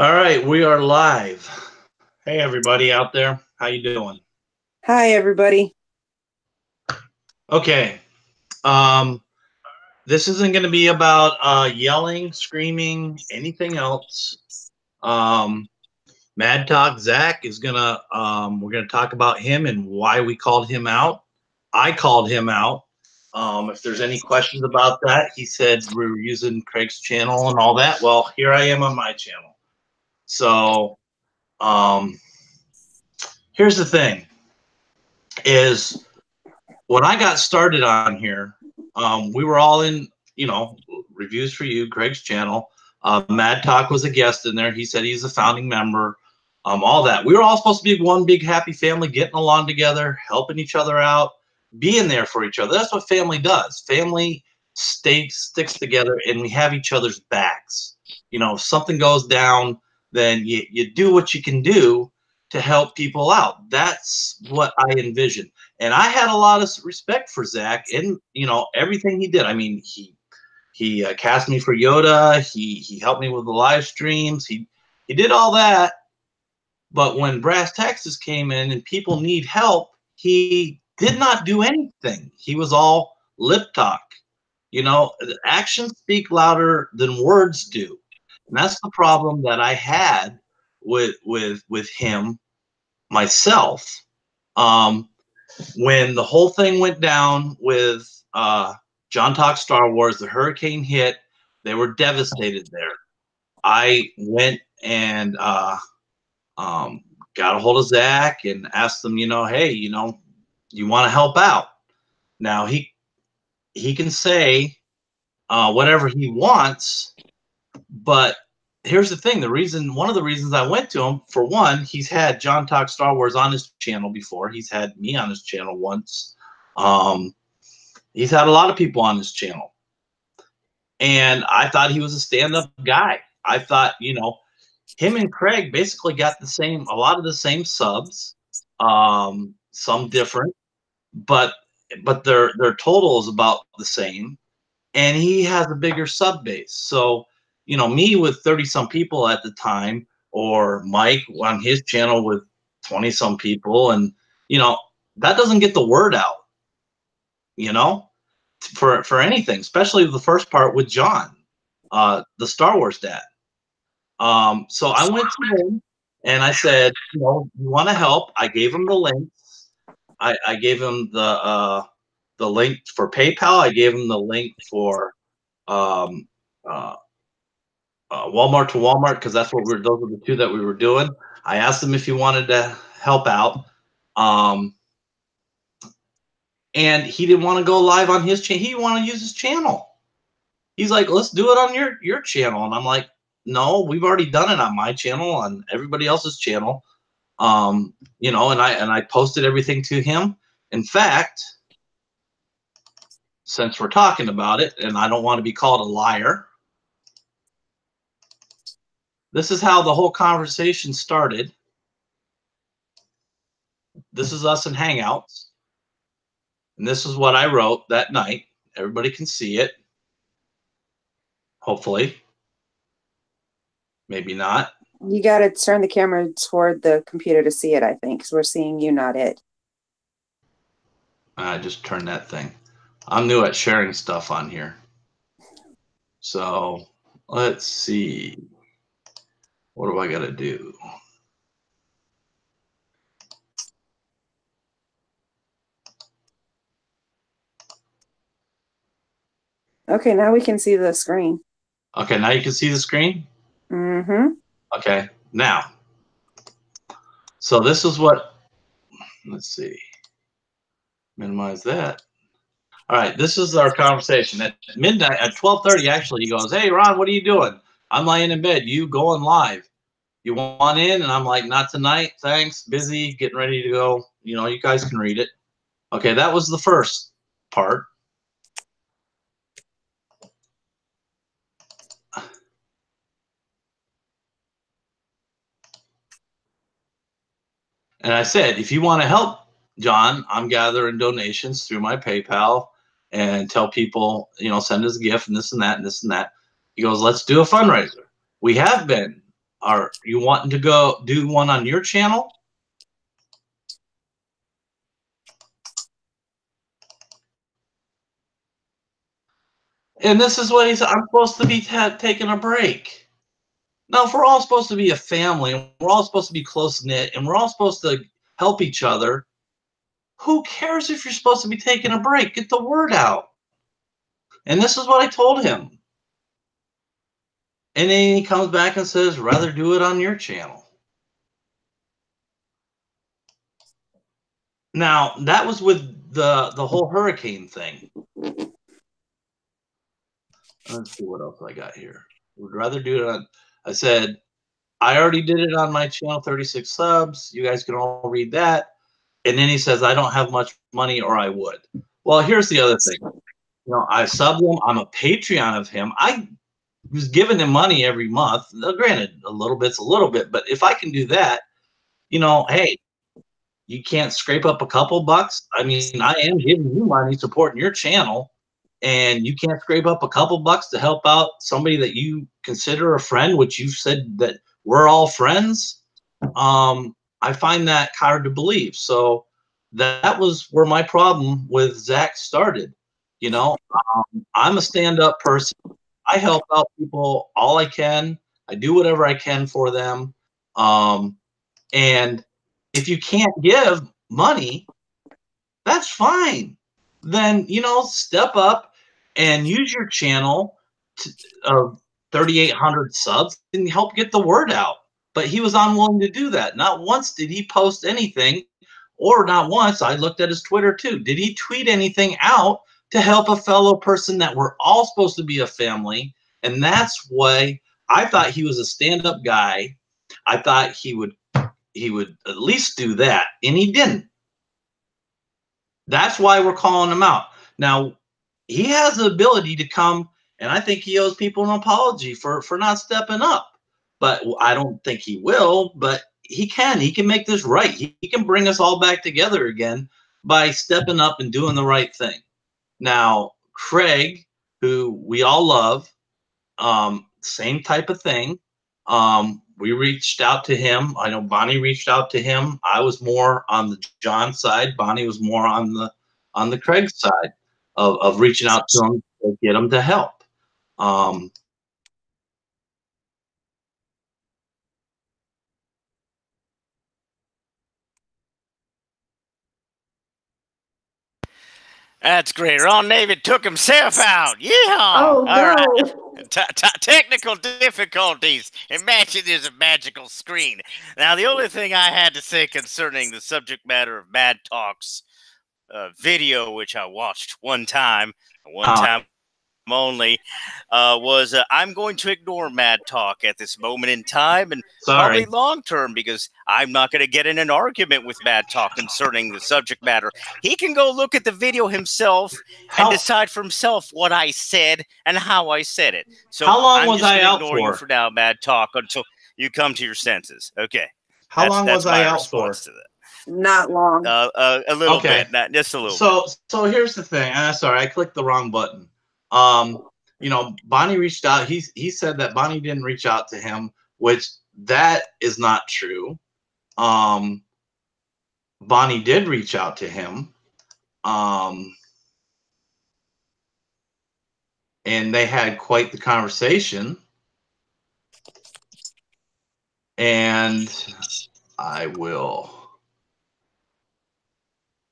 All right, we are live. Hey, everybody out there. How you doing? Hi, everybody. Okay. Um, this isn't going to be about yelling, screaming, anything else. Um, Mad Talk Zach is gonna. We're gonna talk about him and why we called him out. I called him out. If there's any questions about that, he said we were using Craig's channel and all that. Well, here I am on my channel. So, um, here's the thing: is when I got started on here, we were all in, reviews for you, Craig's channel. Mad Talk was a guest in there. He said he's a founding member. All that. We were all supposed to be one big happy family, getting along together, helping each other out, being there for each other. That's what family does. Family sticks together, and we have each other's backs. If something goes down, then you do what you can do to help people out. That's what I envision. And I had a lot of respect for Zach and everything he did. I mean, he cast me for Yoda. He helped me with the live streams. He did all that. But when Brass Taxes came in and people need help, he did not do anything. He was all lip talk. Actions speak louder than words do. And that's the problem that I had with him myself. Um, when the whole thing went down with John Talks Star Wars, the hurricane hit, they were devastated there. I went and got a hold of Zach and asked them, hey, you want to help out? Now he can say whatever he wants, but here's the thing: one of the reasons I went to him, for one, he's had John Talk Star Wars on his channel before. He's had me on his channel once. Um, he's had a lot of people on his channel, and I thought he was a stand-up guy. I thought, him and Craig basically got a lot of the same subs, some different, but their total is about the same, and he has a bigger sub base. So, me with 30 some people at the time, or Mike on his channel with 20 some people, and that doesn't get the word out, you know, for anything, especially the first part with John, the Star Wars dad. So I went to him and I said, you want to help? I gave him the links. I gave him the link for PayPal. I gave him the link for um, uh, Walmart to Walmart, because those were the two that we were doing. I asked him if he wanted to help out. Um, and he didn't want to go live on his channel. He wanted to use his channel. He's like, let's do it on your channel. And I'm like, no, we've already done it on my channel, on everybody else's channel. And I posted everything to him. In fact, since we're talking about it, and I don't want to be called a liar, this is how the whole conversation started. This is us in Hangouts. And this is what I wrote that night. Everybody can see it. Hopefully. Maybe not. You got to turn the camera toward the computer to see it, I think, because we're seeing you, not it. I just turned that thing. I'm new at sharing stuff on here. So let's see. What do I got to do? Okay, now we can see the screen. Okay, now you can see the screen? Mm-hmm. Okay, now. So this is what, let's see. Minimize that. All right, this is our conversation. At midnight, at 12:30, actually, he goes, hey, Ron, what are you doing? I'm laying in bed. You going live. You want in? And I'm like, not tonight. Thanks. Busy, getting ready to go. You guys can read it. Okay, that was the first part. And I said, if you want to help John, I'm gathering donations through my PayPal and tell people, send us a gift and this and that and this and that. He goes, let's do a fundraiser. We have been Are you wanting to go do one on your channel? And this is what he said. I'm supposed to be taking a break. Now, if we're all supposed to be a family, and we're all supposed to be close knit, and we're all supposed to help each other, who cares if you're supposed to be taking a break? Get the word out. And this is what I told him. And then he comes back and says, rather do it on your channel. Now, that was with the whole hurricane thing. Let's see what else I got here. Would rather do it on, I said, I already did it on my channel, 36 subs. You guys can all read that. And then he says, I don't have much money or I would. Well, here's the other thing. You know, I sub him. I'm a Patreon of him. I was giving him money every month. Now, granted, a little bit's a little bit, but if I can do that, you know, hey, you can't scrape up a couple bucks. I mean, I am giving you money supporting your channel, and you can't scrape up a couple bucks to help out somebody that you consider a friend, which you've said that we're all friends. I find that hard to believe. So that was where my problem with Zach started. You know, I'm a stand-up person. I help out people all I can. I do whatever I can for them. And if you can't give money, that's fine. Then, you know, step up and use your channel of 3,800 subs and help get the word out. But he was unwilling to do that. Not once did he post anything, or not once. I looked at his Twitter too. Did he tweet anything out to help a fellow person that we're all supposed to be a family? And that's why I thought he was a stand-up guy. I thought he would at least do that, and he didn't. That's why we're calling him out. Now, he has the ability to come, and I think he owes people an apology for not stepping up. But I don't think he will, but he can. He can make this right. He can bring us all back together again by stepping up and doing the right thing. Now, Craig, who we all love, same type of thing. We reached out to him. I know Bonnie reached out to him. I was more on the John side. Bonnie was more on the Craig side of reaching out to him to get him to help. That's great. Ron David took himself out. Yeah. Oh, All right. no. Technical difficulties. Imagine there's a magical screen. Now, the only thing I had to say concerning the subject matter of Madtalks video, which I watched one time only, was I'm going to ignore Mad Talk at this moment in time, and probably long term, because I'm not going to get in an argument with Mad Talk concerning the subject matter. He can go look at the video himself and decide for himself what I said and how I said it. So how long I'm was just I out ignore you for now, Mad Talk, until you come to your senses. Okay. How long was I out for? To that. Not long. A little bit, not just a little bit. So here's the thing. Sorry, I clicked the wrong button. You know, Bonnie reached out. He said that Bonnie didn't reach out to him, which that is not true. Bonnie did reach out to him. And they had quite the conversation. And I will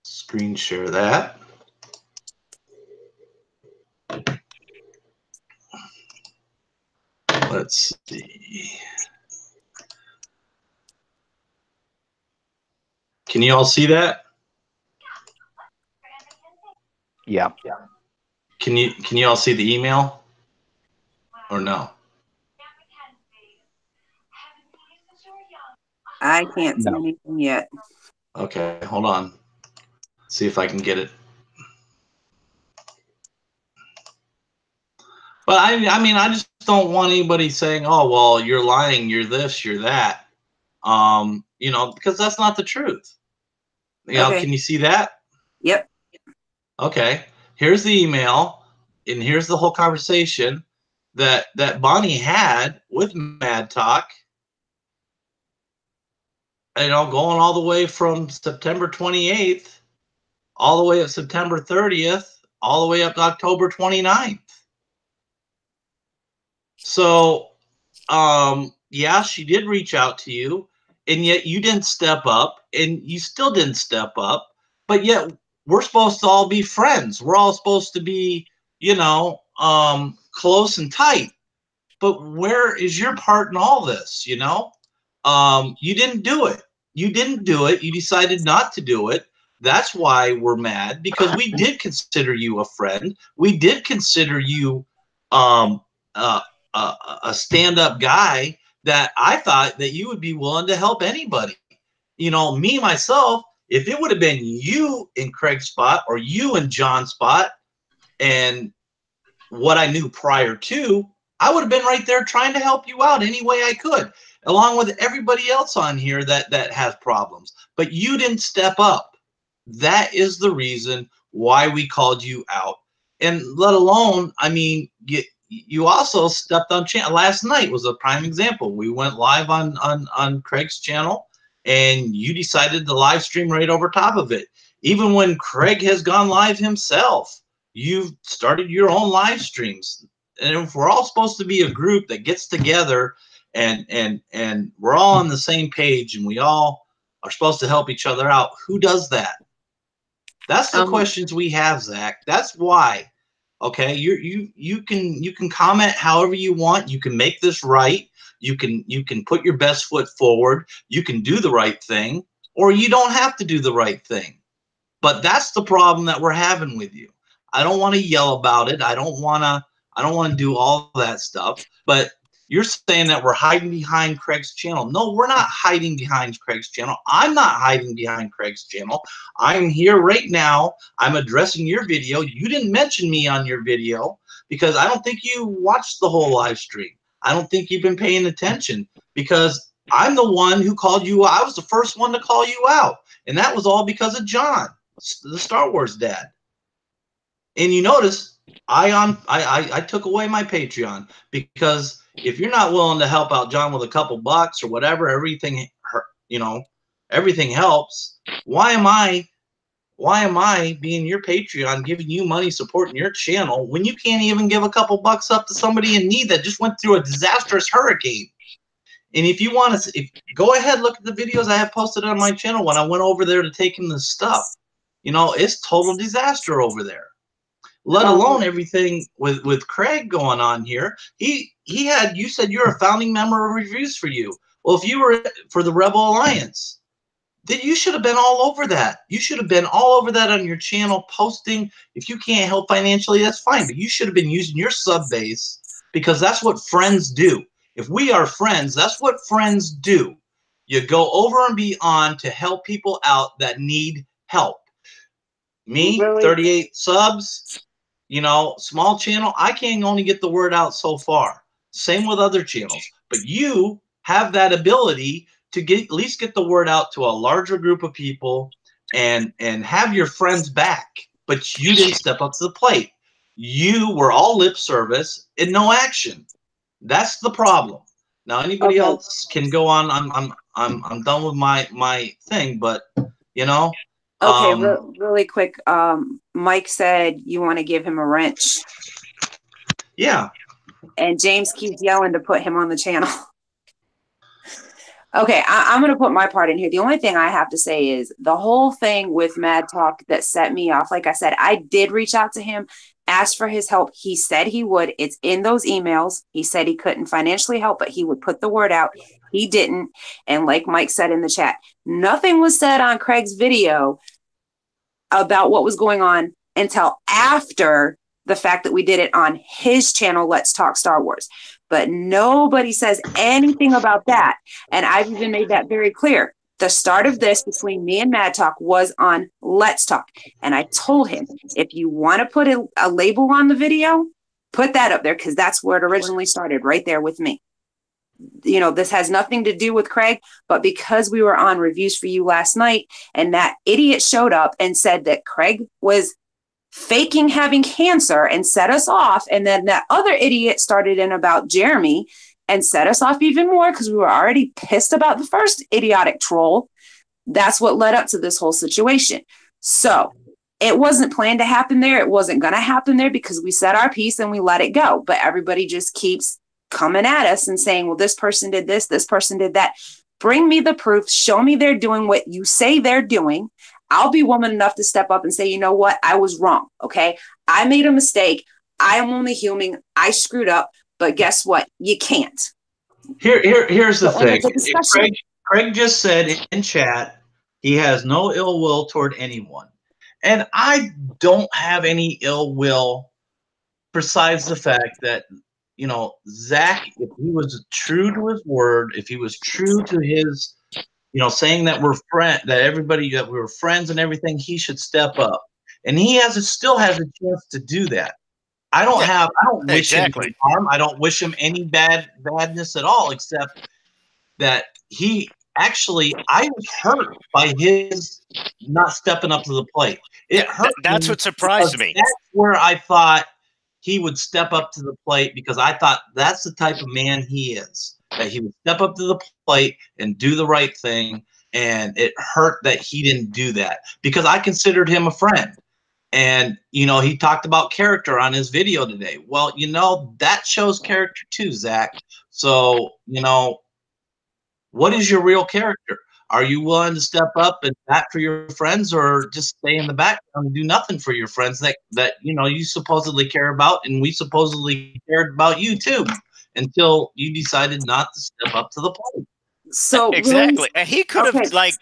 screen share that. Let's see. Can you all see that? Yeah. Can you all see the email? Or no? I can't see anything yet. Okay, hold on. See if I can get it. But I mean, I just don't want anybody saying, "Oh, well, you're lying, you're this, you're that." You know, because that's not the truth. You know, can you see that? Yep. Okay. Here's the email, and here's the whole conversation that Bonnie had with Mad Talk, going all the way from September 28th, all the way up September 30th, all the way up to October 29th. So, yeah, she did reach out to you, and yet you didn't step up, and you still didn't step up. But yet we're supposed to all be friends. We're all supposed to be, close and tight. But where is your part in all this? You didn't do it. You didn't do it. You decided not to do it. That's why we're mad, because we did consider you a friend. We did consider you um, uh, a stand-up guy that I thought that you would be willing to help anybody. Me, myself, if it would have been you in Craig's spot or you in John's spot and what I knew prior to, I would have been right there trying to help you out any way I could, along with everybody else on here that has problems. But you didn't step up. That is the reason why we called you out. And let alone, I mean, you also stepped on channel. Last night was a prime example. We went live on Craig's channel, and you decided to live stream right over top of it. Even when Craig has gone live himself, you've started your own live streams. And if we're all supposed to be a group that gets together and we're all on the same page and we all are supposed to help each other out, who does that? That's the questions we have, Zach. That's why. Okay, you can comment however you want. You can make this right. You can put your best foot forward. You can do the right thing, or you don't have to do the right thing. But that's the problem that we're having with you. I don't want to yell about it. I don't want to do all that stuff. But you're saying that we're hiding behind Craig's channel. No, we're not hiding behind Craig's channel. I'm not hiding behind Craig's channel. I'm here right now. I'm addressing your video. You didn't mention me on your video because I don't think you watched the whole live stream. I don't think you've been paying attention because I'm the one who called you. I was the first one to call you out. And that was all because of John, the Star Wars dad. And you notice I took away my Patreon because if you're not willing to help out John with a couple bucks or whatever, everything helps. Why am I being your Patreon, giving you money, supporting your channel when you can't even give a couple bucks up to somebody in need that just went through a disastrous hurricane? And if you want to, go ahead, look at the videos I have posted on my channel when I went over there to take him the stuff. It's total disaster over there. Let alone everything with Craig going on here. You said you're a founding member of Reviews for You. Well, if you were for the Rebel Alliance, then you should have been all over that. You should have been all over that on your channel posting. If you can't help financially, that's fine. But you should have been using your sub base because that's what friends do. If we are friends, that's what friends do. You go over and beyond to help people out that need help. Me, really? 38 subs. Small channel, I can only get the word out so far. Same with other channels. But you have that ability to at least get the word out to a larger group of people and have your friends back. But you didn't step up to the plate. You were all lip service and no action. That's the problem. Now anybody else can go on. I'm done with my thing, but Okay, really quick. Mike said you want to give him a wrench. Yeah. And James keeps yelling to put him on the channel. Okay, I'm going to put my part in here. The only thing I have to say is the whole thing with Mad Talk that set me off. Like I said, I did reach out to him, asked for his help. He said he would. It's in those emails. He said he couldn't financially help, but he would put the word out. He didn't. And like Mike said in the chat, nothing was said on Craig's video about what was going on until after the fact that we did it on his channel, Let's Talk Star Wars. But nobody says anything about that. And I've even made that very clear. The start of this between me and Mad Talk was on Let's Talk. And I told him, if you want to put a label on the video, put that up there because that's where it originally started, right there with me. This has nothing to do with Craig, but because we were on Reviews for You last night and that idiot showed up and said that Craig was faking having cancer and set us off. And then that other idiot started in about Jeremy and set us off even more because we were already pissed about the first idiotic troll. That's what led up to this whole situation. So it wasn't planned to happen there. It wasn't going to happen there because we said our piece and we let it go. But everybody just keeps coming at us and saying, well, this person did this person did that. Bring me the proof. Show me they're doing what you say they're doing. I'll be woman enough to step up and say, you know what? I was wrong. Okay. I made a mistake. I am only human. I screwed up. But guess what? You can't. Here's the thing. The Craig just said in chat he has no ill will toward anyone. And I don't have any ill will besides the fact that, you know, Zach, if he was true to his word, if he was true to his, you know, saying that that we were friends and everything, he should step up. And he still has a chance to do that. I don't wish him any harm. I don't wish him any badness at all, except that I was hurt by his not stepping up to the plate. It hurt. That's what surprised me. That's where I thought he would step up to the plate, because I thought that's the type of man he is, that he would step up to the plate and do the right thing. And it hurt that he didn't do that, because I considered him a friend. And, you know, he talked about character on his video today. Well, you know, that shows character too, Zach. So, you know, what is your real character? Are you willing to step up and bat for your friends, or just stay in the background and do nothing for your friends that you know you supposedly care about, and we supposedly cared about you too, until you decided not to step up to the plate? So exactly, and he could have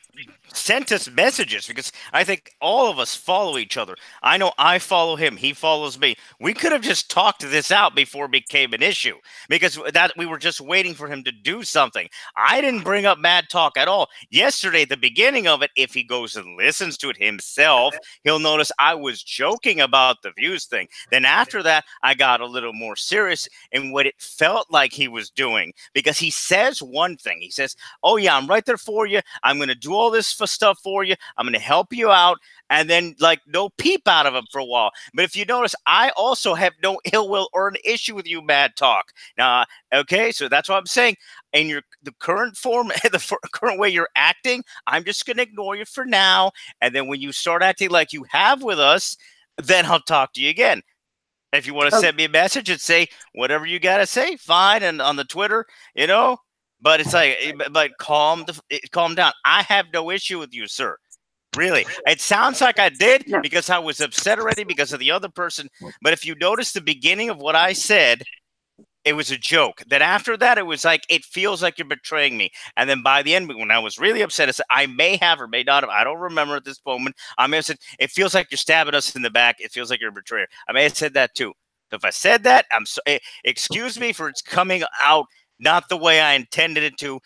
sent us messages, because I think all of us follow each other. I know I follow him, he follows me. We could have just talked this out before it became an issue, because we were just waiting for him to do something. I didn't bring up Mad Talk at all. Yesterday, the beginning of it, if he goes and listens to it himself, he'll notice I was joking about the views thing. Then after that, I got a little more serious in what it felt like he was doing, because he says one thing. He says, oh yeah, I'm right there for you. I'm going to do all this stuff for you. I'm going to help you out. And then, like, no peep out of him for a while. But if you notice, I also have no ill will or an issue with you, Mad Talk. Now, okay, so that's what I'm saying. In the current form, the current way you're acting, I'm just going to ignore you for now. And then when you start acting like you have with us, then I'll talk to you again. If you want to send me a message and say whatever you got to say, fine. And on the Twitter, you know. But it's like, calm down. I have no issue with you, sir. Really. It sounds like I did because I was upset already because of the other person. But if you notice the beginning of what I said, it was a joke. Then after that, it was like, it feels like you're betraying me. And then by the end, when I was really upset, I said, I may have or may not have. I don't remember at this moment. I may have said, it feels like you're stabbing us in the back. It feels like you're a betrayer. I may have said that too. So if I said that, excuse me for it's coming out not the way I intended it to.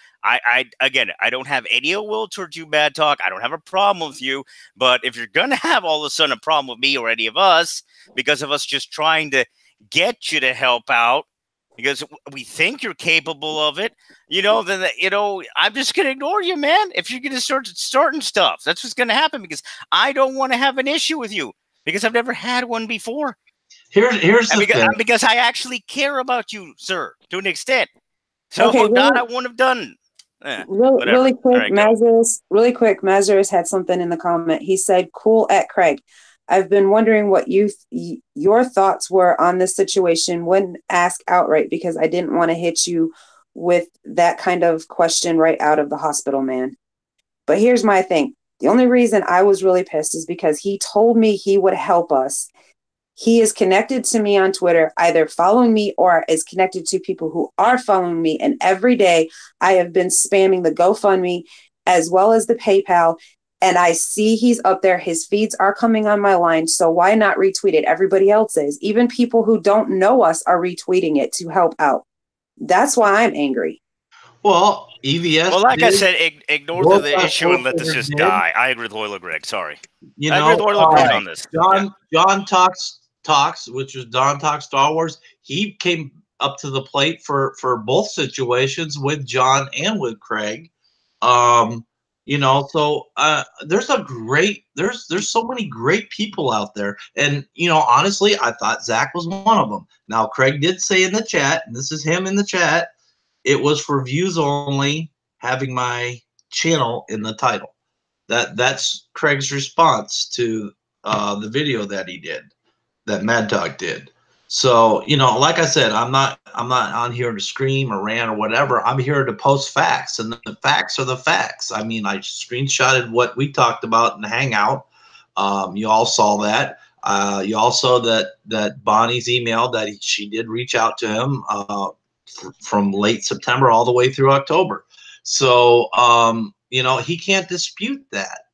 Again, I don't have any ill will towards you, Mad Talk. I don't have a problem with you. But if you're going to have all of a sudden a problem with me or any of us because of us just trying to get you to help out because we think you're capable of it, you know, then, you know, I'm just going to ignore you, man. If you're going to start starting stuff, that's what's going to happen, because I don't want to have an issue with you because I've never had one before. Here's the thing. Because I actually care about you, sir, to an extent. So I wouldn't have done. Really quick, Mazarus had something in the comment. He said, "Cool at Craig. I've been wondering what your thoughts were on this situation. Wouldn't ask outright because I didn't want to hit you with that kind of question right out of the hospital, man. But here's my thing. The only reason I was really pissed is because he told me he would help us. He is connected to me on Twitter, either following me or is connected to people who are following me. And every day I have been spamming the GoFundMe as well as the PayPal. And I see he's up there. His feeds are coming on my line. So why not retweet it? Everybody else is. Even people who don't know us are retweeting it to help out. That's why I'm angry. Well, EVS. Well, like I said, ignore the issue and let this just die. I agree with Loyal Greg. Sorry. You know, I agree with Loyal Greg on this. John Talks, which was Don Talks Star Wars. He came up to the plate for both situations with John and with Craig. You know, so there's so many great people out there, and you know, honestly, I thought Zach was one of them. Now, Craig did say in the chat, and this is him in the chat, it was for views only, having my channel in the title. That's Craig's response to the video that he did, that Mad Dog did. So, you know, like I said, I'm not on here to scream or rant or whatever. I'm here to post facts, and the facts are the facts. I mean, I screenshotted what we talked about in the Hangout. You all saw that. You all saw that Bonnie's email that she did reach out to him from late September all the way through October. So, you know, he can't dispute that.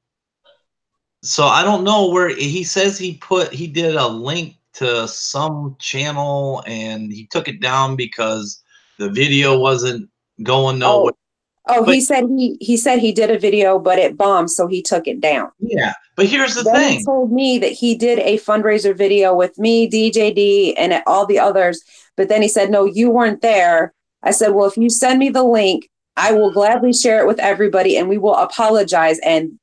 So I don't know where he says he did a link to some channel and he took it down because the video wasn't going nowhere. Oh, But he said he did a video, but it bombed, so he took it down. yeah, but here's the Then thing. he told me that he did a fundraiser video with me, DJD, and all the others. But then he said, no, you weren't there. I said, well, if you send me the link, I will gladly share it with everybody and we will apologize. And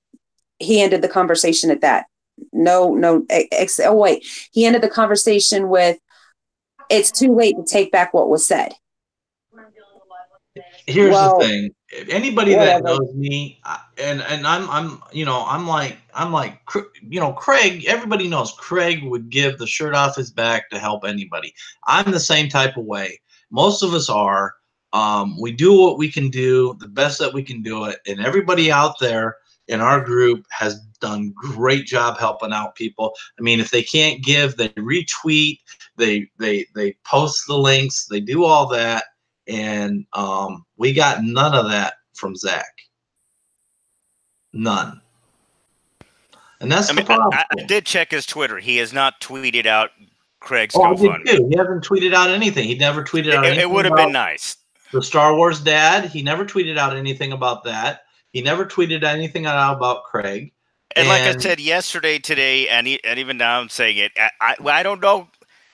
he ended the conversation at that. Oh, wait. He ended the conversation with, it's too late to take back what was said. Here's the thing. Anybody that whatever. knows me, and I'm you know, I'm like you know, Craig, everybody knows Craig would give the shirt off his back to help anybody. I'm the same type of way. Most of us are. We do what we can do, the best that we can do it, and everybody out there in our group has done great job helping out people. I mean, if they can't give, they retweet, they post the links, they do all that. And we got none of that from Zach. None. And that's the problem. I did check his Twitter. He has not tweeted out Craig's GoFundMe. He hasn't tweeted out anything. He never tweeted out anything. It would have been nice. The Star Wars dad, he never tweeted out anything about that. He never tweeted anything out about Craig. And like I said yesterday, today, and even now I'm saying it, I don't know.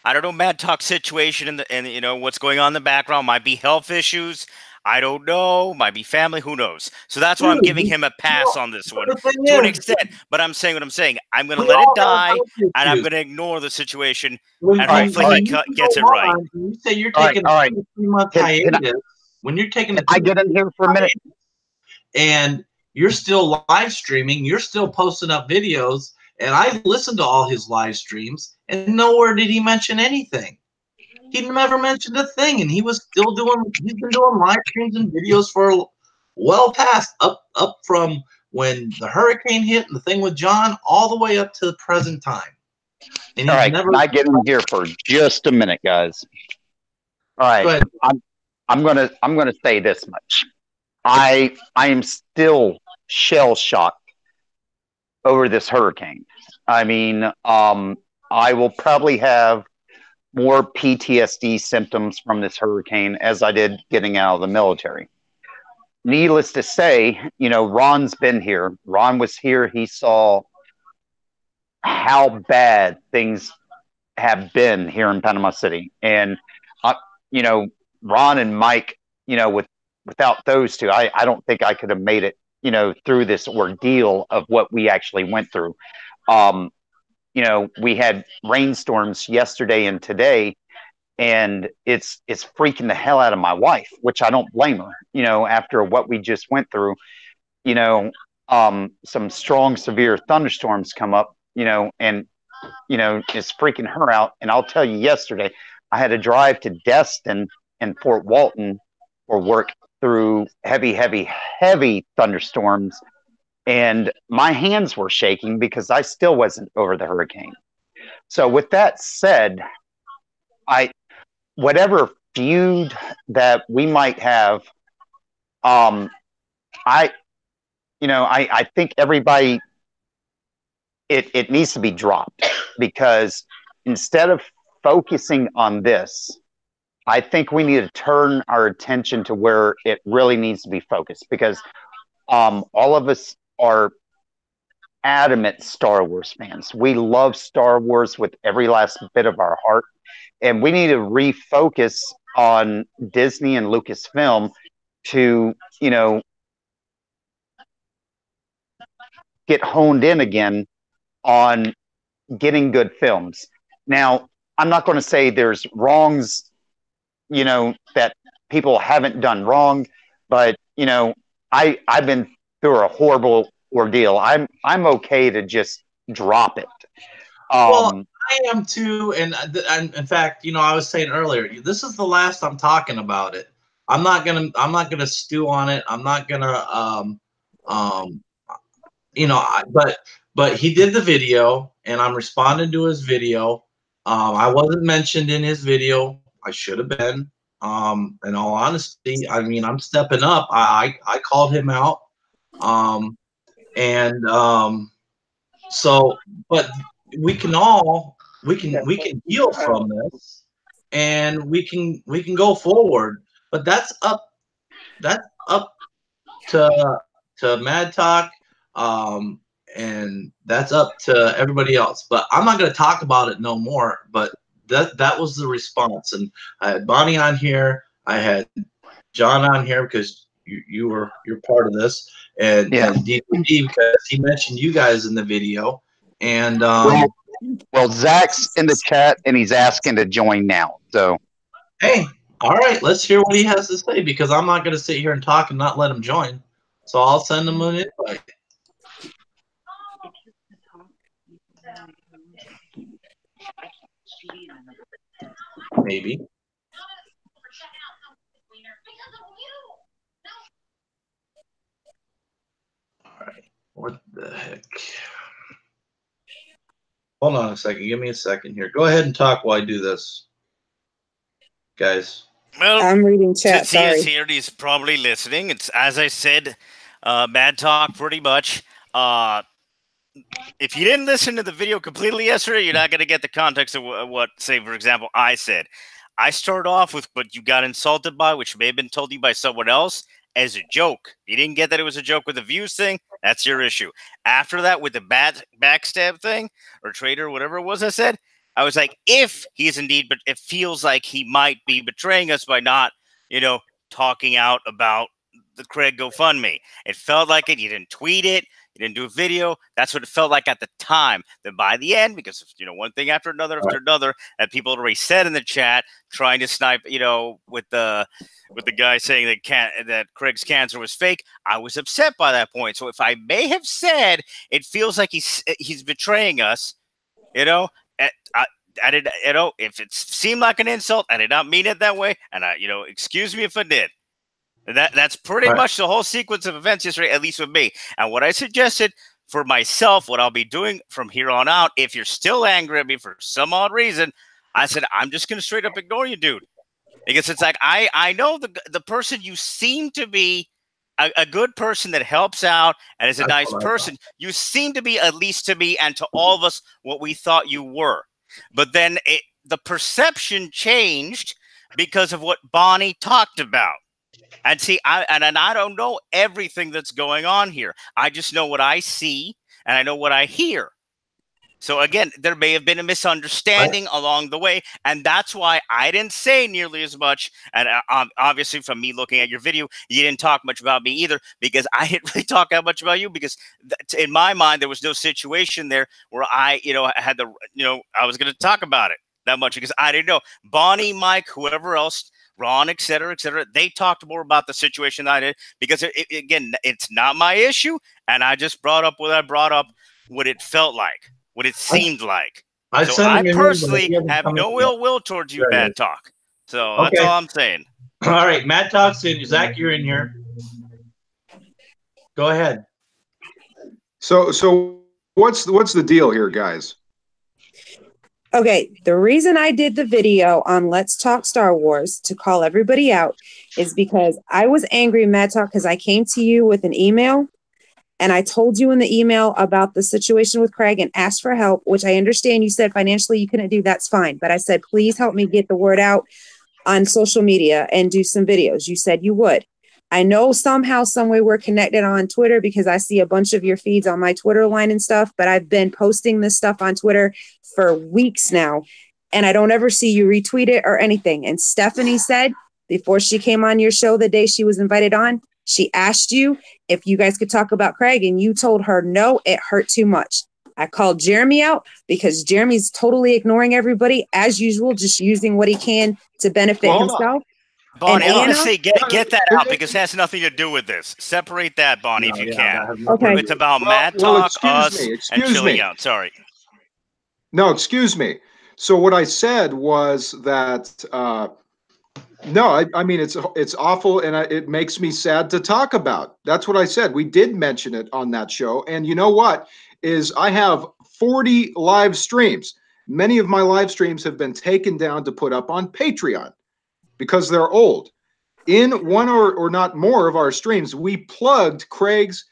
I don't know Madtalks situation and you know what's going on in the background. Might be health issues. I don't know. Might be family. Who knows? So that's why I'm giving him a pass on this one to an extent. But I'm saying what I'm saying. I'm going to let it die, and I'm going to ignore the situation, and hopefully he gets it right. You say you're taking a 3-month hiatus. When you're taking a I get in here for a minute, and you're still live streaming, you're still posting up videos, and I listened to all his live streams, and nowhere did he mention anything. He never mentioned a thing, and he was still he's been doing live streams and videos for well past, up from when the hurricane hit and the thing with John, all the way up to the present time. And all right, can I get in here for just a minute, guys? All right, I'm gonna say this much. I am still shell shocked over this hurricane. I mean, I will probably have more PTSD symptoms from this hurricane as I did getting out of the military. Needless to say, you know, Ron's been here. Ron was here. He saw how bad things have been here in Panama City. And, you know, Ron and Mike, you know, without those two, I don't think I could have made it, you know, through this ordeal of what we actually went through. You know, we had rainstorms yesterday and today, and it's freaking the hell out of my wife, which I don't blame her, you know, after what we just went through. You know, some strong, severe thunderstorms come up, you know, and, you know, it's freaking her out. And I'll tell you, yesterday, I had to drive to Destin and Fort Walton for work through heavy thunderstorms. And my hands were shaking because I still wasn't over the hurricane. So with that said, whatever feud that we might have, I think everybody, it needs to be dropped, because instead of focusing on this, I think we need to turn our attention to where it really needs to be focused, because all of us are adamant Star Wars fans. We love Star Wars with every last bit of our heart, and we need to refocus on Disney and Lucasfilm to, you know, get honed in again on getting good films. Now, I'm not going to say there's wrongs, you know, that people haven't done wrong, but you know, I've been through a horrible ordeal. I'm okay to just drop it. Well, I am too, and in fact, you know, I was saying earlier, this is the last I'm talking about it. I'm not gonna stew on it. I'm not gonna um you know, but he did the video, and I'm responding to his video. I wasn't mentioned in his video. I should have been. In all honesty, I mean, I'm stepping up. I called him out. And so, but we can all we can heal from this, and we can go forward. But that's up to Mad Talk, um, and that's up to everybody else. But I'm not going to talk about it no more. But that was the response, and I had Bonnie on here, I had John on here because you're part of this, and DVD because he mentioned you guys in the video, and well, Zach's in the chat and he's asking to join now. So hey, all right, let's hear what he has to say because I'm not going to sit here and talk and not let him join. So I'll send him an invite. Maybe. All right. What the heck? Hold on a second. Give me a second here. Go ahead and talk while I do this, guys. Well, I'm reading chat. Since he Sorry. is here, he's probably listening. It's as I said, Mad Talk, pretty much. If you didn't listen to the video completely yesterday, you're not going to get the context of what, say, for example, I said. I started off with what you got insulted by, which may have been told you by someone else, as a joke. You didn't get that it was a joke with the views thing. That's your issue. After that, with the backstab thing or traitor, whatever it was I said, I was like, if he's indeed, but it feels like he might be betraying us by not, talking out about the Craig GoFundMe. It felt like it. You didn't tweet it. You didn't do a video. That's what it felt like at the time. Then by the end, because one thing after another, that people had already said in the chat, trying to snipe, with the guy saying that Craig's cancer was fake, I was upset by that point. So if I may have said it feels like he's betraying us, I did, if it seemed like an insult, I did not mean it that way, and excuse me if I did. That's pretty much the whole sequence of events yesterday, at least with me. And what I suggested for myself, what I'll be doing from here on out, if you're still angry at me for some odd reason, I said, I'm just going to straight up ignore you, dude. Because it's like, I know the person you seem to be, a good person that helps out and is a nice person. You seem to be, at least to me and to all of us, what we thought you were. But then the perception changed because of what Bonnie talked about. And see, I don't know everything that's going on here. I just know what I see and I know what I hear. So again, there may have been a misunderstanding along the way, and that's why I didn't say nearly as much. And obviously, from me looking at your video, you didn't talk much about me either, because I didn't really talk that much about you. Because in my mind, there was no situation there where I had the I was going to talk about it that much, because I didn't know. Bonnie, Mike, whoever else, Ron, et cetera, they talked more about the situation than I did, because again, it's not my issue, and I just brought up what I brought up, what it felt like. What it seemed like. I personally have no ill will towards you, Mad Talk. So that's all I'm saying. All right, Mad Talk's in. Zach, you're in here. Go ahead. So what's the deal here, guys? Okay, the reason I did the video on Let's Talk Star Wars to call everybody out is because I was angry, Mad Talk, because I came to you with an email. And I told you in the email about the situation with Craig and asked for help, which I understand you said financially you couldn't do. That's fine. But I said, please help me get the word out on social media and do some videos. You said you would. I know somehow, some way we're connected on Twitter, because I see a bunch of your feeds on my Twitter line and stuff. But I've been posting this stuff on Twitter for weeks now, and I don't ever see you retweet it or anything. And Stephanie said before she came on your show the day she was invited on, she asked you if you guys could talk about Craig, and you told her, no, it hurt too much. I called Jeremy out because Jeremy's totally ignoring everybody as usual, just using what he can to benefit himself. Bonnie, And Anna? honestly, get that out because it has nothing to do with this. Separate that, Bonnie, if you can. Okay. It's about Mad well, Talk, us, and excuse chilling me. out. Sorry. No, excuse me. So what I said was that no, I mean it's awful, and it makes me sad to talk about. That's what I said. We did mention it on that show, and you know what? Is I have 40 live streams. Many of my live streams have been taken down to put up on Patreon because they're old. In one or not more of our streams, we plugged Craig's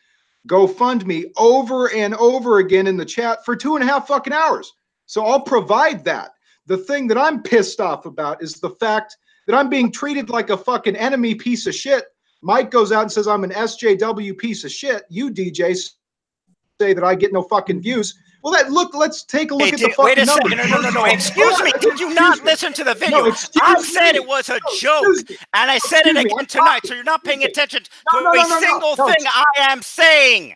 GoFundMe over and over again in the chat for 2.5 fucking hours. So I'll provide that. The thing that I'm pissed off about is the fact that I'm being treated like a fucking enemy piece of shit. Mike goes out and says I'm an SJW piece of shit. You DJs say that I get no fucking views. Well, let's take a look at the fucking wait a numbers. second. No. Excuse me. Did you not listen to the video? I said it was a joke, and I said it again tonight. So you're not paying attention to a single thing I am saying.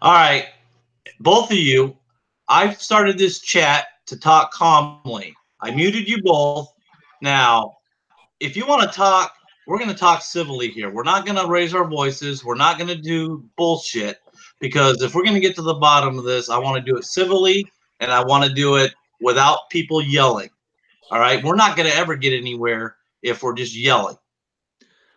All right, both of you, I've started this chat to talk calmly. I muted you both. Now, if you want to talk, we're going to talk civilly here. We're not going to raise our voices. We're not going to do bullshit, because if we're going to get to the bottom of this, I want to do it civilly, and I want to do it without people yelling. All right? We're not going to ever get anywhere if we're just yelling.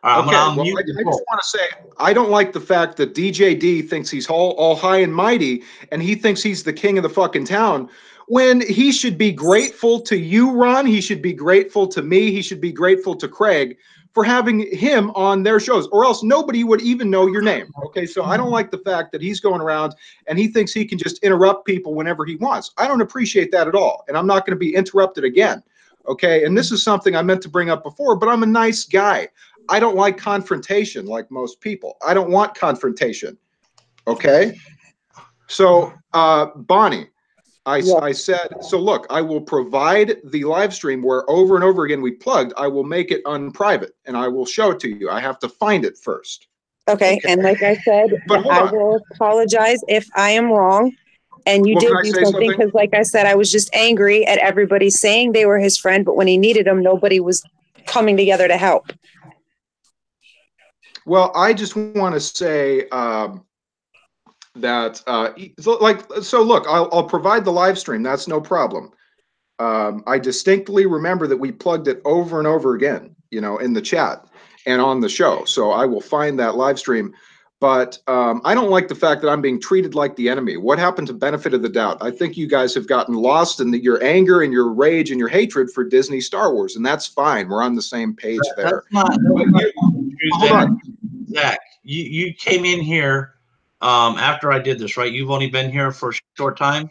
All right, okay, well, I just want to say, I don't like the fact that DJ D thinks he's all high and mighty, and he thinks he's the king of the fucking town, when he should be grateful to you, Ron. He should be grateful to me. He should be grateful to Craig for having him on their shows, or else nobody would even know your name. Okay, so I don't like the fact that he's going around and he thinks he can just interrupt people whenever he wants. I don't appreciate that at all, and I'm not going to be interrupted again. Okay, and this is something I meant to bring up before, but I'm a nice guy. I don't like confrontation like most people. I don't want confrontation. Okay? So, Bonnie, I said, so look, I will provide the live stream where over and over again we plugged. I will make it unprivate and I will show it to you. I have to find it first. Okay. And like I said, I will apologize if I am wrong. And you did do something because, like I said, I was just angry at everybody saying they were his friend, but when he needed them, nobody was coming together to help. Well, I just want to say that, so look, I'll provide the live stream. That's no problem. I distinctly remember that we plugged it over and over again, in the chat and on the show. So I will find that live stream. But I don't like the fact that I'm being treated like the enemy. What happened to benefit of the doubt? I think you guys have gotten lost in your anger and your rage and your hatred for Disney Star Wars, and that's fine. We're on the same page there. Hold on. Zach, you came in here after I did this, right? You've only been here for a short time?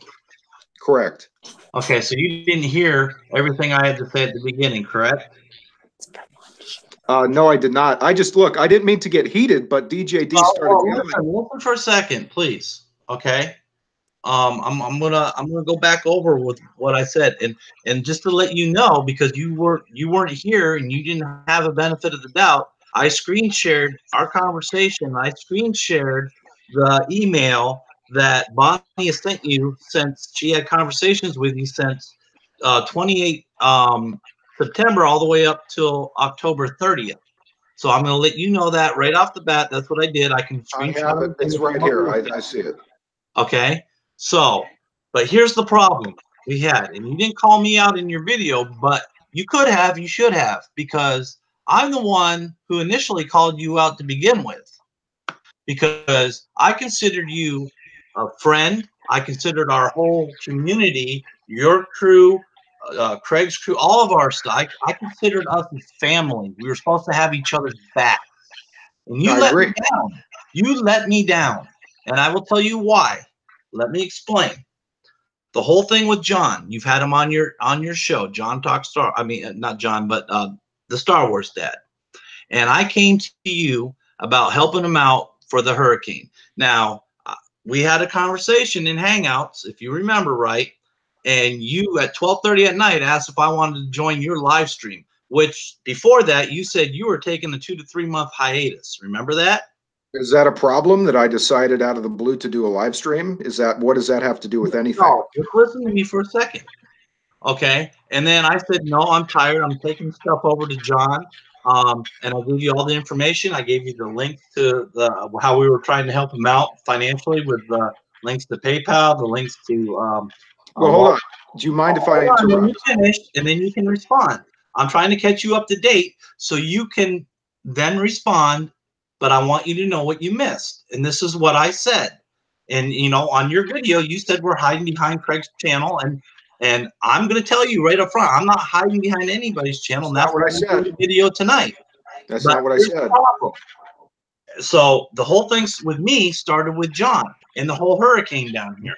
Correct. Okay, so you didn't hear everything I had to say at the beginning, correct? No, I did not. I didn't mean to get heated, but DJ D started yelling. Listen for a second, please. Okay. I'm gonna go back over with what I said, and just to let you know, because you weren't here and you didn't have a benefit of the doubt, I screen shared our conversation. I screen shared the email that Bonnie has sent you since she had conversations with you since 28 September all the way up till October 30th. So I'm going to let you know that right off the bat. That's what I did. I can screenshot it. It's right here. I see it. Okay. So, but here's the problem we had, and you didn't call me out in your video, but you could have, you should have, because I'm the one who initially called you out to begin with, because I considered you a friend. I considered our whole community, your crew, Craig's crew, all of our stuff. I considered us as family. We were supposed to have each other's back. And you let me down. You let me down. And I will tell you why. Let me explain. The whole thing with John, you've had him on your show. John Talks Star. I mean, not John, but the Star Wars dad. And I came to you about helping him out for the hurricane. Now, we had a conversation in Hangouts, if you remember right, and you at 12:30 at night asked if I wanted to join your live stream, which before that you said you were taking a 2 to 3 month hiatus. Remember that? Is that a problem that I decided out of the blue to do a live stream? What does that have to do with anything? No, just listen to me for a second. Okay. And then I said, no, I'm tired. I'm taking stuff over to John. And I gave you all the information. I gave you the links to how we were trying to help him out financially with the links to PayPal, the links to Well, hold on. Do you mind if I hold on, then you interrupt? finish, and then you can respond. I'm trying to catch you up to date so you can then respond, but I want you to know what you missed. And this is what I said. And on your video, you said we're hiding behind Craig's channel, and I'm going to tell you right up front, I'm not hiding behind anybody's channel, and That's that's not what why I I'm doing said. the video tonight. That's But not what I here's the said. problem. So the whole thing with me started with John and the whole hurricane down here.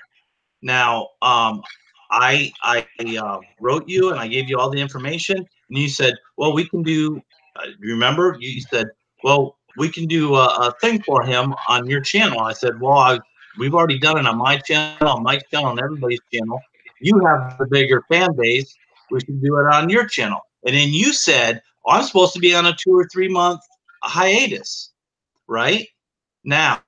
Now, I wrote you and I gave you all the information, and you said, "Well, we can do." Remember, you said, "Well, we can do a thing for him on your channel." I said, "Well, we've already done it on my channel, on Mike's channel, on everybody's channel. You have the bigger fan base. We should do it on your channel." And then you said, "Oh, I'm supposed to be on a 2 or 3 month hiatus, right?" Now,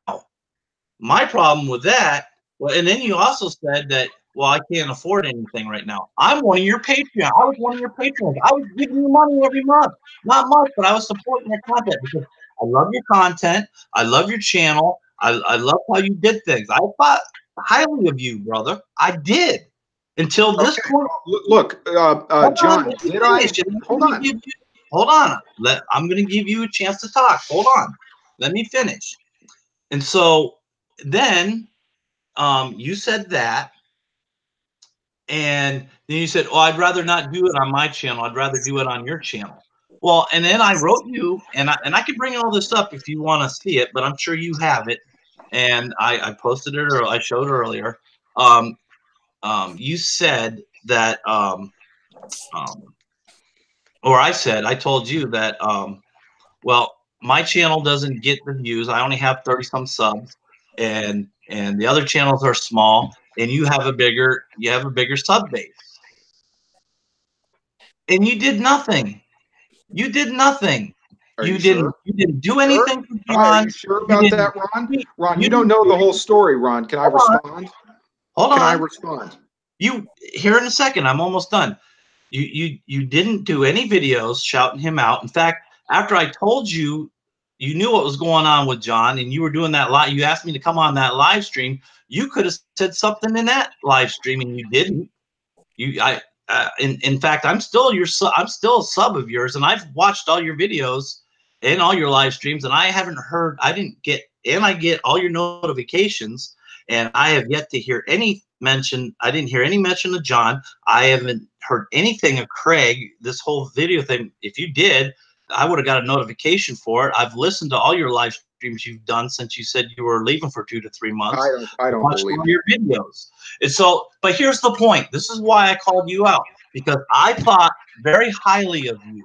my problem with that, well, and then you also said that, well, I can't afford anything right now. I'm one of your Patreon. I was one of your patrons. I was giving you money every month. Not much, but I was supporting your content because I love your content. I love your channel. I love how you did things. I thought highly of you, brother. I did. Until this Okay. point. Look, John, Let me did I? finish. Hold on. Hold on. I'm going to give you a chance to talk. Hold on. Let me finish. And so then you said that, and then you said, "Oh, I'd rather not do it on my channel. I'd rather do it on your channel." Well, and then I wrote you, and I can bring all this up if you want to see it, but I'm sure you have it, and I posted it or I showed earlier. You said that, or I told you that, well, my channel doesn't get the views. I only have 30 some subs, and the other channels are small, and you have a bigger sub base. And you did nothing. You did nothing. Are you sure? You didn't do Sure? anything for All right, are John. you sure You about didn't that, Ron? you, Ron, you you don't know the whole story, Ron. Can I hold on. respond? Hold Can I on. respond? You here in a second. I'm almost done. You didn't do any videos shouting him out. In fact, after I told you, you knew what was going on with John, and you were doing that live. You asked me to come on that live stream. You could have said something in that live stream, and you didn't. In fact, I'm still I'm still a sub of yours, and I've watched all your videos and all your live streams, and I haven't heard. I didn't get, and I get all your notifications, and I have yet to hear any mention. I didn't hear any mention of John. I haven't heard anything of Craig. This whole video thing. If you did, I would have got a notification for it. I've listened to all your live streams you've done since you said you were leaving for 2 to 3 months. I don't Watched believe all it. your videos. And so, but here's the point. This is why I called you out, because I thought very highly of you.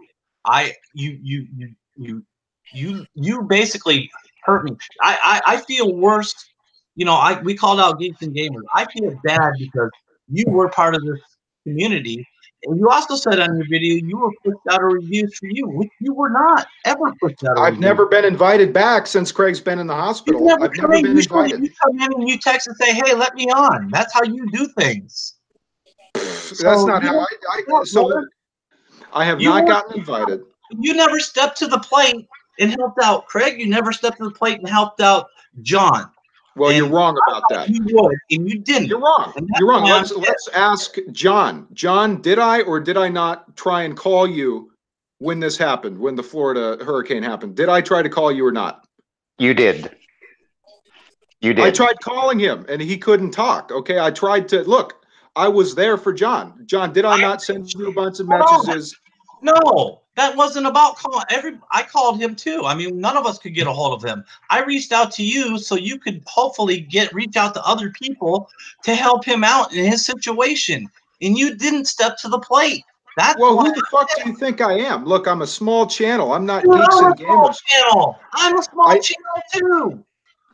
You basically hurt me. I feel worse. We called out Geeks and Gamers. I feel bad because you were part of this community. And you also said on your video you were pushed out of reviews for you, which you were not ever pushed out of I've reviews. never been invited back since Craig's been in the hospital. I've never been invited. You come in and you text and say, "Hey, let me on." That's how you do things. That's not how I have not gotten invited. You never stepped to the plate and helped out Craig. You never stepped to the plate and helped out John. Well, and you're wrong about that. You would, and you didn't. You're wrong. You're wrong. Let's ask John. John, did I or did I not try and call you when this happened, when the Florida hurricane happened? Did I try to call you or not? You did. You did. I tried calling him and he couldn't talk. Okay, I tried to look. I was there for John. John, did I not send you a bunch of messages? No, that wasn't about calling. I called him too. I mean, none of us could get a hold of him. I reached out to you so you could hopefully reach out to other people to help him out in his situation, and you didn't step to the plate. That's well, who the fuck do you think I am? Look, I'm a small channel. I'm not Geeks and Gamers. I'm a small channel too.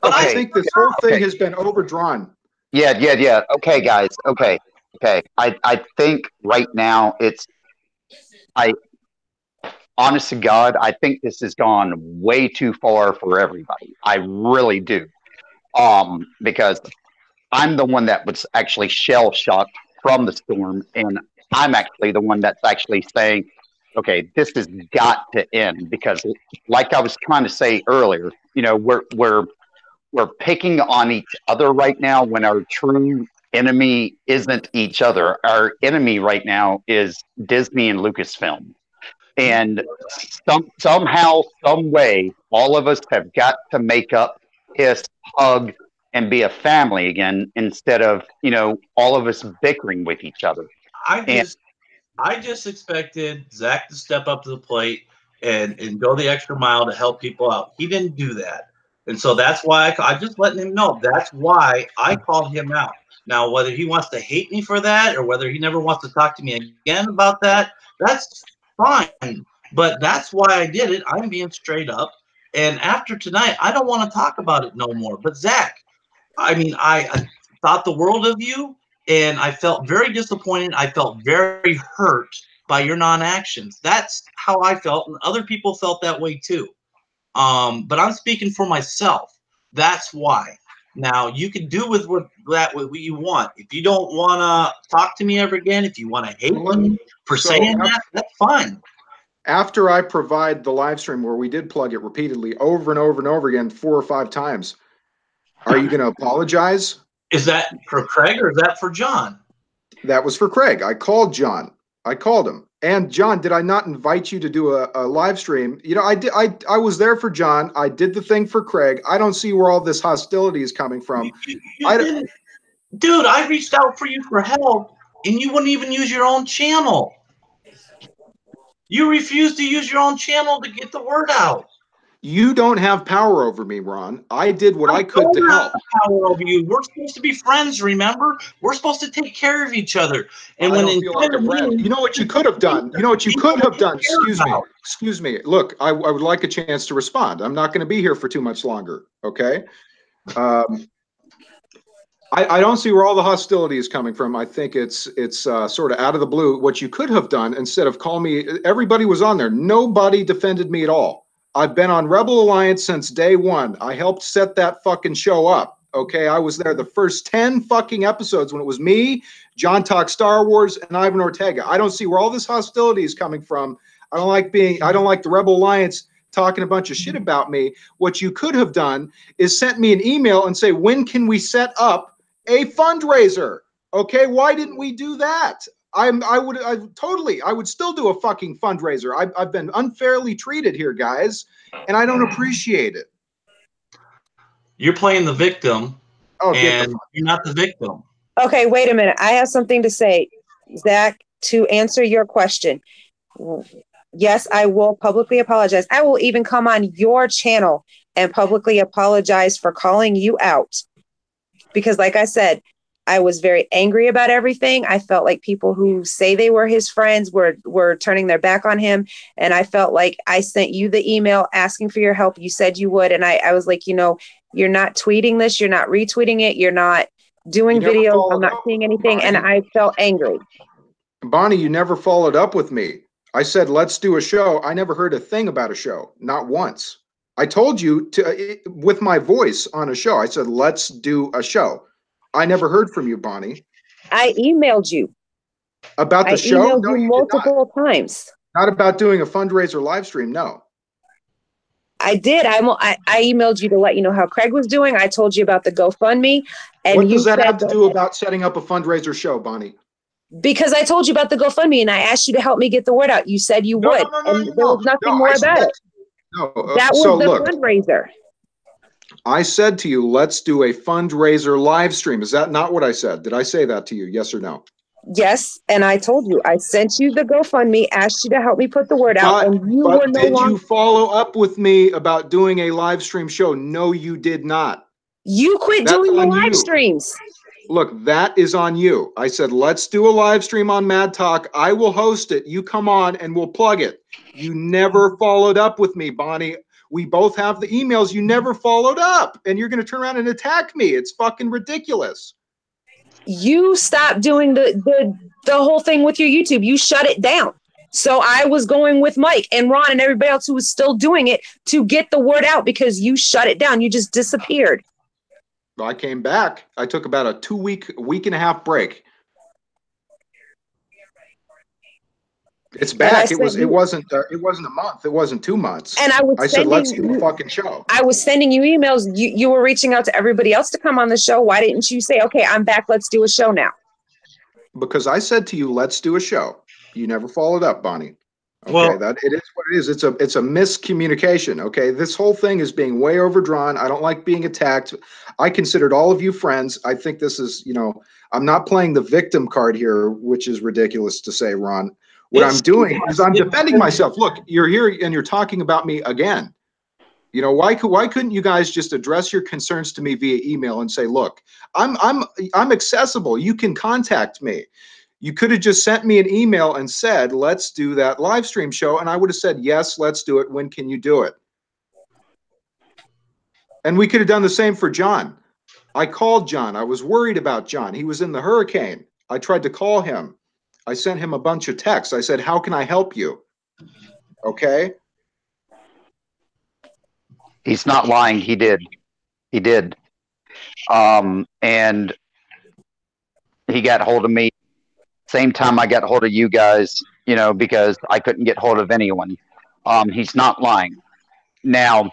But I think this whole thing has been overdrawn. Yeah. Okay, guys. Okay. I think right now honest to God, I think this has gone way too far for everybody. I really do. Because I'm the one that was actually shell shocked from the storm, and I'm actually the one that's actually saying, okay, this has got to end, because like I was trying to say earlier, you know, we're picking on each other right now when our true enemy isn't each other. Our enemy right now is Disney and Lucasfilm. And somehow, some way, all of us have got to make up, kiss, hug, and be a family again, instead of, you know, all of us bickering with each other. And I just expected Zach to step up to the plate and go the extra mile to help people out. He didn't do that. And so that's why I just letting him know. That's why I called him out. Now, whether he wants to hate me for that or whether he never wants to talk to me again about that, that's fine. But that's why I did it. I'm being straight up. And after tonight, I don't want to talk about it no more. But Zach, I mean, I thought the world of you, and I felt very disappointed. I felt very hurt by your non-actions. That's how I felt, and other people felt that way too. But I'm speaking for myself. That's why. Now you can do with what you want. If you don't want to talk to me ever again, if you want to hate me for saying that, that's fine. After I provide the live stream where we did plug it repeatedly over and over and over again 4 or 5 times, are you going to apologize? Is that for Craig or is that for John? That was for Craig. I called John. I called him. And John, did I not invite you to do a live stream? You know, I did. I was there for John. I did the thing for Craig. I don't see where all this hostility is coming from. Dude, I reached out for you for help, and you wouldn't even use your own channel. You refused to use your own channel to get the word out. You don't have power over me, Ron. I did what I could to help. Power over you. We're supposed to be friends, remember? We're supposed to take care of each other. And I when don't feel like a friend. You know what you could have done? You know what you could have done? Excuse me. Excuse me. Look, I would like a chance to respond. I'm not going to be here for too much longer, okay? I don't see where all the hostility is coming from. I think it's sort of out of the blue. What you could have done, instead of call me, everybody was on there. Nobody defended me at all. I've been on Rebel Alliance since day one. I helped set that fucking show up. Okay, I was there the first 10 fucking episodes when it was me, John Talk Star Wars, and Ivan Ortega. I don't see where all this hostility is coming from. I don't like the Rebel Alliance talking a bunch of shit about me. What you could have done is sent me an email and say, when can we set up a fundraiser? Okay, why didn't we do that? I would still do a fucking fundraiser. I've been unfairly treated here, guys, and I don't appreciate it. You're playing the victim, and you're not the victim. Okay, wait a minute. I have something to say, Zach, to answer your question. Yes, I will publicly apologize. I will even come on your channel and publicly apologize for calling you out. Because like I said, I was very angry about everything. I felt like people who say they were his friends were turning their back on him. And I felt like I sent you the email asking for your help. You said you would. And I was like, you know, you're not tweeting this. You're not retweeting it. You're not doing videos. I'm not seeing anything. And I felt angry. Bonnie, you never followed up with me. I said, let's do a show. I never heard a thing about a show. Not once. I told you to, with my voice on a show, I said, let's do a show. I never heard from you, Bonnie. I emailed you. About the show? I emailed you multiple times. Not about doing a fundraiser live stream, no. I did. I emailed you to let you know how Craig was doing. I told you about the GoFundMe. And what does that have to do about setting up a fundraiser show, Bonnie? Because I told you about the GoFundMe and I asked you to help me get the word out. You said you would. And there was nothing more about it. No, that was the fundraiser. I said to you, let's do a fundraiser live stream. Is that not what I said? Did I say that to you? Yes or no? Yes. And I told you, I sent you the GoFundMe, asked you to help me put the word out. And you were no longer. Did you follow up with me about doing a live stream show? No, you did not. You quit doing the live streams. Look, that is on you. I said, let's do a live stream on Mad Talk. I will host it. You come on and we'll plug it. You never followed up with me, Bonnie. We both have the emails. You never followed up. And you're going to turn around and attack me. It's fucking ridiculous. You stopped doing the whole thing with your YouTube. You shut it down. So I was going with Mike and Ron and everybody else who was still doing it to get the word out because you shut it down. You just disappeared. I came back. I took about a week and a half break. It's back. It wasn't a month. It wasn't 2 months. And I said, let's do a fucking show. I was sending you emails. You were reaching out to everybody else to come on the show. Why didn't you say, okay, I'm back. Let's do a show now? Because I said to you, let's do a show. You never followed up, Bonnie. Okay, Well, that it is what it is. It's a miscommunication. Okay, this whole thing is being way overdrawn. I don't like being attacked. I considered all of you friends. I think this is, I'm not playing the victim card here, which is ridiculous to say, Ron. What I'm doing is I'm defending myself. Look, you're here and you're talking about me again. Why couldn't you guys just address your concerns to me via email and say, look, I'm accessible. You can contact me. You could have just sent me an email and said, let's do that live stream show. And I would have said, yes, let's do it. When can you do it? And we could have done the same for John. I called John. I was worried about John. He was in the hurricane. I tried to call him. I sent him a bunch of texts. I said, how can I help you? Okay. He's not lying. He did. He did. And he got hold of me. Same time I got hold of you guys, because I couldn't get hold of anyone. He's not lying. Now,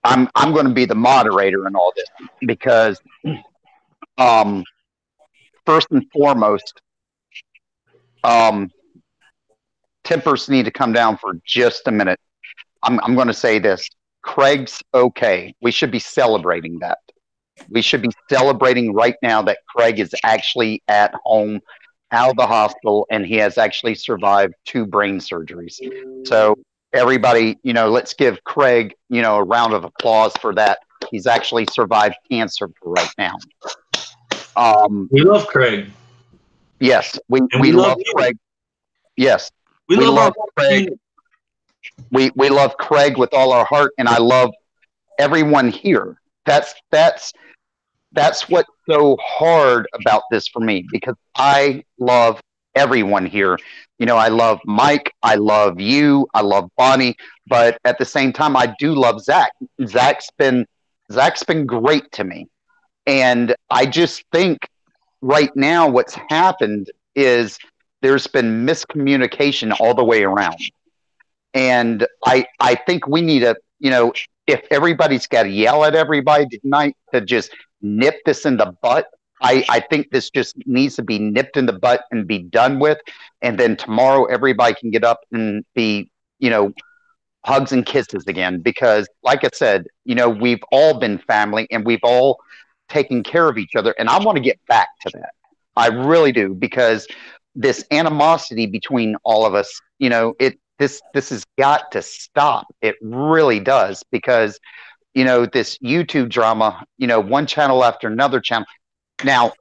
I'm going to be the moderator in all this because, first and foremost, tempers need to come down for just a minute. I'm going to say this. Craig's okay. We should be celebrating that. We should be celebrating right now that Craig is actually at home, out of the hospital, and he has actually survived 2 brain surgeries. So everybody, let's give Craig, a round of applause for that. He's actually survived cancer for right now. We love Craig. Yes, we love Craig. Yes, we love Craig. We love Craig with all our heart, and I love everyone here. That's what's so hard about this for me, because I love everyone here. I love Mike, I love you, I love Bonnie, but at the same time, I do love Zach. Zach's been great to me, and I just think right now what's happened is there's been miscommunication all the way around. And I think we need if everybody's got to yell at everybody tonight to just nip this in the butt, I think this just needs to be nipped in the butt and be done with. And then tomorrow everybody can get up and be, hugs and kisses again. Because like I said, we've all been family and we've all taken care of each other. And I want to get back to that. I really do, because this animosity between all of us, this has got to stop. It really does, because this YouTube drama, one channel after another channel. Now,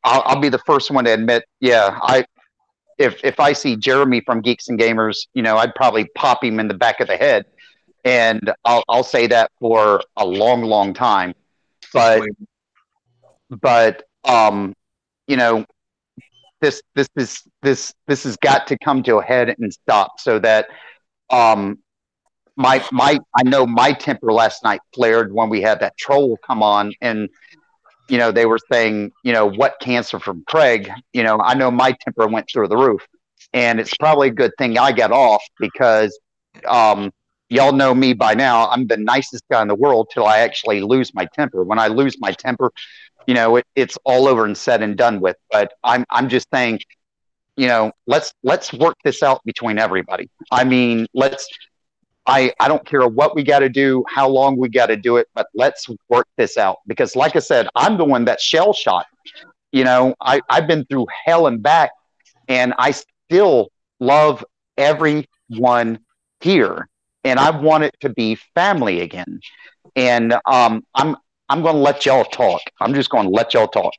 I'll be the first one to admit, if I see Jeremy from Geeks and Gamers, I'd probably pop him in the back of the head, and I'll say that for a long, long time. But this has got to come to a head and stop, so that I know my temper last night flared when we had that troll come on, and they were saying, what cancer from Craig. I know my temper went through the roof, and it's probably a good thing I got off, because y'all know me by now. I'm the nicest guy in the world till I actually lose my temper. When I lose my temper, it's all over and said and done with. But I'm just saying, let's work this out between everybody. I mean, I don't care what we got to do, how long we got to do it, but let's work this out. Because like I said, I'm the one that's shell shocked. I've been through hell and back, and I still love everyone here, and I want it to be family again. And I'm going to let y'all talk. I'm just going to let y'all talk.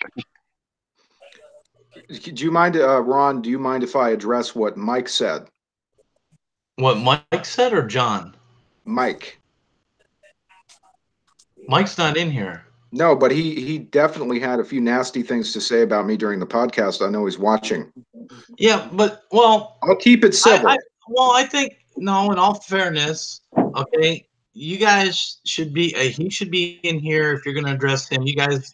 Do you mind, Ron, do you mind if I address what Mike said? What Mike said, or John? Mike. Mike's not in here. No, but he definitely had a few nasty things to say about me during the podcast. I know he's watching. Yeah, but, well, I'll keep it civil. I think, no, in all fairness, okay, you guys should be, he should be in here if you're going to address him. You guys,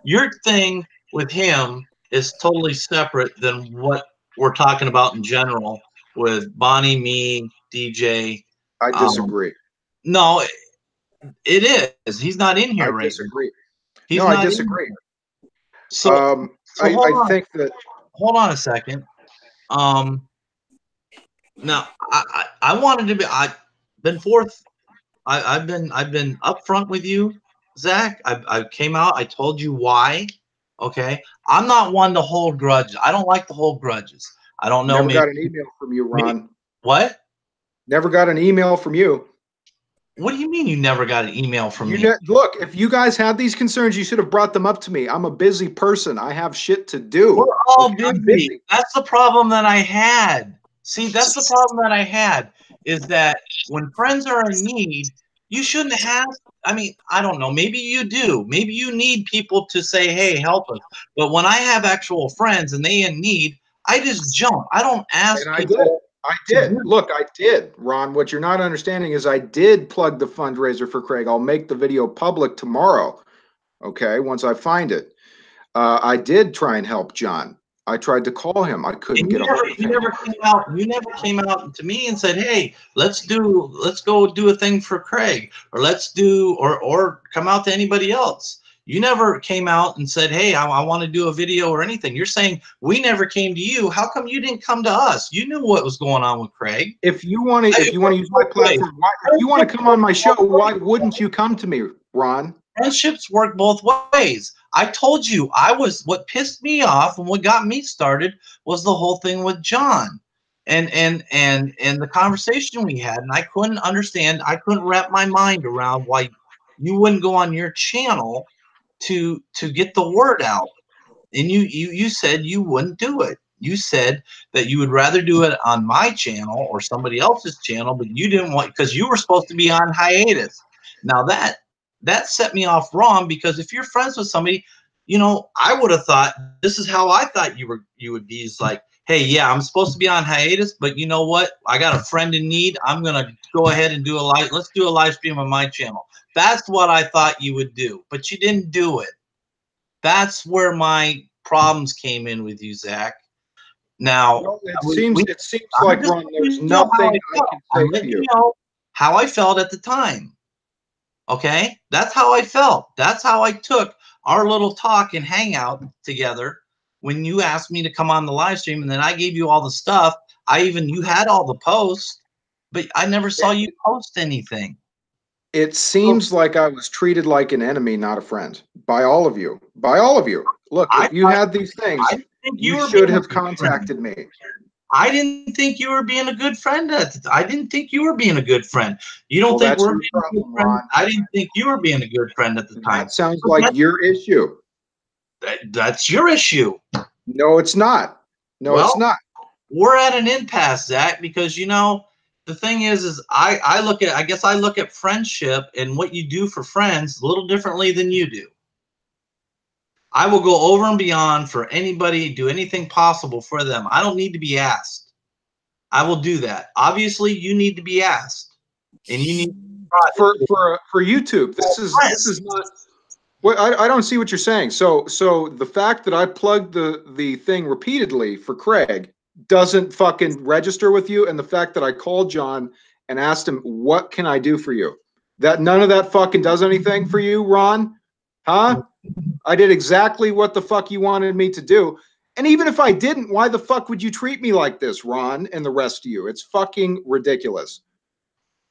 your thing with him is totally separate than what we're talking about in general with Bonnie, me, DJ. I disagree. No, it is. He's not in here I right disagree. now. He's No, not I disagree. So, I think that. Hold on a second. Now I wanted to be. I've been forth. I've been upfront with you, Zach. I came out. I told you why. Okay. I'm not one to hold grudges. I don't like to hold grudges. I don't know. Never got an email from you, Ron. What? Never got an email from you. What do you mean you never got an email from me? Look, if you guys had these concerns, you should have brought them up to me. I'm a busy person. I have shit to do. We're all busy. That's the problem that I had. See, that's the problem that I had, is that when friends are in need, you shouldn't have. I mean, I don't know. Maybe you do. Maybe you need people to say, hey, help us. But when I have actual friends and they in need, I just jump. I don't ask people. I did. Look, I did, Ron. What you're not understanding is I did plug the fundraiser for Craig. I'll make the video public tomorrow. Okay, once I find it. I did try and help John. I tried to call him. I couldn't get a hold of him. You never came out to me and said, hey, let's go do a thing for Craig, or let's do, or come out to anybody else. You never came out and said, hey, I want to do a video or anything. You're saying we never came to you. How come you didn't come to us? You knew what was going on with Craig. If you want to use my platform, if you want to come on my show, why wouldn't you come to me, Ron? Friendships work both ways. I told you what pissed me off and what got me started was the whole thing with John and the conversation we had. And I couldn't understand, I couldn't wrap my mind around why you wouldn't go on your channel to get the word out. And you said you wouldn't do it. You said that you would rather do it on my channel or somebody else's channel, but you didn't want, because you were supposed to be on hiatus. Now that set me off wrong, because if you're friends with somebody, you know, I would have thought, this is how I thought you would be. It's like, hey, yeah, I'm supposed to be on hiatus, but you know what? I got a friend in need. I'm going to go ahead and do let's do a live stream on my channel. That's what I thought you would do, but you didn't do it. That's where my problems came in with you, Zach. Now, well, it seems like, Ron, there's nothing I can say to you. Know how I felt at the time. Okay, that's how I felt. That's how I took our little talk and hangout together when you asked me to come on the live stream, and then I gave you all the stuff. You had all the posts, but I never saw you post anything. It seems like I was treated like an enemy, not a friend, by all of you. By all of you. Look, if you had these things, you should have contacted me. I didn't think you were being a good friend. I didn't think you were being a good friend. You don't think we're being a good friend? I didn't think you were being a good friend at the time. That sounds like your issue. That's your issue. No, it's not. No, it's not. We're at an impasse, Zach, because, you know, the thing is I look at friendship and what you do for friends a little differently than you do. I will go over and beyond for anybody, do anything possible for them. I don't need to be asked. I will do that. Obviously, you need to be asked, and you need for YouTube. This is not. Well, I don't see what you're saying. So the fact that I plugged the thing repeatedly for Craig doesn't fucking register with you, and the fact that I called John and asked him, what can I do for you? That none of that fucking does anything for you, Ron? Huh? I did exactly what the fuck you wanted me to do. And even if I didn't, why the fuck would you treat me like this, Ron, and the rest of you? It's fucking ridiculous.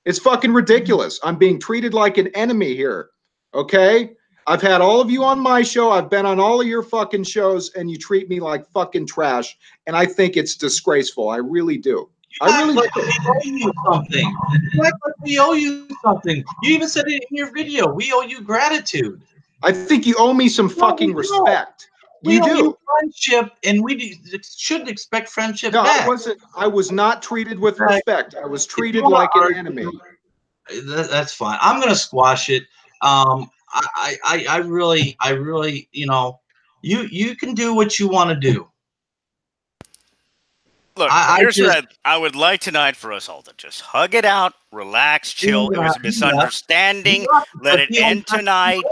It's fucking ridiculous. I'm being treated like an enemy here. Okay? I've had all of you on my show. I've been on all of your fucking shows, and you treat me like fucking trash. And I think it's disgraceful. I really do. I really do. We owe you something. We owe you something. You even said it in your video. We owe you gratitude. I think you owe me some fucking respect. We owe you friendship, and we should expect friendship back. I was not treated with respect. I was treated like an enemy. That's fine. I'm gonna squash it. I really, you know, you can do what you want to do. Look, here's what I would like tonight for us all to just hug it out Relax, chill. It was a misunderstanding. Let it end tonight.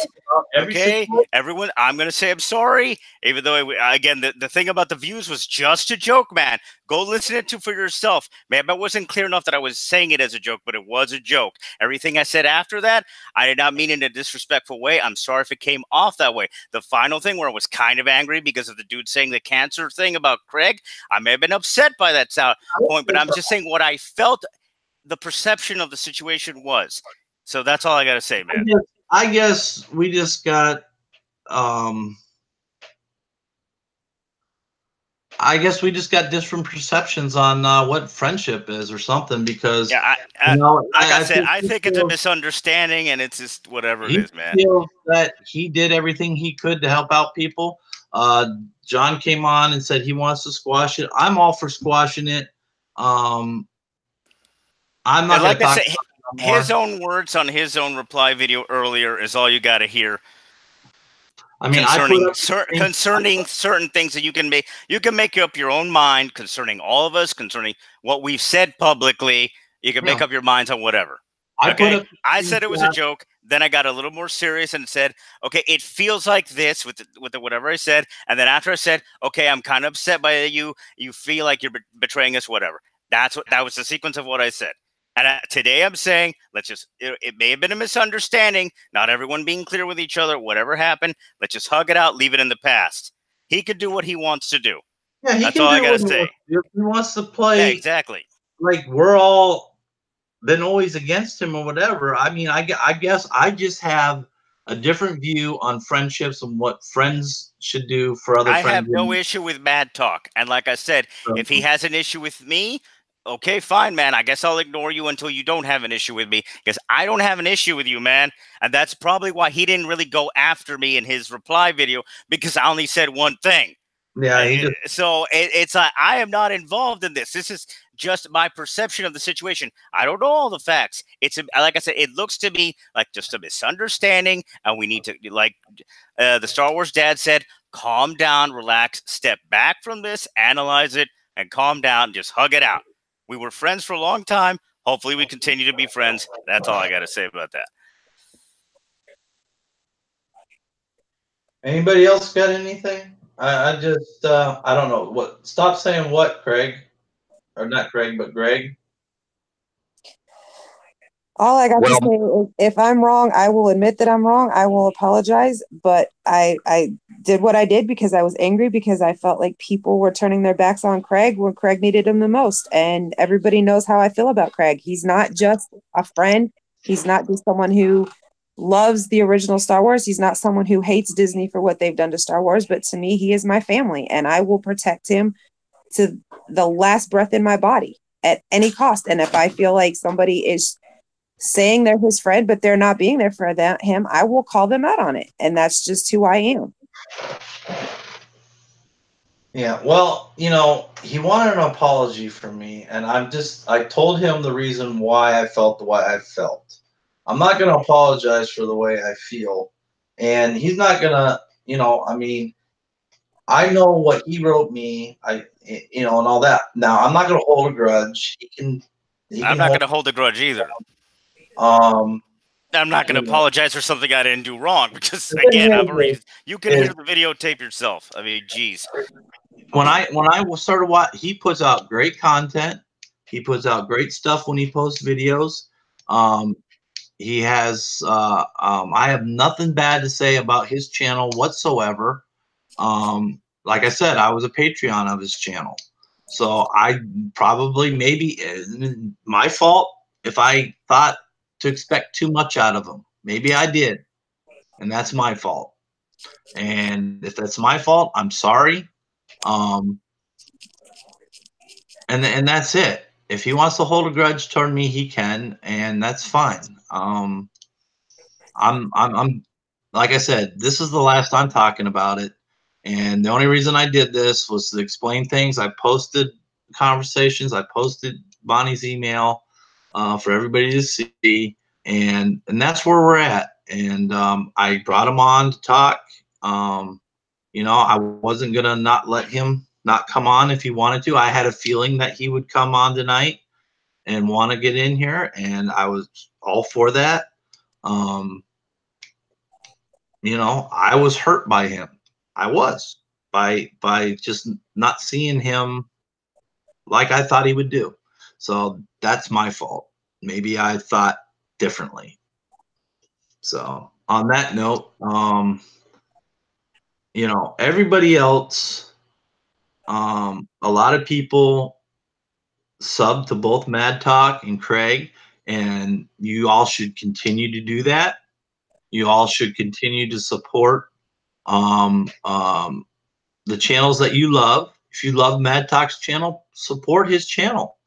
Okay, everyone, I'm going to say I'm sorry, even though, again, the thing about the views was just a joke, man. Go listen to it for yourself. Maybe I wasn't clear enough that I was saying it as a joke, but it was a joke. Everything I said after that, I did not mean it in a disrespectful way. I'm sorry if it came off that way. The final thing where I was kind of angry because of the dude saying the cancer thing about Craig, I may have been upset by that point, but I'm just saying what I felt the perception of the situation was. So that's all I got to say, man. I guess we just got different perceptions on what friendship is or something, because like I said, I think it's a misunderstanding, and it's just whatever it is, man. He feels that he did everything he could to help out people. John came on and said he wants to squash it. I'm all for squashing it. I'm not going to talk about it anymore. His own words on his own reply video earlier is all you got to hear. I mean, concerning certain things that you can make up your own mind concerning all of us, concerning what we've said publicly. You can make up your minds on whatever. I said it was a joke. Then I got a little more serious and said, okay, it feels like this with whatever I said. And then after I said, okay, I'm kind of upset by you. You feel like you're betraying us, whatever. That was the sequence of what I said. And today I'm saying, it may have been a misunderstanding, not everyone being clear with each other, whatever happened, let's just hug it out, leave it in the past. He could do what he wants to do. Yeah, that's all I got to say. He wants to play. Yeah, exactly. Like we're all been always against him or whatever. I mean, I guess I just have a different view on friendships and what friends should do for other friends. I have no issue with Mad Talk. And like I said, if he has an issue with me, okay, fine, man. I guess I'll ignore you until you don't have an issue with me, because I don't have an issue with you, man. And that's probably why he didn't really go after me in his reply video, because I only said one thing. Yeah. So it's like, I am not involved in this. This is just my perception of the situation. I don't know all the facts. Like I said, it looks to me like just a misunderstanding, and we need to, like the Star Wars dad said, calm down, relax, step back from this, analyze it, and calm down. Just hug it out. We were friends for a long time. Hopefully we continue to be friends. That's all I got to say about that. Anybody else got anything? I just, I don't know. What? Stop saying what, Craig? Or not Craig, but Greg? All I got to say is, if I'm wrong, I will admit that I'm wrong. I will apologize. But I did what I did because I was angry, because I felt like people were turning their backs on Craig when Craig needed him the most. And everybody knows how I feel about Craig. He's not just a friend. He's not just someone who loves the original Star Wars. He's not someone who hates Disney for what they've done to Star Wars. But to me, he is my family, and I will protect him to the last breath in my body at any cost. And if I feel like somebody is saying they're his friend, but they're not being there for him, I will call them out on it. And that's just who I am. Yeah, well, he wanted an apology from me, and I told him the reason why I felt the way I felt. I'm not going to apologize for the way I feel, and he's not going to, I mean, I know what he wrote me, and all that. Now, I'm not going to hold a grudge. I'm not going to hold a grudge either. I'm not going to apologize for something I didn't do wrong, because again, you can hear the videotape yourself. I mean, geez. When I started watching, he puts out great content. He puts out great stuff when he posts videos. He has I have nothing bad to say about his channel whatsoever. Like I said, I was a Patreon of his channel, so I probably maybe my fault if I thought to expect too much out of him. Maybe I did, and that's my fault. And if that's my fault, I'm sorry. And that's it. If he wants to hold a grudge toward me, he can, and that's fine. I'm like I said, this is the last time talking about it, and the only reason I did this was to explain things. I posted conversations. I posted Bonnie's email for everybody to see, and that's where we're at. And I brought him on to talk. I wasn't gonna not let him not come on if he wanted to. I had a feeling that he would come on tonight, and want to get in here, and I was all for that. You know, I was hurt by him. I was by just not seeing him like I thought he would do. So that's my fault. Maybe I thought differently. So on that note, you know, everybody else, a lot of people sub to both Mad Talk and Craig, and you all should continue to do that. You all should continue to support um, um, the channels that you love. If you love Mad Talk's channel, support his channel,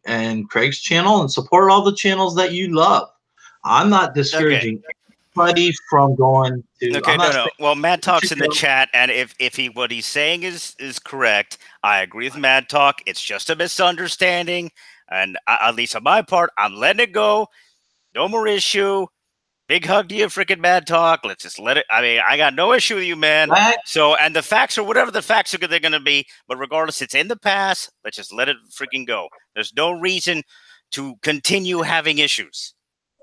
and Craig's channel, and support all the channels that you love. I'm not discouraging anybody from going to. Okay, I'm not no. saying Well, Mad Talk's in the go. chat, and if what he's saying is correct, I agree with Mad Talk. It's just a misunderstanding, and at least on my part, I'm letting it go. No more issue. Big hug to you, freaking Mad Talk. Let's just let it. I mean, I got no issue with you, man. So, and the facts are whatever the facts are they're going to be. But regardless, it's in the past. Let's just let it freaking go. There's no reason to continue having issues,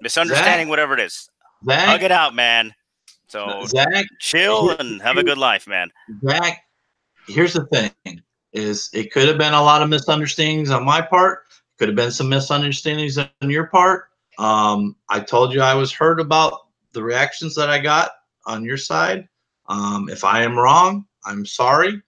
misunderstanding, whatever it is. Hug it out, man. So, Zach, chill and have a good life, man. Zach, here's the thing: is it could have been a lot of misunderstandings on my part. Could have been some misunderstandings on your part. I told you I was hurt about the reactions that I got on your side. If I am wrong, I'm sorry.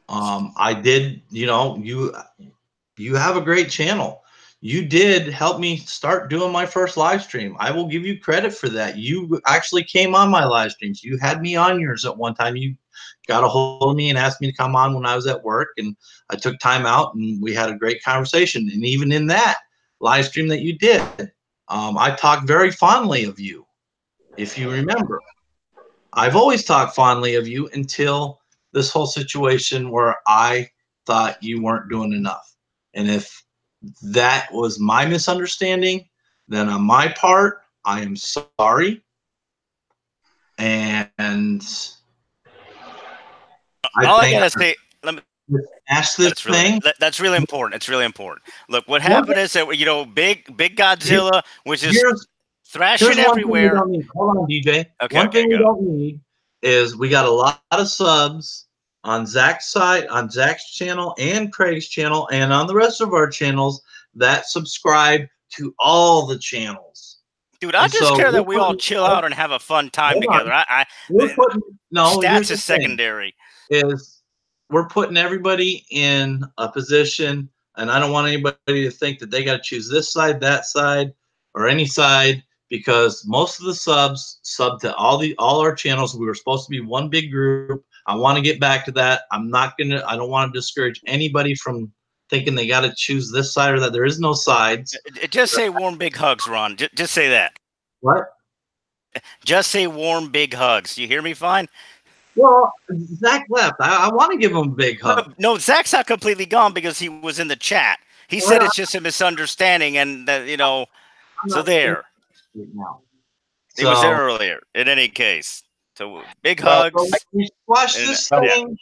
I did, you know, you have a great channel. You did help me start doing my first live stream. I will give you credit for that. You actually came on my live streams. You had me on yours at one time. You got a hold of me and asked me to come on when I was at work, and I took time out and we had a great conversation. And even in that live stream that you did, I talked very fondly of you. If you remember, I've always talked fondly of you until this whole situation where I thought you weren't doing enough. And if that was my misunderstanding, then on my part, I am sorry. And all I gotta say, let me ask this thing. That's really important. It's really important. Look, what happened is that, you know, big Godzilla was just thrashing everywhere. Hold on, DJ. One thing we don't need is we got a lot of subs on Zach's side, on Zach's channel and Craig's channel, and on the rest of our channels that subscribe to all the channels. Dude, I just care that we all chill out and have a fun time together. Stats is secondary. We're putting everybody in a position, and I don't want anybody to think that they got to choose this side, that side, or any side, because most of the subs sub to all our channels. We were supposed to be one big group. I want to get back to that. I don't want to discourage anybody from thinking they got to choose this side or that. There is no sides. Just say warm big hugs, Ron. Just say that. What? Just say warm big hugs. You hear me fine? Well, Zach left. I want to give him a big hug. No, Zach's not completely gone because he was in the chat. He said it's just a misunderstanding, and that, you know, so there. He was there earlier. In any case, so big hugs. Watch this thing.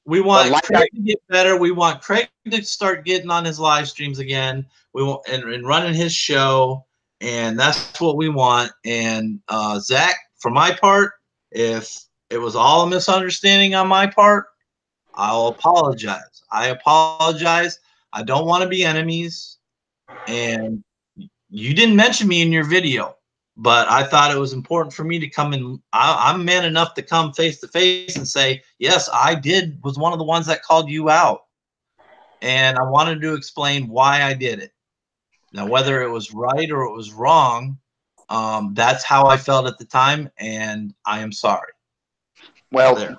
We want Craig to get better. We want Craig to start getting on his live streams again. We want and running his show, and that's what we want. And Zach, for my part, if it was all a misunderstanding on my part, I'll apologize. I apologize. I don't want to be enemies. And you didn't mention me in your video, but I thought it was important for me to come in. I'm man enough to come face to face and say, yes, I was one of the ones that called you out. And I wanted to explain why I did it. Now, whether it was right or it was wrong, that's how I felt at the time, and I am sorry. Well,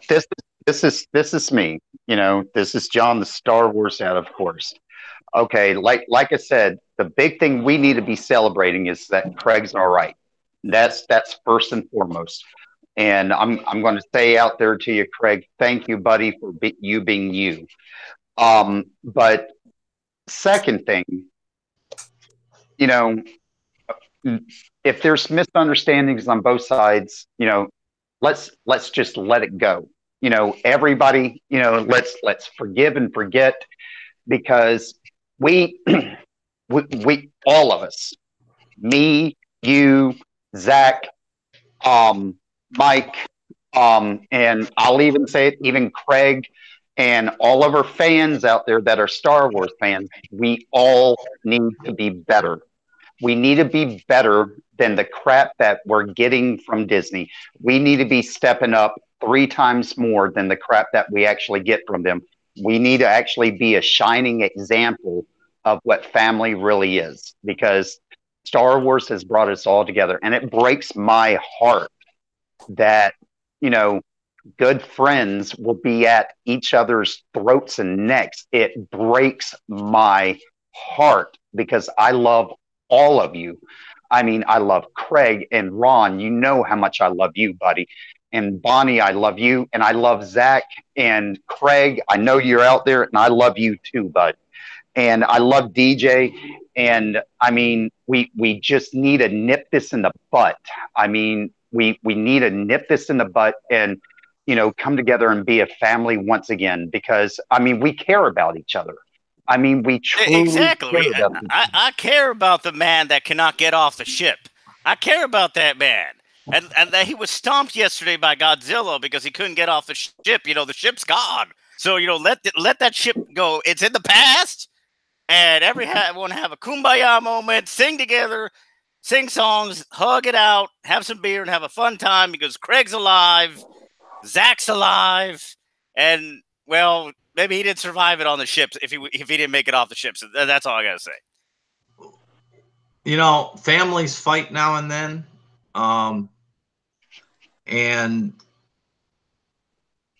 this is me. You know, this is John, the Star Wars out, of course. Okay, like I said, the big thing we need to be celebrating is that Craig's all right. That's first and foremost. And I'm going to say out there to you, Craig, thank you, buddy, for you being you. But second thing, you know, if there's misunderstandings on both sides, you know, let's just let it go. You know, everybody, you know, let's forgive and forget, because we we all of us, me, you, Zach, Mike, and I'll even say it, even Craig, and all of our fans out there that are Star Wars fans, we all need to be better. We need to be better than the crap that we're getting from Disney. We need to be stepping up 3 times more than the crap that we actually get from them. We need to actually be a shining example of what family really is, because Star Wars has brought us all together. And it breaks my heart that, you know, good friends will be at each other's throats and necks. It breaks my heart because I love all of you. I mean, I love Craig and Ron. You know how much I love you, buddy. And Bonnie, I love you. And I love Zach and Craig. I know you're out there, and I love you too, bud. And I love DJ. And I mean, we just need to nip this in the butt. I mean, we need to nip this in the butt and, you know, come together and be a family once again, because I mean, we care about each other. I mean, we truly Exactly. care about each other. I care about the man that cannot get off the ship. I care about that man. And that he was stomped yesterday by Godzilla because he couldn't get off the ship. You know, the ship's gone. So, you know, let that ship go. It's in the past. And everyone have a kumbaya moment, sing together, sing songs, hug it out, have some beer, and have a fun time because Craig's alive, Zach's alive, and, well, maybe he didn't survive it on the ships if he didn't make it off the ships. So that's all I got to say. You know, families fight now and then. And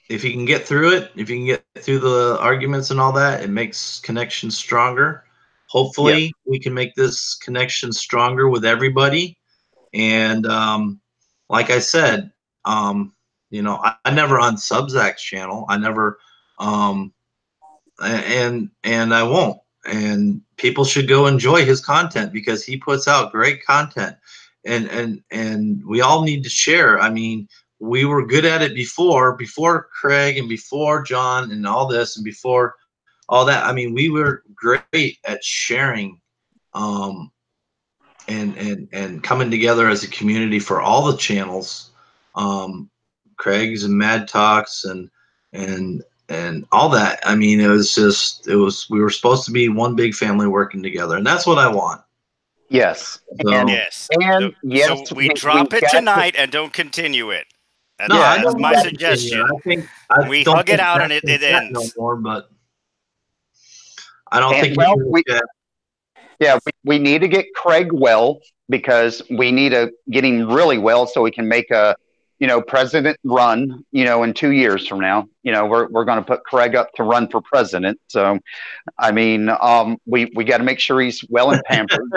if you can get through it, if you can get through the arguments and all that, it makes connections stronger. Hopefully, we can make this connection stronger with everybody. And like I said, you know, I never unsub Zach's channel. I never, and I won't. And people should go enjoy his content because he puts out great content. And we all need to share. I mean, we were good at it before Craig and before John and all this and before all that. I mean, we were great at sharing, and coming together as a community for all the channels, Craig's and Madtalks and all that. I mean, it was we were supposed to be one big family working together, and that's what I want. Yes. So, Yes. Yes, so we drop it tonight and don't continue it. That's my suggestion. I think we hug it out and it ends. No more, but I don't think. Well, we need to get Craig well, because we need to get him really well so we can make a, you know, president run, you know, in 2 years from now. You know, we're going to put Craig up to run for president. So, I mean, we got to make sure he's well and pampered.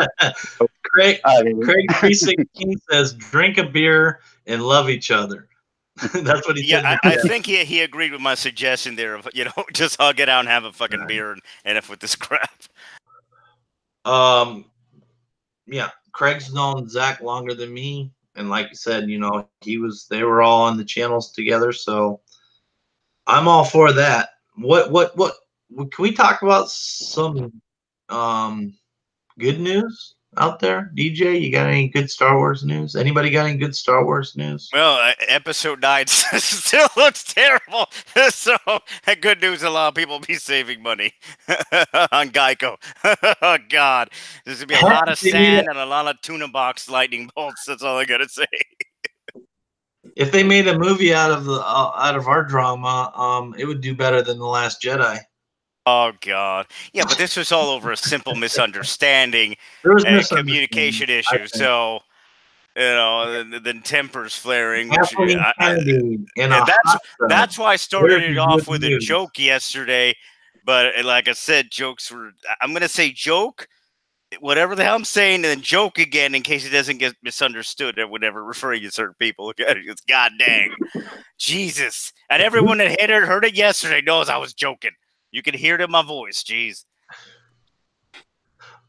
Craig 316 says, drink a beer and love each other. That's what he said. Yeah, I think he agreed with my suggestion there of, you know, just hug it out and have a fucking beer and enough with this crap. Yeah, Craig's known Zach longer than me. And like you said, you know, they were all on the channels together. So I'm all for that. What can we talk about some good news out there? DJ, you got any good Star Wars news? Anybody got any good Star Wars news? Well, episode 9 still looks terrible. So good news, a lot of people will be saving money on Geico. Oh, God. There's going to be a lot of sand and a lot of tuna box lightning bolts. That's all I got to say. If they made a movie out of our drama, it would do better than The Last Jedi. Oh, God. Yeah, but this was all over a simple misunderstanding and communication issue. So, you know, then tempers flaring. Which, that's why I started it off with a joke yesterday. But like I said, jokes were, I'm going to say joke, whatever the hell I'm saying, and then joke again in case it doesn't get misunderstood or whatever, referring to certain people. It's God dang. Jesus. And everyone that heard it yesterday knows I was joking. You can hear it in my voice. Jeez.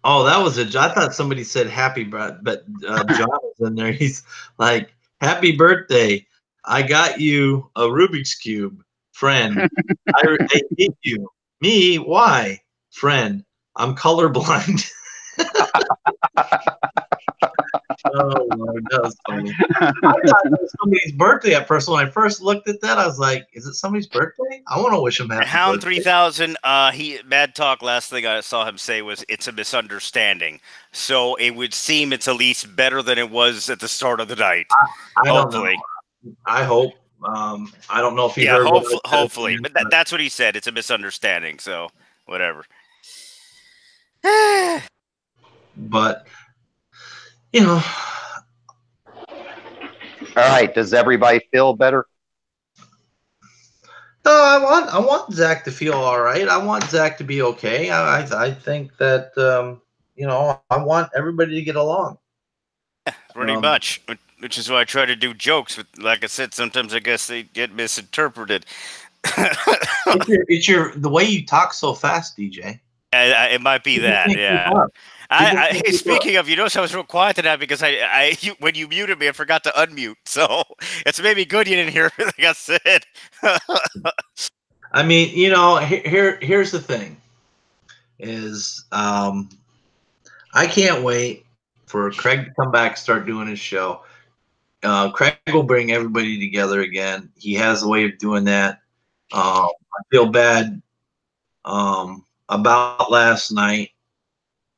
Oh, that was I thought somebody said happy, but John was in there. He's like, happy birthday. I got you a Rubik's Cube, friend. I hate you. Me? Why? Friend. I'm colorblind. Oh Lord, that was funny. I thought it was somebody's birthday at first. When I first looked at that, I was like, "Is it somebody's birthday?" I want to wish him happy Hound birthday. 3000. Mad Talk. Last thing I saw him say was, "It's a misunderstanding." So it would seem it's at least better than it was at the start of the night. I don't know. Hopefully. I hope. I don't know if he Yeah, heard what I said at the hopefully. end, But that's what he said. It's a misunderstanding. So whatever. but you know, All right. Does everybody feel better? no, I want Zach to feel all right. I want Zach to be okay. I think that I want everybody to get along. Pretty much. Which is why I try to do jokes. With, like I said, sometimes I guess they get misinterpreted. It's the way you talk so fast, DJ. It might be People that, can't yeah. keep up. Hey, speaking of, you notice I was real quiet tonight because when you muted me, I forgot to unmute. So it's maybe good you didn't hear everything I said. I mean, here's the thing: is I can't wait for Craig to come back, start doing his show. Craig will bring everybody together again. He has a way of doing that. I feel bad about last night,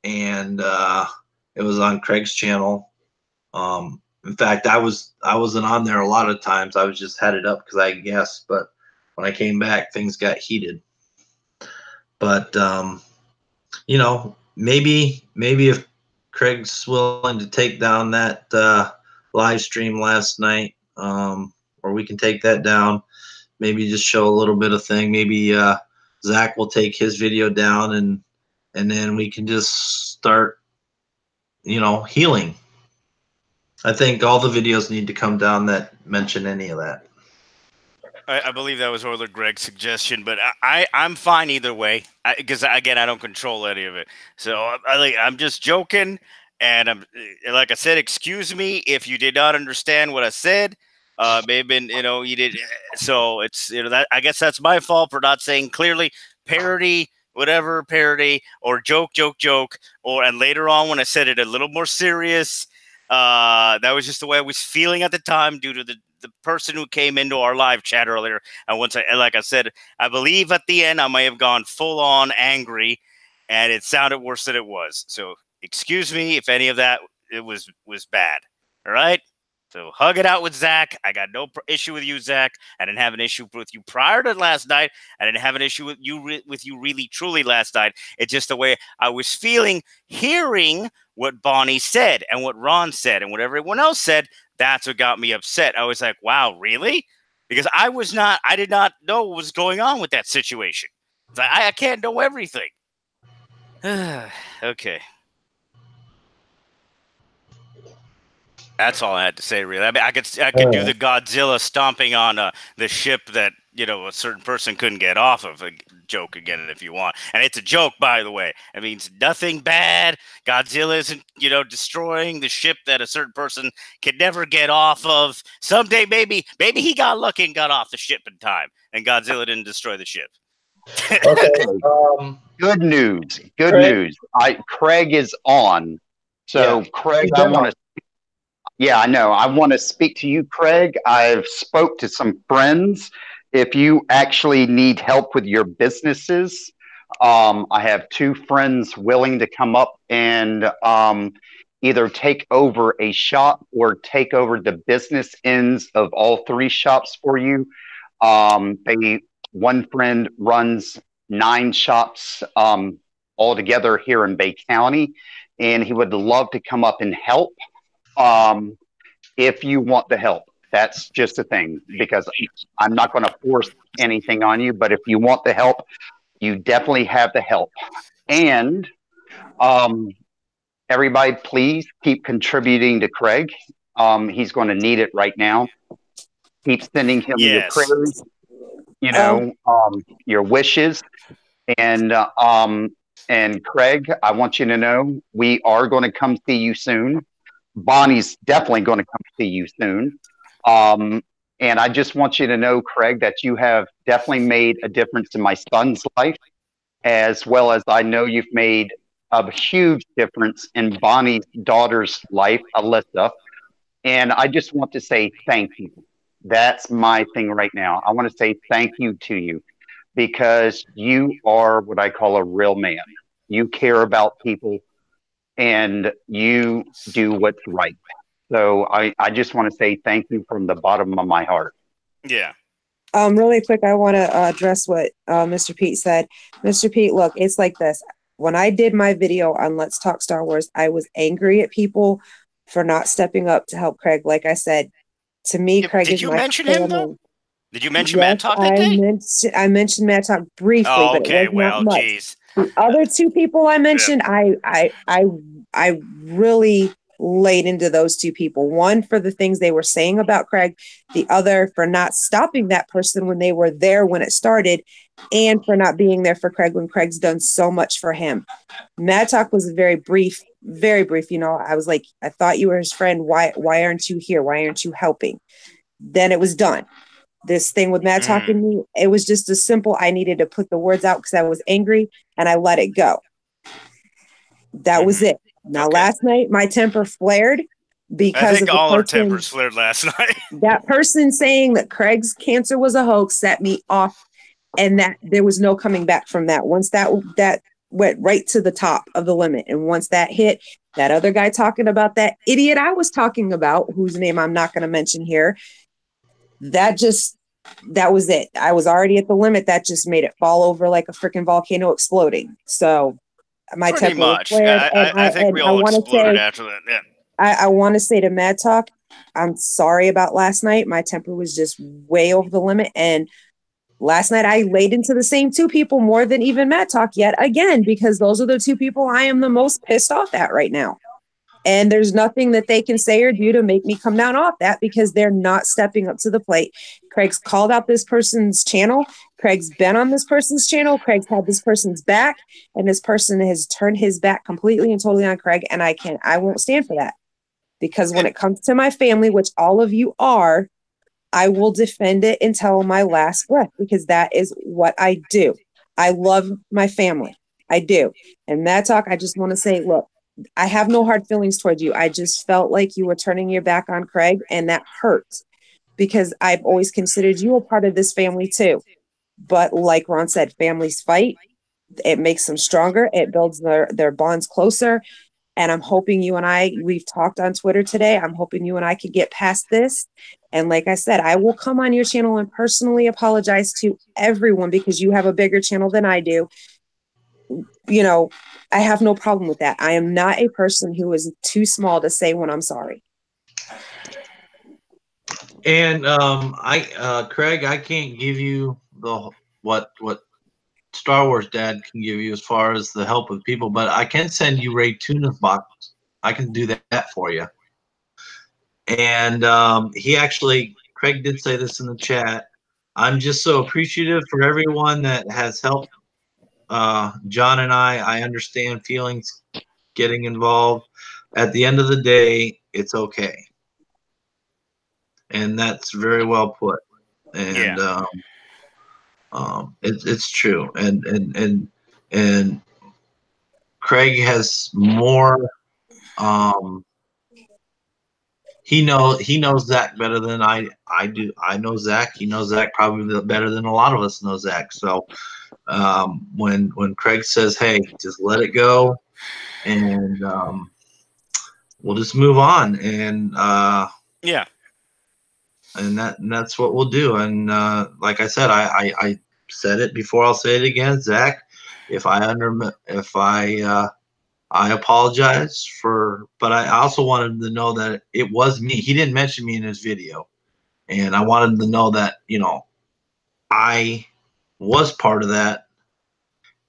and it was on Craig's channel. In fact, I wasn't on there a lot of times. I was just headed up because I guessed, but when I came back, things got heated. But maybe if Craig's willing to take down that live stream last night, or we can take that down. Maybe just show a little bit of thing. Maybe Zach will take his video down, and then we can just start, healing. I think all the videos need to come down that mention any of that. I believe that was Orler Greg's suggestion, but I'm fine either way because again I don't control any of it. So I'm just joking, and I'm like I said, excuse me if you did not understand what I said. Maybe you did. So it's that I guess that's my fault for not saying clearly parody, whatever parody or joke, or and later on when I said it a little more serious. That was just the way I was feeling at the time due to the person who came into our live chat earlier. And like I said, I believe at the end I may have gone full on angry, and it sounded worse than it was. So excuse me if any of that it was bad. All right. So hug it out with Zach. I got no issue with you, Zach. I didn't have an issue with you prior to last night. I didn't have an issue with you really truly last night. It's just the way I was feeling, hearing what Bonnie said and what Ron said and what everyone else said. That's what got me upset. I was like, wow, really? Because I did not know what was going on with that situation. I can't know everything. Okay. That's all I had to say, really. I mean, I could do the Godzilla stomping on the ship that a certain person couldn't get off of. A joke again, if you want, and it's a joke, by the way. It means nothing bad. Godzilla isn't destroying the ship that a certain person could never get off of. Someday, maybe he got lucky and got off the ship in time, and Godzilla didn't destroy the ship. Okay. Good news. Good news. Craig is on. So yeah. Craig, I want to. Yeah, I know. I want to speak to you, Craig. I've spoke to some friends. If you actually need help with your businesses, I have 2 friends willing to come up and either take over a shop or take over the business ends of all 3 shops for you. One friend runs 9 shops altogether here in Bay County, and he would love to come up and help. If you want the help, that's just a thing, because I'm not going to force anything on you, but if you want the help, you definitely have the help. And everybody, please keep contributing to Craig. He's going to need it right now. Keep sending him your prayers, your wishes. And Craig, I want you to know we are going to come see you soon. Bonnie's definitely going to come see you soon. And I just want you to know, Craig, that you have definitely made a difference in my son's life, as well as I know you've made a huge difference in Bonnie's daughter's life, Alyssa. And I just want to say thank you. That's my thing right now. I want to say thank you to you because you are what I call a real man. You care about people and you do what's right. So I just want to say thank you from the bottom of my heart. Yeah. Really quick, I want to address what Mr. Pete said. Mr. Pete, look, it's like this. When I did my video on Let's Talk Star Wars, I was angry at people for not stepping up to help Craig. Like I said, to me, Craig Did is you my mention family. him though? Did you mention Yes, Mad Talk that day? I mentioned Mad Talk briefly, Oh, but okay. it was not Well, much. geez. The other two people I mentioned, I really laid into those two people. One for the things they were saying about Craig, the other for not stopping that person when they were there when it started, and for not being there for Craig when Craig's done so much for him. Mad Talk was very brief, very brief. You know, I was like, I thought you were his friend. Why aren't you here? Why aren't you helping? Then it was done. This thing with Mad Talk and me, it was just as simple. I needed to put the words out because I was angry and I let it go. That was it. Now, last night, my temper flared because I think of all our tempers flared last night. That person saying that Craig's cancer was a hoax set me off, and that there was no coming back from that. Once that went right to the top of the limit, and once that hit, that other guy talking about that idiot I was talking about, whose name I'm not going to mention here, that was it. I was already at the limit. That just made it fall over like a freaking volcano exploding. So my Pretty temper was much. flared, I think we all exploded after that. Yeah. I want to say to Mad Talk, I'm sorry about last night. My temper was just way over the limit. And last night I laid into the same two people more than even Mad Talk yet again, because those are the two people I am the most pissed off at right now. And there's nothing that they can say or do to make me come down off that because they're not stepping up to the plate. Craig's called out this person's channel. Craig's been on this person's channel. Craig's had this person's back, and this person has turned his back completely and totally on Craig. And I won't stand for that, because when it comes to my family, which all of you are, I will defend it until my last breath, because that is what I do. I love my family. I do. And Mad Talk, I just want to say, look, I have no hard feelings towards you. I just felt like you were turning your back on Craig, and that hurts because I've always considered you a part of this family too. But like Ron said, families fight. It makes them stronger. It builds their bonds closer. And I'm hoping we've talked on Twitter today. I'm hoping you and I could get past this. And like I said, I will come on your channel and personally apologize to everyone because you have a bigger channel than I do. You know, I have no problem with that. I am not a person who is too small to say when I'm sorry. And Craig, I can't give you what Star Wars Dad can give you as far as the help of people, but I can send you Ray Tuna's box. I can do that for you. And Craig did say this in the chat. I'm just so appreciative for everyone that has helped John and I. I understand feelings getting involved. At the end of the day, it's okay. And that's very well put. And it's true. And Craig has more. He knows Zach better than I do. I know Zach. He knows Zach probably better than a lot of us know Zach. So when Craig says, "Hey, just let it go," and we'll just move on, and and that's what we'll do. And like I said, I said it before. I'll say it again, Zach. I apologize but I also wanted him to know that it was me. He didn't mention me in his video, and I wanted him to know that I was part of that,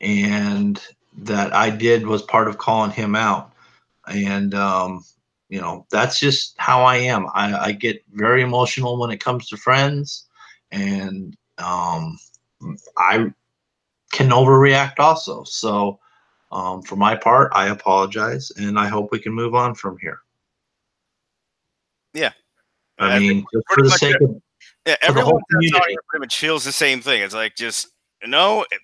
and that I was part of calling him out. And that's just how I am. I get very emotional when it comes to friends, and I can overreact also. So for my part, I apologize, and I hope we can move on from here. Yeah. I mean, just for the sake of everyone that's out here pretty much feels the same thing. It's like just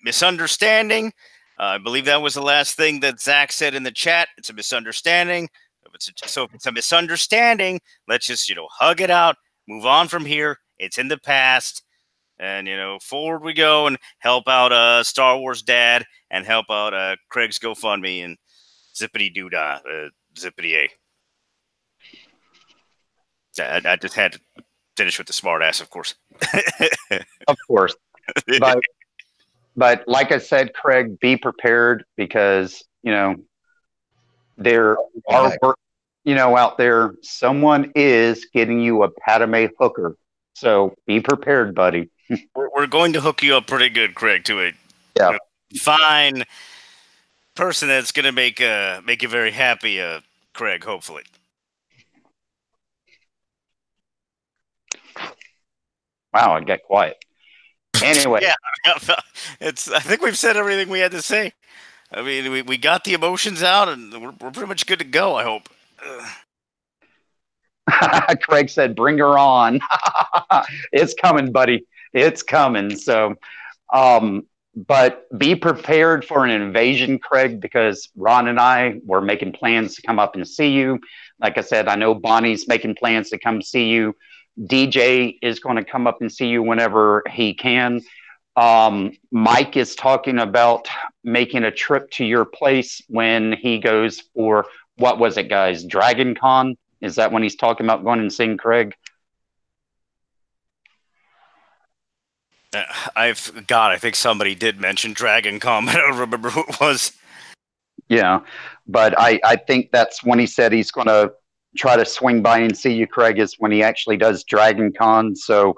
misunderstanding. I believe that was the last thing that Zach said in the chat. It's a misunderstanding. So if it's a misunderstanding, let's just, hug it out, move on from here. It's in the past. And, forward we go and help out Star Wars Dad and help out Craig's GoFundMe and zippity doodah, zippity A. I just had to finish with the smart ass, of course. Of course. But like I said, Craig, be prepared because, there are, out there, someone is getting you a Padme hooker. So be prepared, buddy. We're going to hook you up pretty good, Craig, to a fine person that's going to make you very happy, Craig, hopefully. Wow, I got quiet. Anyway. Yeah, I think we've said everything we had to say. I mean, we got the emotions out, and we're pretty much good to go, I hope. Craig said, bring her on. It's coming, buddy. It's coming. So, but be prepared for an invasion, Craig, because Ron and I were making plans to come up and see you. Like I said, I know Bonnie's making plans to come see you. DJ is going to come up and see you whenever he can. Mike is talking about making a trip to your place when he goes for, what was it, guys? Dragon Con? Is that when he's talking about going and seeing Craig? I think somebody did mention Dragon Con, but I don't remember who it was. Yeah, but I think that's when he said he's going to try to swing by and see you, Craig, is when he actually does Dragon Con. So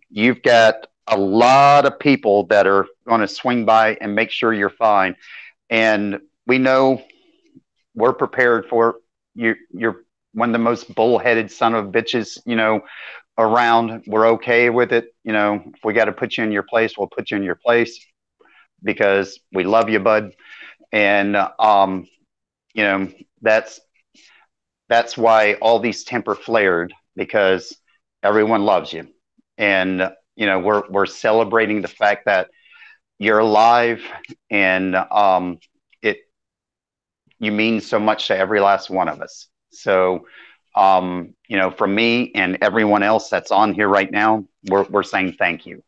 you've got a lot of people that are going to swing by and make sure you're fine. And we know we're prepared for you. You're one of the most bullheaded son of bitches, around. We're okay with it. If we got to put you in your place, we'll put you in your place because we love you, bud. And, that's why all these temper flared, because everyone loves you. And, we're celebrating the fact that you're alive, and you mean so much to every last one of us. So, from me and everyone else that's on here right now, we're saying thank you.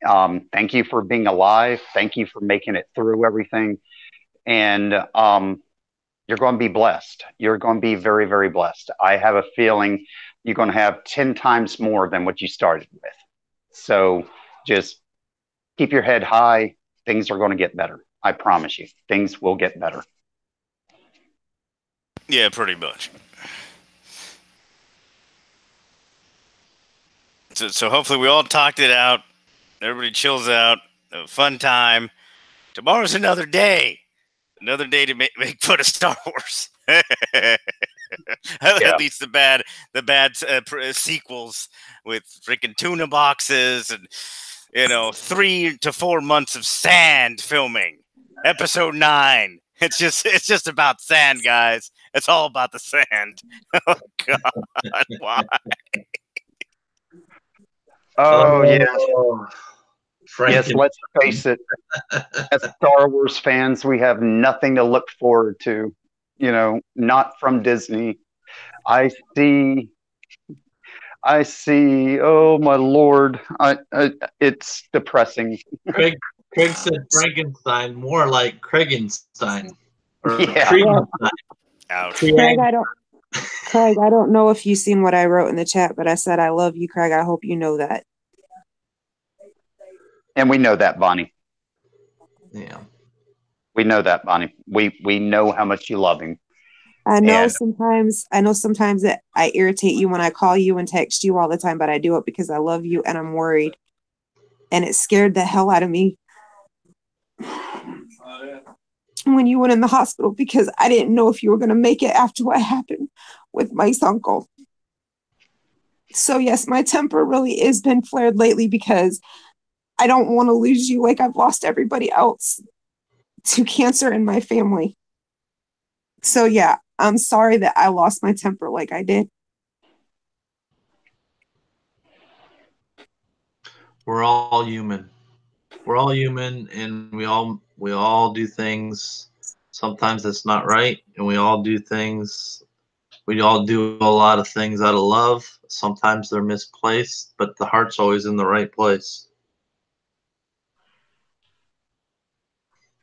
Thank you for being alive. Thank you for making it through everything. And you're going to be blessed. You're going to be very, very blessed. I have a feeling you're going to have 10 times more than what you started with. So just keep your head high. Things are going to get better. I promise you, things will get better. Yeah, pretty much. So hopefully we all talked it out. Everybody chills out. A fun time. Tomorrow's another day. Another day to make fun of Star Wars. At least the bad sequels with freaking tuna boxes and 3 to 4 months of sand filming. Episode 9. It's just about sand, guys. It's all about the sand. Oh God, why? Oh yes. Yes, let's face it. As Star Wars fans, we have nothing to look forward to. Not from Disney. I see. Oh my Lord, it's depressing. Craig said Frankenstein, more like Craigenstein. Yeah. Ouch. Craig, I don't know if you've seen what I wrote in the chat, but I said I love you, Craig. I hope you know that. And we know that, Bonnie. Yeah. We know that, Bonnie. We know how much you love him. I know sometimes that I irritate you when I call you and text you all the time, but I do it because I love you and I'm worried. And it scared the hell out of me when you went in the hospital, because I didn't know if you were going to make it after what happened with Mike's uncle. So yes, my temper really has been flared lately because I don't want to lose you like I've lost everybody else to cancer in my family. So yeah, I'm sorry that I lost my temper like I did. We're all human. We're all human, and we all We all do things. Sometimes that's not right, and we all do things. We all do a lot of things out of love. Sometimes they're misplaced, but the heart's always in the right place.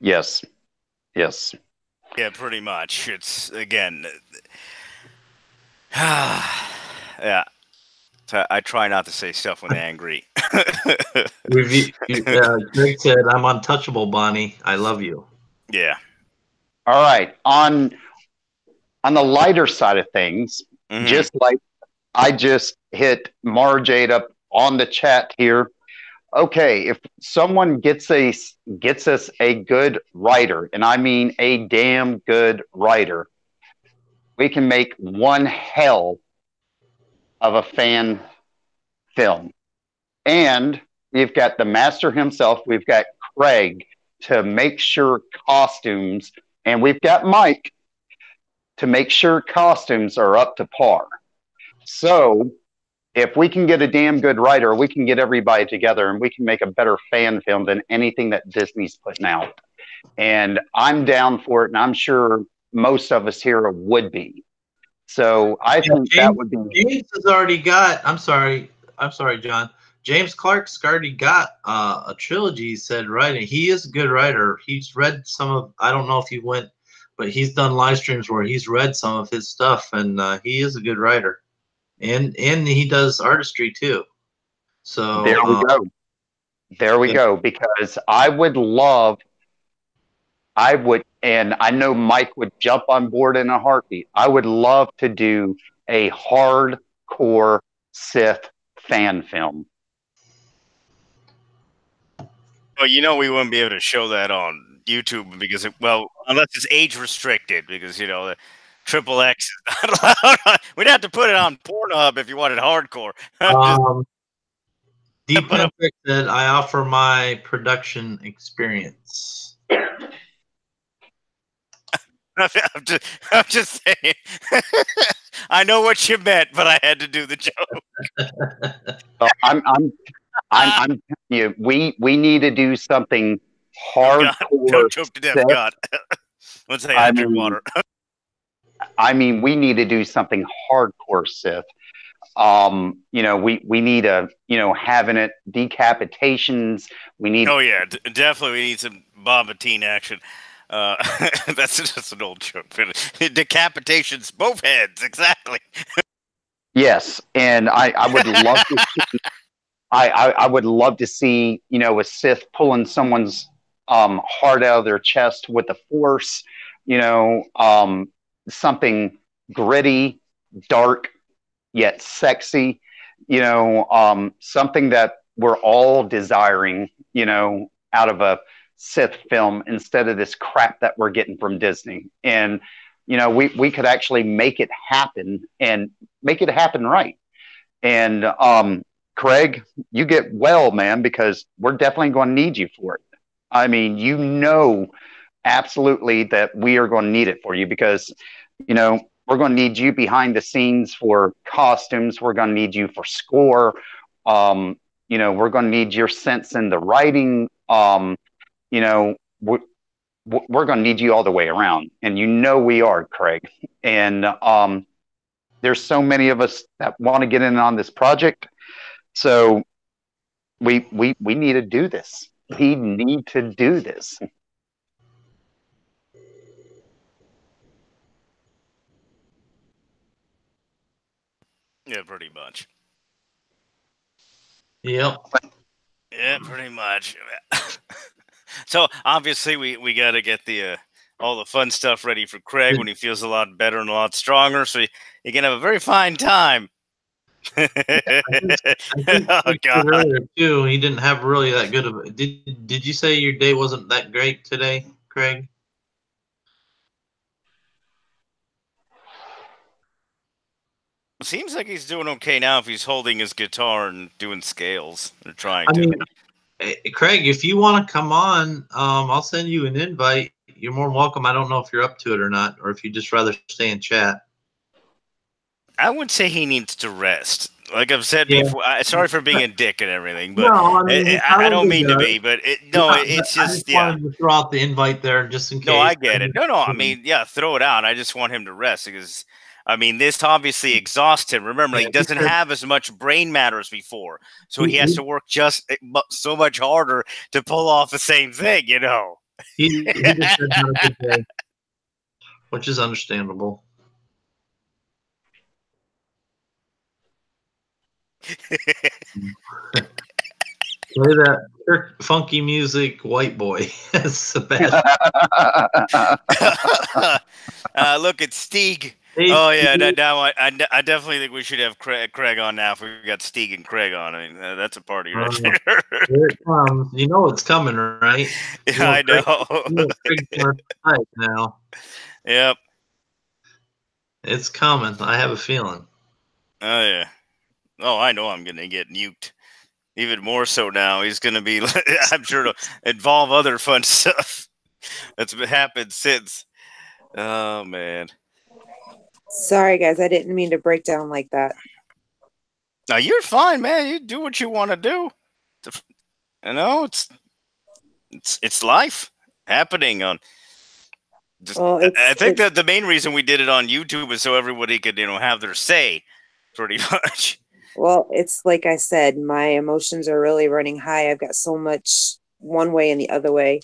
Yes. Yes. Yeah, pretty much. It's again. Yeah. I try not to say stuff when angry. Greg said, "I'm untouchable, Bonnie. I love you." Yeah. All right. On the lighter side of things, just like I just hit Marjade up on the chat here. Okay, if someone gets us a good writer, and I mean a damn good writer, we can make one hell of a fan film. And we've got the master himself, we've got Craig to make sure costumes, and we've got Mike to make sure costumes are up to par. So if we can get a damn good writer, we can get everybody together and we can make a better fan film than anything that Disney's putting out. And I'm down for it, and I'm sure most of us here would be. So I think that would be. James has already got. I'm sorry, John. James Clark's already got a trilogy. He said writing. He is a good writer. He's read some of. I don't know if he went, but he's done live streams where he's read some of his stuff, and he is a good writer. And he does artistry too. So there we go. There we go. Because I would, and I know Mike would jump on board in a heartbeat. I would love to do a hardcore Sith fan film. Well, we wouldn't be able to show that on YouTube because unless it's age restricted, because the triple X is not allowed. We'd have to put it on Pornhub if you wanted hardcore. Deep Perfect said, "I offer my production experience." I'm just saying. I know what you meant, but I had to do the joke. Well, I'm telling you, we need to do something hardcore. Don't choke to death, God. Let's say I drink water. I mean, we need to do something hardcore Sith. We need having it decapitations. We need. Oh yeah, definitely. We need some Bobatine action. That's an old joke. Decapitations, both heads, exactly. Yes, and I would love to see. I would love to see a Sith pulling someone's heart out of their chest with the Force. Something gritty, dark, yet sexy. Something that we're all desiring. Out of a Sith film instead of this crap that we're getting from Disney. And we could actually make it happen and make it happen right. And Craig, you get well, man, because we're definitely going to need you for it. I mean, absolutely that we are going to need it for you because, we're going to need you behind the scenes for costumes. We're going to need you for score. We're going to need your sense in the writing. We're going to need you all the way around. And we are, Craig. And there's so many of us that want to get in on this project. So we need to do this. We need to do this. Yeah, pretty much. Yep. Yeah, pretty much. So obviously we got to get the all the fun stuff ready for Craig when he feels a lot better and a lot stronger, so he can have a very fine time. I think Oh God! Earlier too, he didn't have really that good of a. Did you say your day wasn't that great today, Craig? Seems like he's doing okay now if he's holding his guitar and doing scales or trying to. Craig, if you want to come on, I'll send you an invite. You're more than welcome. I don't know if you're up to it or not, or if you'd just rather stay and chat. I would say he needs to rest. Like I've said Yeah. before, sorry for being a dick and everything, but No, I mean, I don't mean to be, but it's I just, wanted to throw out the invite there just in case. No, I get it. No, I mean, yeah, throw it out. I just want him to rest because, I mean, this obviously exhausts him. Remember, he doesn't have as much brain matter as before, so he has to work just so much harder to pull off the same thing, you know. He just said not a good day, which is understandable. Play that funky music, white boy. That's the best. Look at Stieg. Hey, Oh yeah, Steve. now I definitely think we should have Craig on now. If we got Stieg and Craig on, I mean that's a party right there. Here it comes. You know it's coming, right? Yeah, I know. Craig's gonna type now. Yep. It's coming. I have a feeling. Oh yeah. Oh, I know I'm gonna get nuked. Even more so now. He's gonna be. I'm sure to involve other fun stuff that's happened since. Oh man. Sorry, guys. I didn't mean to break down like that. No, you're fine, man. You do what you want to do. You know, it's life happening on. Well, I think that the main reason we did it on YouTube is so everybody could, have their say, pretty much. Well, it's like I said, my emotions are really running high. I've got so much one way and the other way.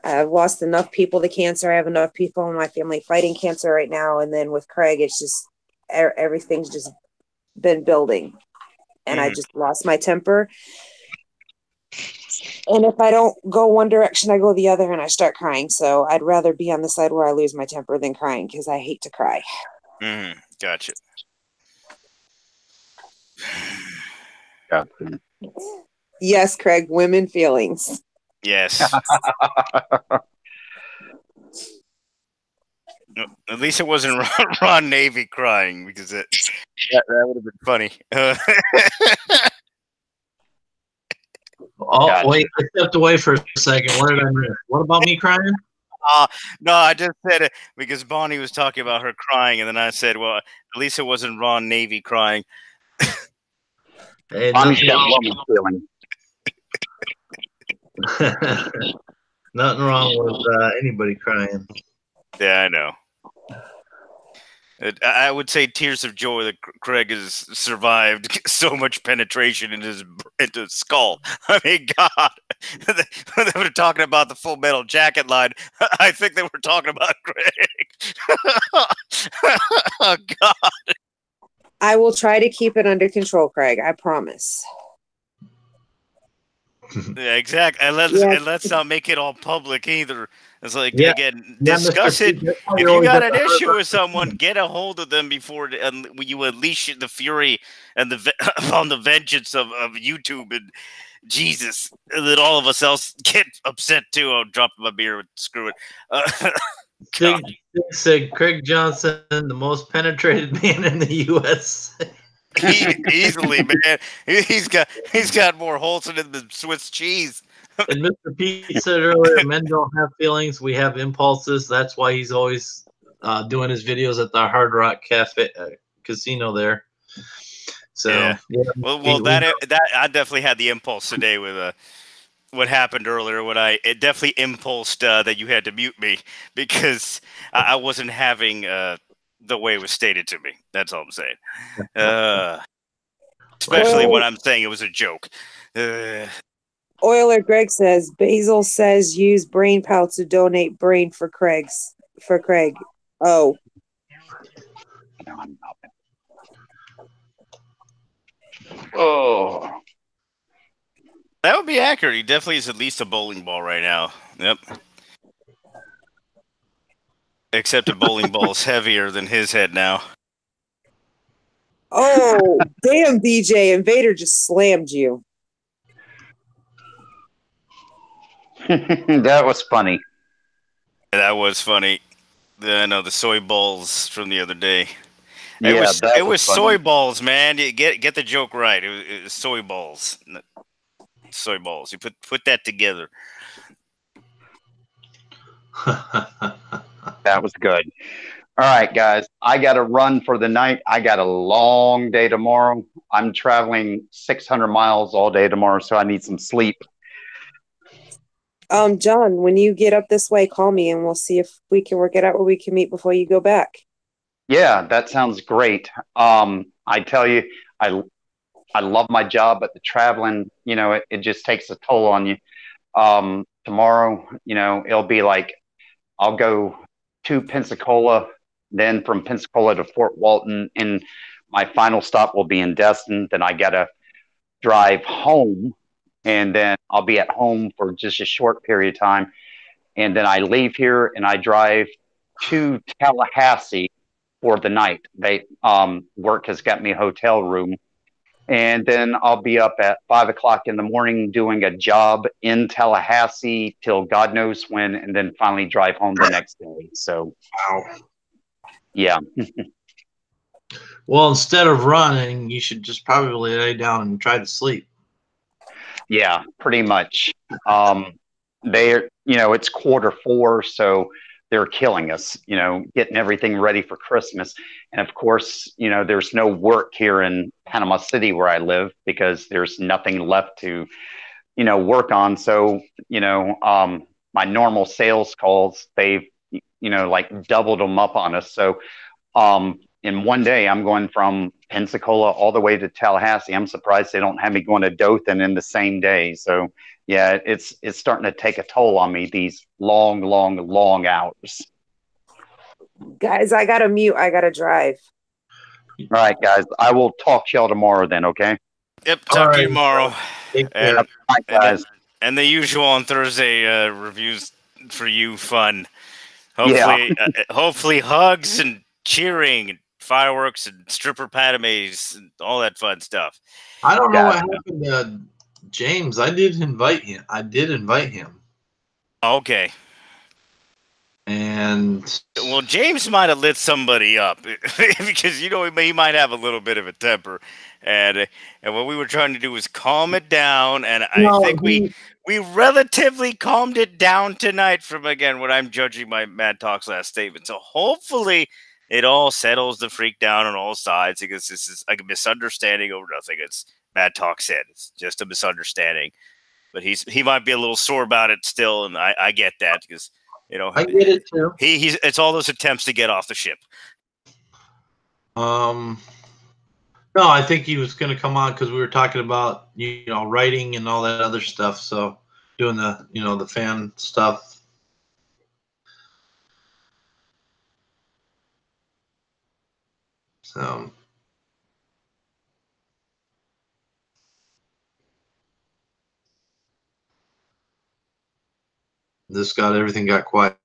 I've lost enough people to cancer. I have enough people in my family fighting cancer right now. And then with Craig, it's just everything's just been building. And I just lost my temper. And if I don't go one direction, I go the other and I start crying. So I'd rather be on the side where I lose my temper than crying because I hate to cry. Gotcha. Gotcha. Yes, Craig, women feelings. Yes. At least it wasn't Ron Navy crying because that would have been funny. Oh, gotcha. Wait, I stepped away for a second. What did I miss? What about me crying? No, I just said it because Bonnie was talking about her crying, and then I said, well, at least it wasn't Ron Navy crying. Hey, Bonnie's got woman feeling. Nothing wrong with anybody crying. Yeah, I know. I would say tears of joy that Craig has survived so much penetration into his skull. I mean, God, when they were talking about the Full Metal Jacket line, I think they were talking about Craig. Oh, God. I will try to keep it under control, Craig. I promise. Yeah, exactly. And let's not make it all public either. It's like, again, discuss it. If you got an issue with someone, get a hold of them before you unleash the fury and on the vengeance of YouTube and Jesus. And then all of us else get upset too. I'll drop my beer and screw it. Sig, Craig Johnson, the most penetrated man in the U.S. Easily, man. He's got more holes in it than Swiss cheese. And Mr. Pete said earlier, men don't have feelings. We have impulses. That's why he's always doing his videos at the Hard Rock Cafe Casino there. So, yeah. Well, that I definitely had the impulse today with what happened earlier when it definitely impulsed that you had to mute me because I wasn't having the way it was stated to me. That's all I'm saying. Especially when I'm saying it was a joke. Euler Greg says, Basil says use brain pal to donate brain for Craig. Oh. Oh. That would be accurate. He definitely is at least a bowling ball right now. Yep. Except a bowling ball's heavier than his head now. Oh, damn, DJ. Invader just slammed you. That was funny. That was funny. I know the soy balls from the other day. Yeah, it was soy balls, man. You get the joke right. It was soy balls. Soy balls. You put that together. That was good. All right, guys. I got to run for the night. I got a long day tomorrow. I'm traveling 600 miles all day tomorrow, so I need some sleep. John, when you get up this way, call me and we'll see if we can work it out where we can meet before you go back. Yeah, that sounds great. I tell you, I love my job, but the traveling, it just takes a toll on you. Tomorrow, it'll be like I'll go to Pensacola, then from Pensacola to Fort Walton, and my final stop will be in Destin. Then I gotta drive home, and then I'll be at home for just a short period of time, and then I leave here and I drive to Tallahassee for the night. They work has got me a hotel room, and then I'll be up at 5 o'clock in the morning doing a job in Tallahassee till God knows when, and then finally drive home the next day. So, Wow. Yeah. Well, instead of running, you should just probably lay down and try to sleep. Yeah, pretty much. They're, it's Q4, so they're killing us, getting everything ready for Christmas. And of course, there's no work here in Panama City where I live because there's nothing left to, work on. So, my normal sales calls, they've, like doubled them up on us. So, in one day, I'm going from Pensacola all the way to Tallahassee. I'm surprised they don't have me going to Dothan in the same day. So, yeah, it's starting to take a toll on me, these long, long, long hours. Guys, I gotta mute. I gotta drive. All right, guys. I will talk to y'all tomorrow then, okay? Yep, talk to you tomorrow. Take care. All right, guys. And the usual on Thursday reviews for you fun. Hopefully, hopefully hugs and cheering and fireworks and stripper patames and all that fun stuff. I don't know what happened to James. I did invite him. Okay. And well, James might have lit somebody up because he might have a little bit of a temper, and what we were trying to do was calm it down, and I think we relatively calmed it down tonight from again what I'm judging my Madtalks last statement. So hopefully it all settles the freak down on all sides because this is like a misunderstanding over nothing. It's Madtalk said it's just a misunderstanding, but he might be a little sore about it still, and I get that because. I get it too. It's all those attempts to get off the ship. No, I think he was going to come on because we were talking about writing and all that other stuff. So doing the the fan stuff. So everything got quiet.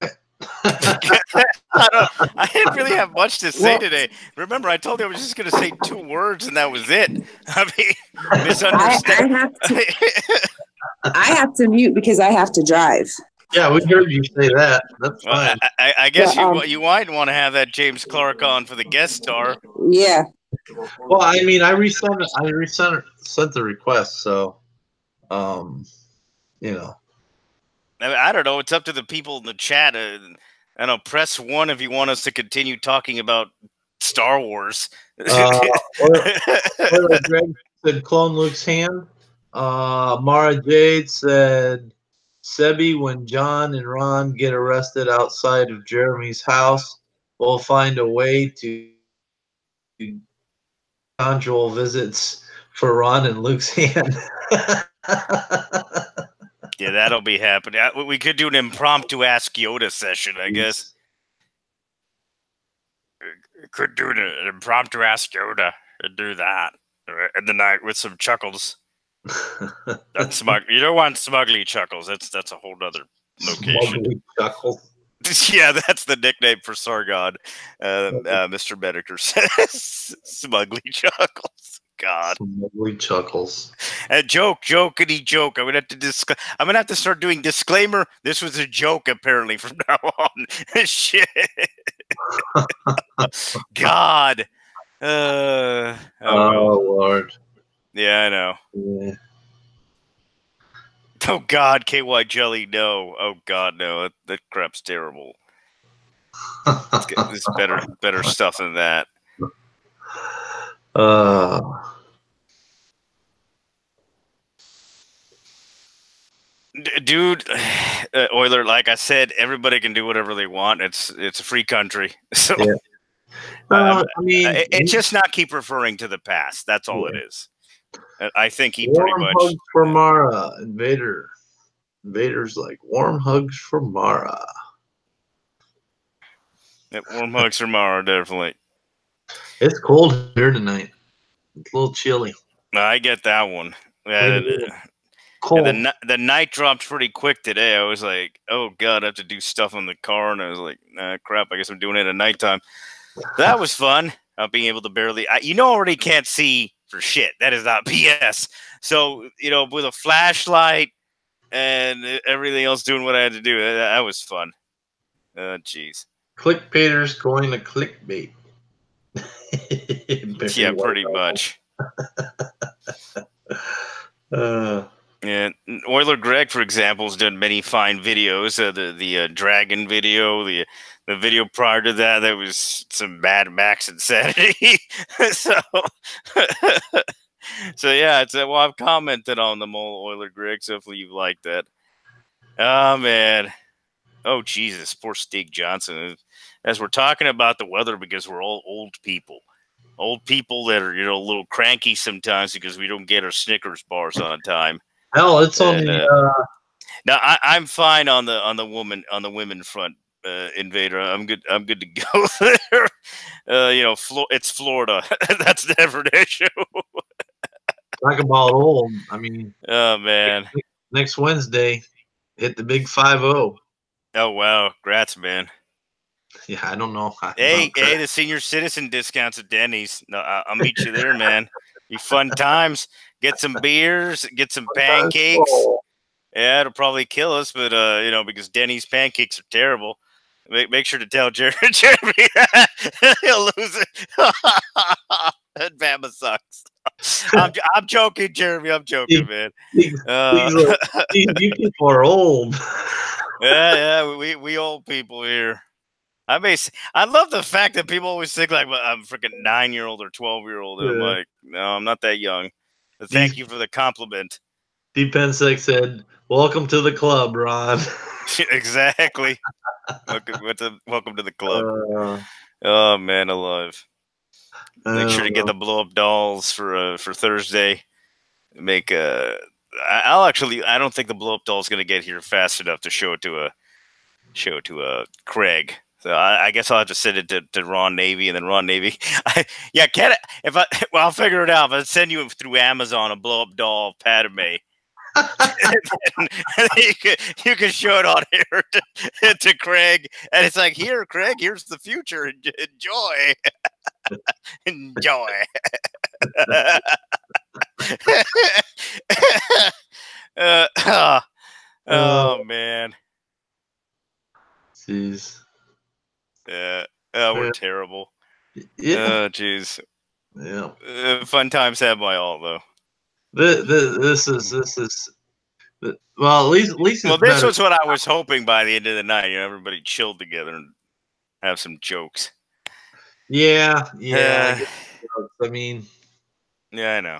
I didn't really have much to say today. Remember, I told you I was just going to say 2 words, and that was it. I mean, misunderstand. I have to mute because I have to drive. Yeah, we heard you say that. That's fine. I guess you might want to have that James Clark on for the guest star. Yeah. Well, I mean, I resent the request, so I don't know. It's up to the people in the chat. I know. Press 1 if you want us to continue talking about Star Wars. Greg said clone Luke's hand. Mara Jade said Sebi, when John and Ron get arrested outside of Jeremy's house, we'll find a way to conjugal visits for Ron and Luke's hand. Yeah, that'll be happening. We could do an impromptu Ask Yoda session, I guess. Could do an impromptu Ask Yoda and do that in the night with some chuckles. That's smug. You don't want smugly chuckles. That's a whole other location. Smugly chuckles. Yeah, that's the nickname for Sargon. Mr. Bedecker says smugly chuckles. God. Smugly chuckles. Jokety joke. I'm gonna have to start doing disclaimer. This was a joke apparently from now on. Shit. God. Oh Lord. Yeah, I know. Yeah. Oh God, KY Jelly, no. Oh God, no. That crap's terrible. It's better stuff than that. Dude, Euler, like I said, everybody can do whatever they want. It's a free country, so Yeah. I mean, it's just not keep referring to the past. That's all it is. I think he warm pretty much. Hugs for Mara, Invader. Invader's like warm hugs for Mara. Warm hugs for Mara, definitely. It's cold here tonight. It's a little chilly. I get that one. Cold. The night dropped pretty quick today. I was like, oh god, I have to do stuff on the car, and I was like, nah, crap, I guess I'm doing it at nighttime. That was fun. Being able to barely, already can't see for shit. That is not BS. So with a flashlight and everything else, doing what I had to do, that was fun. Jeez. Clickbaiters going to clickbait. Yeah, pretty much. Yeah, Euler Greg, for example, has done many fine videos. The dragon video, the video prior to that, was some Mad Max insanity. so yeah, well, I've commented on them all, Euler Greg. So hopefully you liked that. Oh man, oh Jesus, poor Stig Johnson. As we're talking about the weather, because we're all old people that are a little cranky sometimes because we don't get our Snickers bars on time. Hell, it's on the. Now I'm fine on the women front, Invader. I'm good to go there. It's Florida. That's never an issue. Talk about old. I mean. Oh man. Next Wednesday, hit the big 5-0. Oh wow, congrats, man. Yeah, I don't know. Hey, the senior citizen discounts at Denny's. No, I'll meet you there, man. Be fun times. Get some beers, get some pancakes. Yeah, it'll probably kill us, but because Denny's pancakes are terrible. Make sure to tell Jeremy he'll lose it. That Bama sucks. I'm joking, Jeremy. I'm joking, man. You people are old. Yeah, we old people here. I love the fact that people always think like I'm a freaking 9-year-old or 12-year-old. And I'm like, no, I'm not that young. But thank you for the compliment. Deep Pensec said, "Welcome to the club, Ron." Exactly. Welcome to the club. Oh man, alive. Make sure to get the blow up dolls for Thursday. I don't think the blow up doll is gonna get here fast enough to show it to Craig. So I guess I'll have to send it to Ron Navy, and then Ron Navy. I'll figure it out. If I send you through Amazon a blow up doll of Padme, you can show it on here to Craig, and it's like, here, Craig, here's the future. Enjoy, enjoy. Oh man. Jeez. Yeah. We're terrible. Yeah. Jeez. Yeah. Fun times had by all though. This is well, at least well, this was what I was hoping by the end of the night. Everybody chilled together and have some jokes. Yeah. I mean, yeah, I know.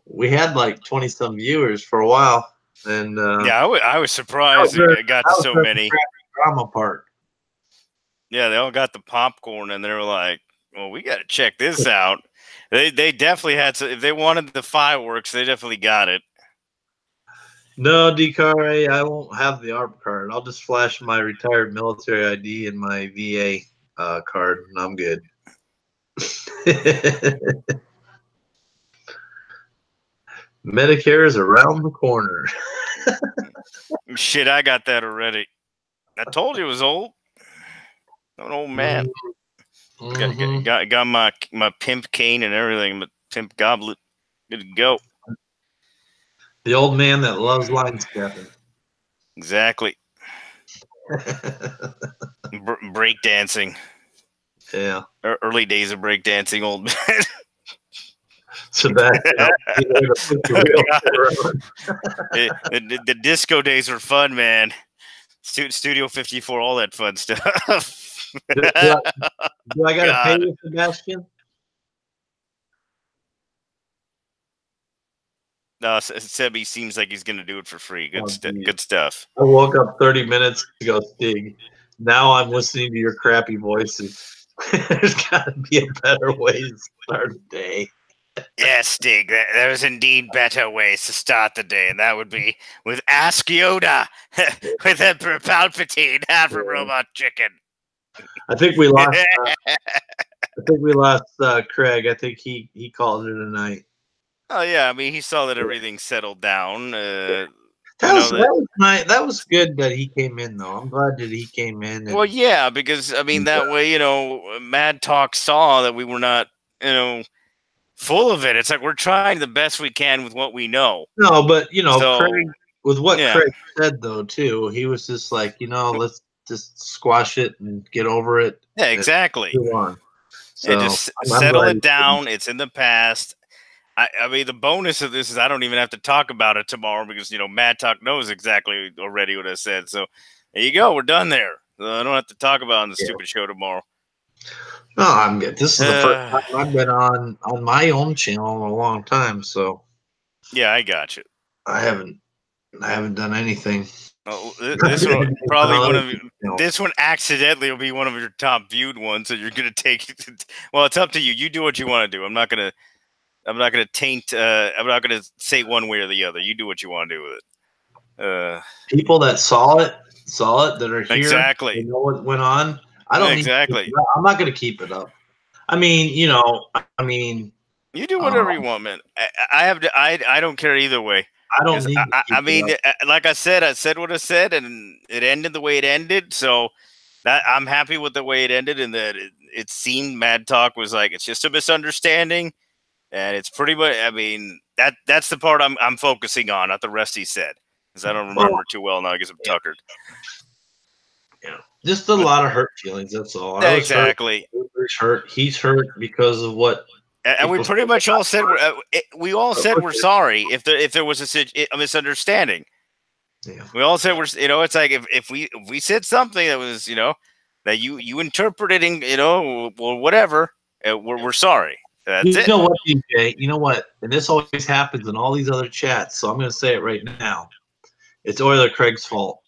We had like 20 some viewers for a while, and yeah, I was surprised it got to so many. Drama part. Yeah, they all got the popcorn, and they were like, "Well, we got to check this out." They definitely had to. If they wanted the fireworks, they definitely got it. No, DCAR, I won't have the ARP card. I'll just flash my retired military ID and my VA card, and I'm good. Medicare is around the corner. Shit, I got that already. I told you it was old. I'm an old man. Got my pimp cane and everything, my pimp goblet. Good to go. The old man that loves line stepping. Exactly. Break dancing. Yeah. Early days of break dancing, old man. Sebastian, the disco days were fun, man. Studio 54, all that fun stuff. Do I got to pay you, Sebastian? No, Sebi seems like he's going to do it for free. Good stuff. I woke up 30 minutes ago, Stig. Now I'm listening to your crappy voices. There's got to be a better way to start a day. Yes, Stig, there's indeed better ways to start the day, and that would be with Ask Yoda with Emperor Palpatine, half from Robot Chicken. I think we lost. Craig. I think he called it a night. Oh yeah, I mean he saw that everything settled down. That was nice. That was good that he came in, though. I'm glad that he came in. Well, yeah, because I mean that way, Mad Talk saw that we were not, full of it. It's like we're trying the best we can with what we know. No, but Craig, with what Craig said though, too, he was just like, let's just squash it and get over it. Yeah, exactly. So just settle it down. It's in the past. I mean, the bonus of this is I don't even have to talk about it tomorrow because, Mad Talk knows exactly already what I said. So there you go. We're done there. I don't have to talk about it on the stupid show tomorrow. No, I'm good. This is the first time I've been on my own channel in a long time. So yeah, I got you. I haven't done anything. Oh, this one probably this one accidentally will be one of your top viewed ones that you're gonna take. Well, it's up to you. You do what you want to do. I'm not gonna taint. I'm not gonna say one way or the other. You do what you want to do with it. People that saw it that are here. Exactly. They know what went on. I don't exactly. I'm not gonna keep it up. I mean, you do whatever you want, man. I don't care either way. I don't need. I mean, like I said what I said, and it ended the way it ended. So that I'm happy with the way it ended, and that it seemed Mad Talk was like it's just a misunderstanding, and it's pretty much. I mean, that's the part I'm focusing on, not the rest he said, because I don't remember too well now because I'm tuckered. Yeah, just a lot of hurt feelings. That's all. Exactly. He's hurt because of what. And we pretty much all said we're sorry if there was a misunderstanding. Yeah. We all said it's like if we said something that was that you interpreted well whatever we're sorry. That's it. You know what, DJ? You know what? And this always happens in all these other chats. So I'm going to say it right now. It's Euler Craig's fault.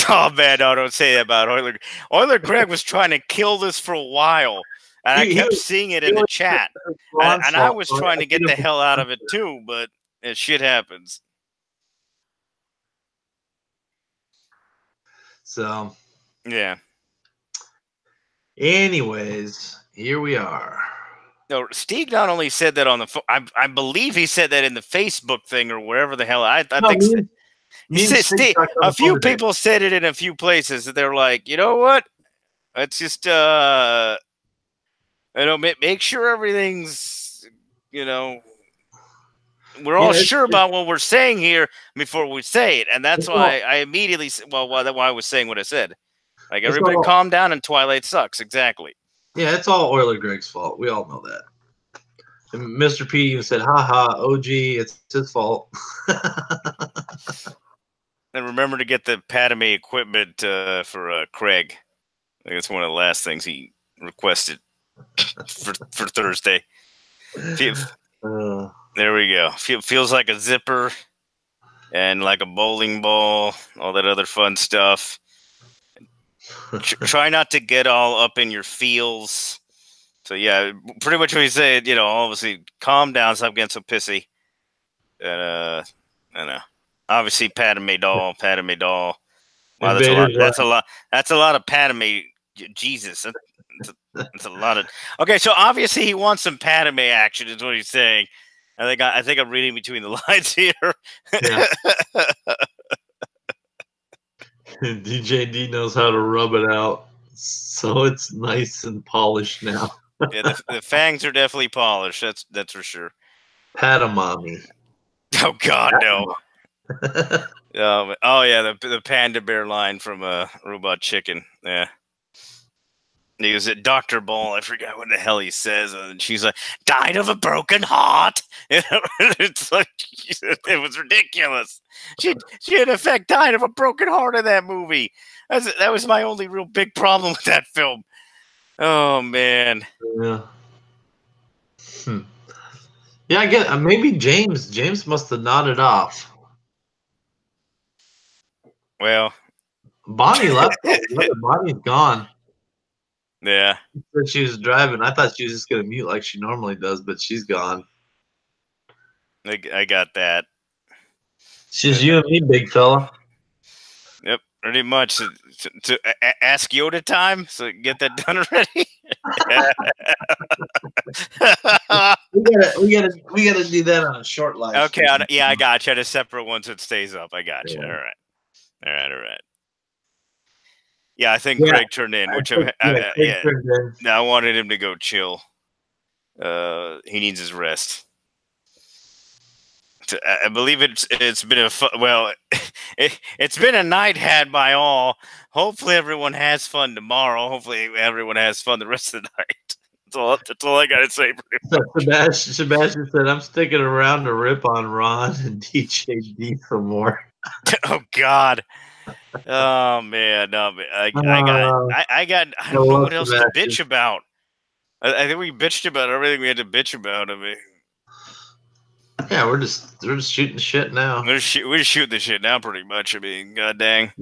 Oh man, no! Don't say that about Euler. Euler Craig was trying to kill this for a while. And I kept seeing it in the chat. And I was trying to get the hell out of it too, but shit happens. So. Yeah. Anyways, here we are. No, Steve not only said that on the phone, I believe he said that in the Facebook thing or wherever the hell. I think Steve, a few people said it in a few places. That they're like, you know what? Let's just make sure everything's, we're all sure about what we're saying here before we say it. And that's why I immediately, why I was saying what I said. Like, everybody calm down and Twilight sucks. Exactly. Yeah, it's all Euler Greg's fault. We all know that. And Mr. P even said, haha, OG, it's his fault. And remember to get the Padme equipment for Craig. I think it's one of the last things he requested for Thursday. There we go. Feels like a zipper and like a bowling ball, all that other fun stuff. Try not to get all up in your feels. So yeah, pretty much what he said, obviously calm down, stop getting so pissy. And I know. Obviously Padme doll. Wow, that's a lot. That's a lot of Padme. Jesus. That's a lot of. Okay, so obviously he wants some Padme action, is what he's saying. I think I'm reading between the lines here. Yeah. DJ D knows how to rub it out, so it's nice and polished now. Yeah, the fangs are definitely polished. That's for sure. Padamami. Oh God, no. Oh yeah, the Panda Bear line from Robot Chicken. Yeah. He was at Dr. Ball. I forgot what the hell he says. And she's like, died of a broken heart. It's like, it was ridiculous. She in effect died of a broken heart in that movie. That was my only real big problem with that film. Oh, man. Yeah. Yeah, I get. Maybe James must have nodded off. Well, Bonnie left. Bonnie's gone. yeah. She was driving. I thought she was just gonna mute like she normally does, but she's gone. I got that. It's just you and me, big fella. Yep, pretty much. To ask Yoda time, so get that done already. we gotta do that on a short live. Okay, yeah, I got you. The separate one so it stays up. I got you. Yeah. All right. Yeah, I think Greg turned in, which I wanted him to go chill. He needs his rest. I believe it's been it's been a night had by all. Hopefully everyone has fun tomorrow. Hopefully everyone has fun the rest of the night. That's all I gotta say. Sebastian said, "I'm sticking around to rip on Ron and DJ D for more." Oh God. Oh man, no, man. I don't know what else to bitch about. I think we bitched about everything we had to bitch about. I mean, yeah, we're just shooting shit now. We're just shooting the shit now, pretty much. I mean, god dang.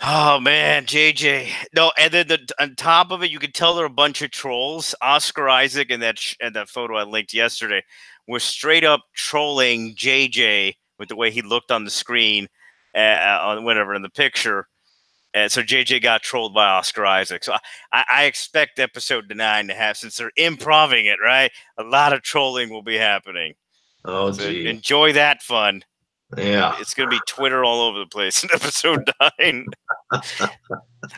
Oh man, JJ. No, and then on top of it, you could tell there are a bunch of trolls. Oscar Isaac and that photo I linked yesterday was straight up trolling JJ with the way he looked on the screen, on whatever in the picture. And so JJ got trolled by Oscar Isaac. So I expect episode 9 to have, since they're improving it, right? A lot of trolling will be happening. Oh, so gee. Enjoy that fun. Yeah. It's going to be Twitter all over the place in episode 9.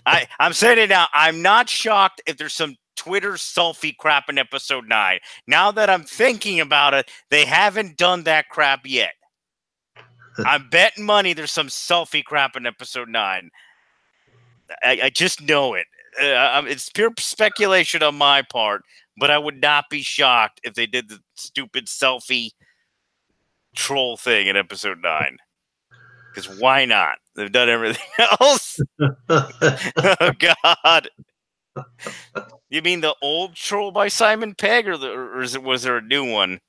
I'm saying it now. I'm not shocked if there's some Twitter selfie crap in episode 9. Now that I'm thinking about it, they haven't done that crap yet. I'm betting money there's some selfie crap in episode 9. I just know it. It's pure speculation on my part, but I would not be shocked if they did the stupid selfie troll thing in episode 9. Because why not? They've done everything else. Oh, God. You mean the old troll by Simon Pegg, or was there a new one?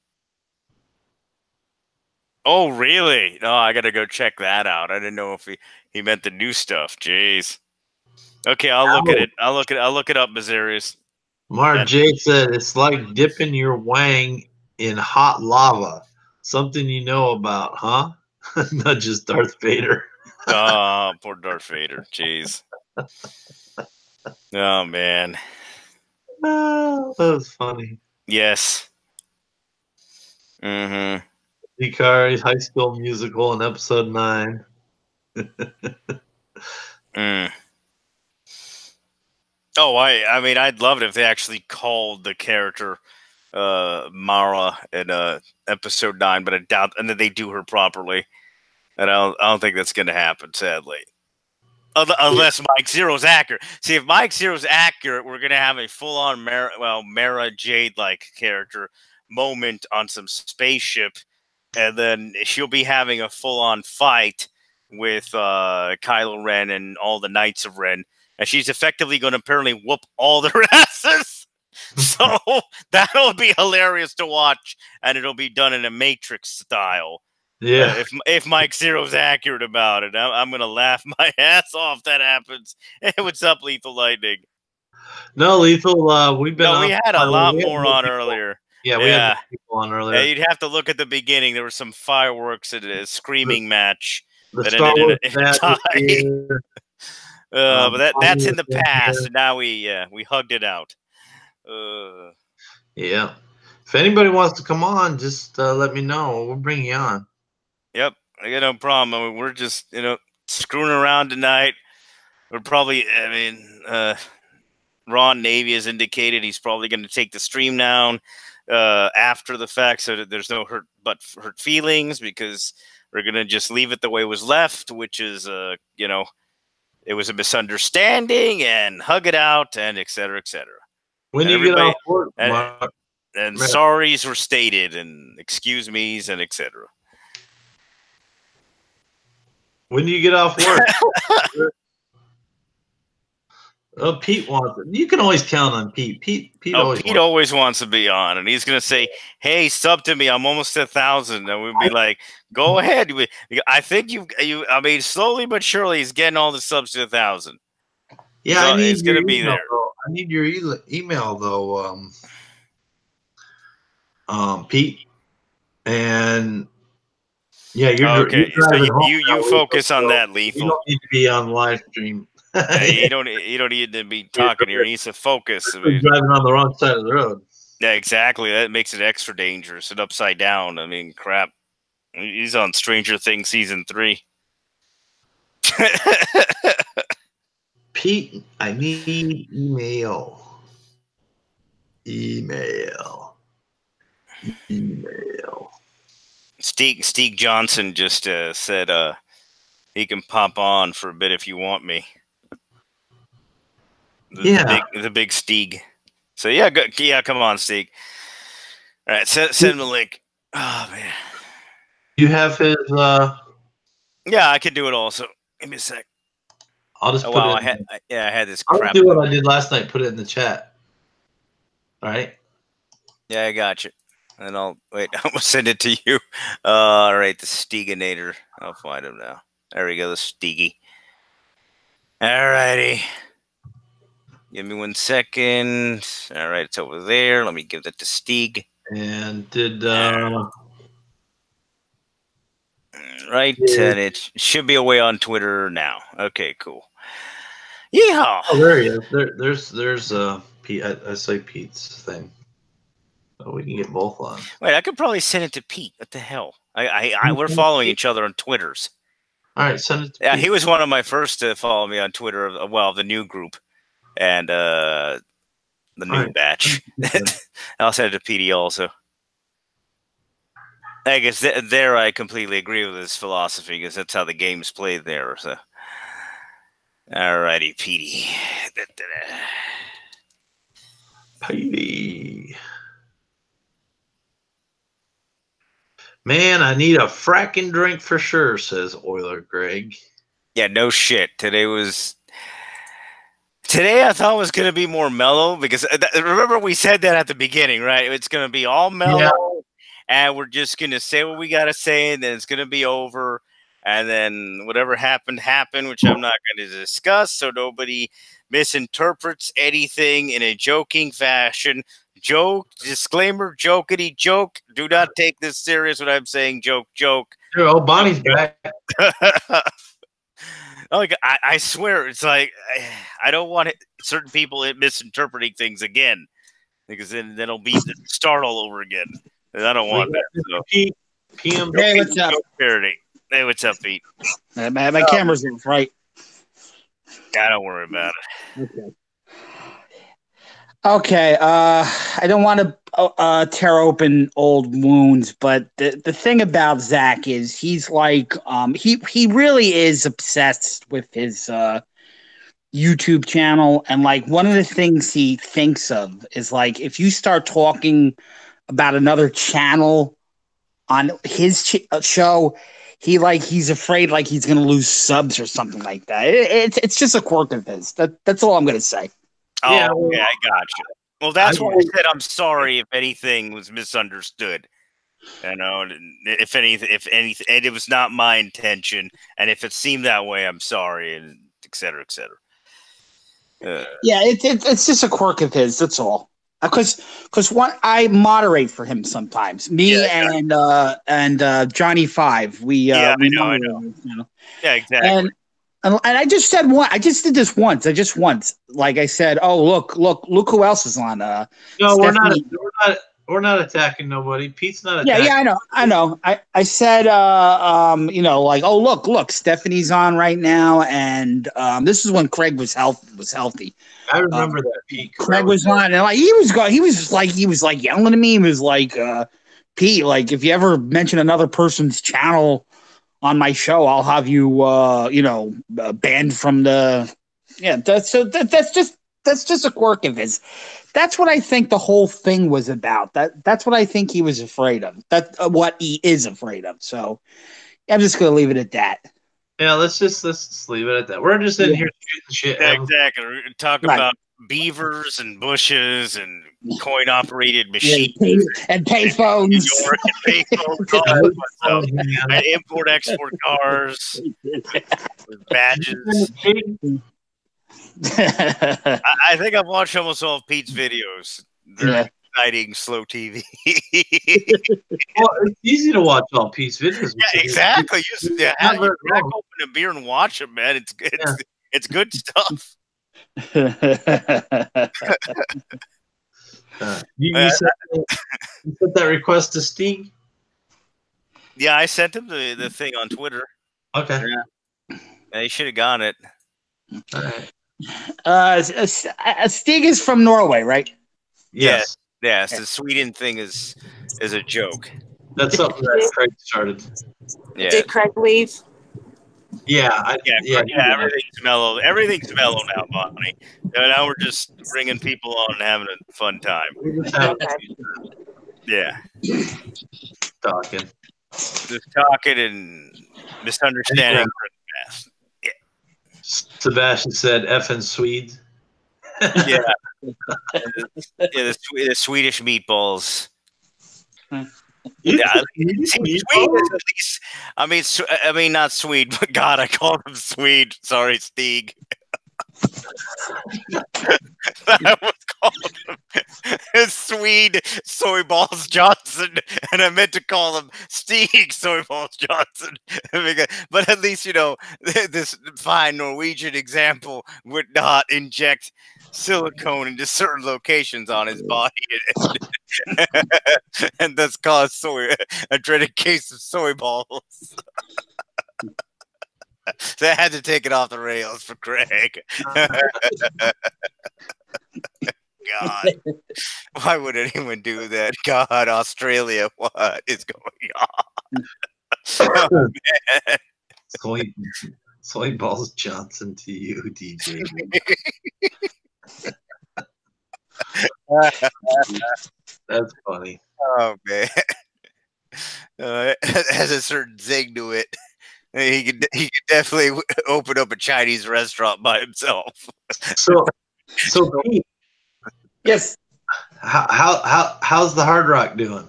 Oh, really? No, I got to go check that out. I didn't know if he meant the new stuff. Jeez. Okay, I'll look at it. I'll look it up, Mazarius. Mark J said it's like dipping your wang in hot lava. Something you know about, huh? Not just Darth Vader. Oh, poor Darth Vader. Jeez. Oh, man. Oh, that was funny. Yes. Mm-hmm. Hikari's High School Musical in episode 9. Oh, I mean, I'd love it if they actually called the character Mara in episode 9, but I doubt, and that they do her properly. And I don't think that's going to happen, sadly. Unless Mike Zero's accurate. See, if Mike Zero's accurate, we're going to have a full-on Mara Jade-like character moment on some spaceship, and then she'll be having a full-on fight with Kylo Ren and all the Knights of Ren, and she's effectively going to apparently whoop all their asses. So that'll be hilarious to watch, and it'll be done in a Matrix style. Yeah. If Mike Zero's accurate about it, I'm going to laugh my ass off if that happens. Hey, what's up, Lethal Lightning? No, Lethal, we've been we had a lot more on earlier. Yeah, we had people on earlier. Yeah, you'd have to look at the beginning. There were some fireworks at a screaming match that ended in a tie. But that's in the past. And now we hugged it out. Yeah. If anybody wants to come on, just let me know. We'll bring you on. Yep, I got no problem. I mean, we're just screwing around tonight. We're probably, Ron Navy has indicated he's probably going to take the stream down after the fact, so that there's no hurt feelings, because we're going to just leave it the way it was left, which is it was a misunderstanding and hug it out and et cetera, et cetera. When And do you get off everybody- work, Mark? And Man. sorries were stated and excuse me's and et cetera. When do you get off work? Oh, Pete wants it. You can always count on Pete. Pete always wants to be on, and he's gonna say, "Hey, sub to me. I'm almost 1,000." And we'd be like, "Go ahead." I think you. I mean, slowly but surely, he's getting all the subs to 1,000. Yeah, he's gonna be there. Though. I need your email though, Pete. And yeah, you're okay. You're so you focus on that, Lethal. You don't need to be on live stream. You don't need to be talking here. He needs to focus. Driving on the wrong side of the road. Yeah, exactly. That makes it extra dangerous and upside down. I mean, crap. He's on Stranger Things season 3. Pete, I need email. Email. Steve Johnson just said he can pop on for a bit if you want me. The big Stieg. So yeah, come on, Stieg. All right, send him the link. Oh man, you have his. Yeah, I can do it also. Give me a sec. I'll just put it. I had this crap. I'll do what I did last night. Put it in the chat. All right. Yeah, I got you. And I'll wait. I'm gonna send it to you. All right, the Steeginator. I'll find him now. There we go, the Steegy. All righty. Give me 1 second. All right, it's over there. Let me give that to Stieg. And did right, and it should be away on Twitter now. Okay, cool. Yeah. Oh, there he is. There's Pete. I say Pete's thing. So we can get both on. Wait, I could probably send it to Pete. What the hell? We're following each other on Twitters. All right, send it to Pete. Pete. He was one of my first to follow me on Twitter. Well, the new group and the new batch. I'll send it to PD also. I guess there I completely agree with his philosophy because that's how the game's played there. So, alrighty, PD. PD. Man, I need a fracking drink for sure, says Oiler Greg. Yeah, no shit. Today I thought was going to be more mellow because remember we said that at the beginning, right? It's going to be all mellow and we're just going to say what we got to say and then it's going to be over. And then whatever happened, which I'm not going to discuss so nobody misinterprets anything in a joking fashion. Joke, disclaimer, jokety joke. Do not take this serious when I'm saying joke. Oh, Bonnie's back. Like I swear, it's like I don't want certain people misinterpreting things again because then it'll be the start all over again. And I don't want that. So. PM. Hey, what's up? Parody. Hey, what's up, Pete? My camera's in, right? Yeah, don't worry about it. Okay. I don't want to tear open old wounds, but the thing about Zach is he's like he really is obsessed with his YouTube channel, and like one of the things he thinks of is like if you start talking about another channel on his show, he's afraid like he's gonna lose subs or something like that. It's just a quirk of his. That's all I'm gonna say. Oh, yeah, I got you. Well, that's why I said I'm sorry if anything was misunderstood. You know, if anything, and it was not my intention, and if it seemed that way, I'm sorry, and et cetera, et cetera. Yeah, it's just a quirk of his. That's all. Because I moderate for him sometimes. Me and Johnny Five. I know. You know? Yeah, exactly. And I just said one. I just did this once. Like I said, oh look who else is on. No, Stephanie. We're not attacking nobody. Pete's not attacking. Yeah, I know. I said like, oh look, Stephanie's on right now, and this is when Craig was healthy. I remember that Pete. Craig was on, and like he was yelling at me. He was like, Pete, like if you ever mention another person's channel on my show, I'll have you, banned from the. Yeah, that's just a quirk of his. That's what I think the whole thing was about. That's what I think he was afraid of. That's what he is afraid of. So I'm just gonna leave it at that. Yeah, let's just leave it at that. We're just in here shooting shit. Exactly. Talk about beavers and bushes and coin-operated machines and payphones. And import-export cars with badges. I think I've watched almost all of Pete's videos. They're exciting, slow TV. Well, it's easy to watch all Pete's videos. Yeah, exactly. You crack open a beer and watch them, man. It's good stuff. You sent that request to Steve? Yeah, I sent him the thing on Twitter. Okay. Yeah, he should have got it. Stig is from Norway, right? Yes. Yes. The Sweden thing is a joke. That's something that Craig started. Yeah. Did Craig leave? Yeah. Everything's mellow. Everything's mellow now, Bonnie. Now we're just bringing people on and having a fun time. Yeah. Talking. Just talking and misunderstanding. Yeah. Sebastian said effing Swedes. Yeah. The Swedish meatballs. Yeah, Swede is at least. I mean, not Swede, but God, I called him Swede. Sorry, Stig. I was calling him Swede Soy Balls Johnson, and I meant to call him Stig Soy Balls Johnson. But at least, this fine Norwegian example would not inject silicone into certain locations on his body and thus cause a dreaded case of soy balls. So I had to take it off the rails for Craig. God, why would anyone do that? God, Australia, what is going on? Oh, Soy Balls Johnson to you, DJ. That's funny. Oh man, it has a certain zing to it. He could definitely open up a Chinese restaurant by himself. So Pete, yes. How's the Hard Rock doing?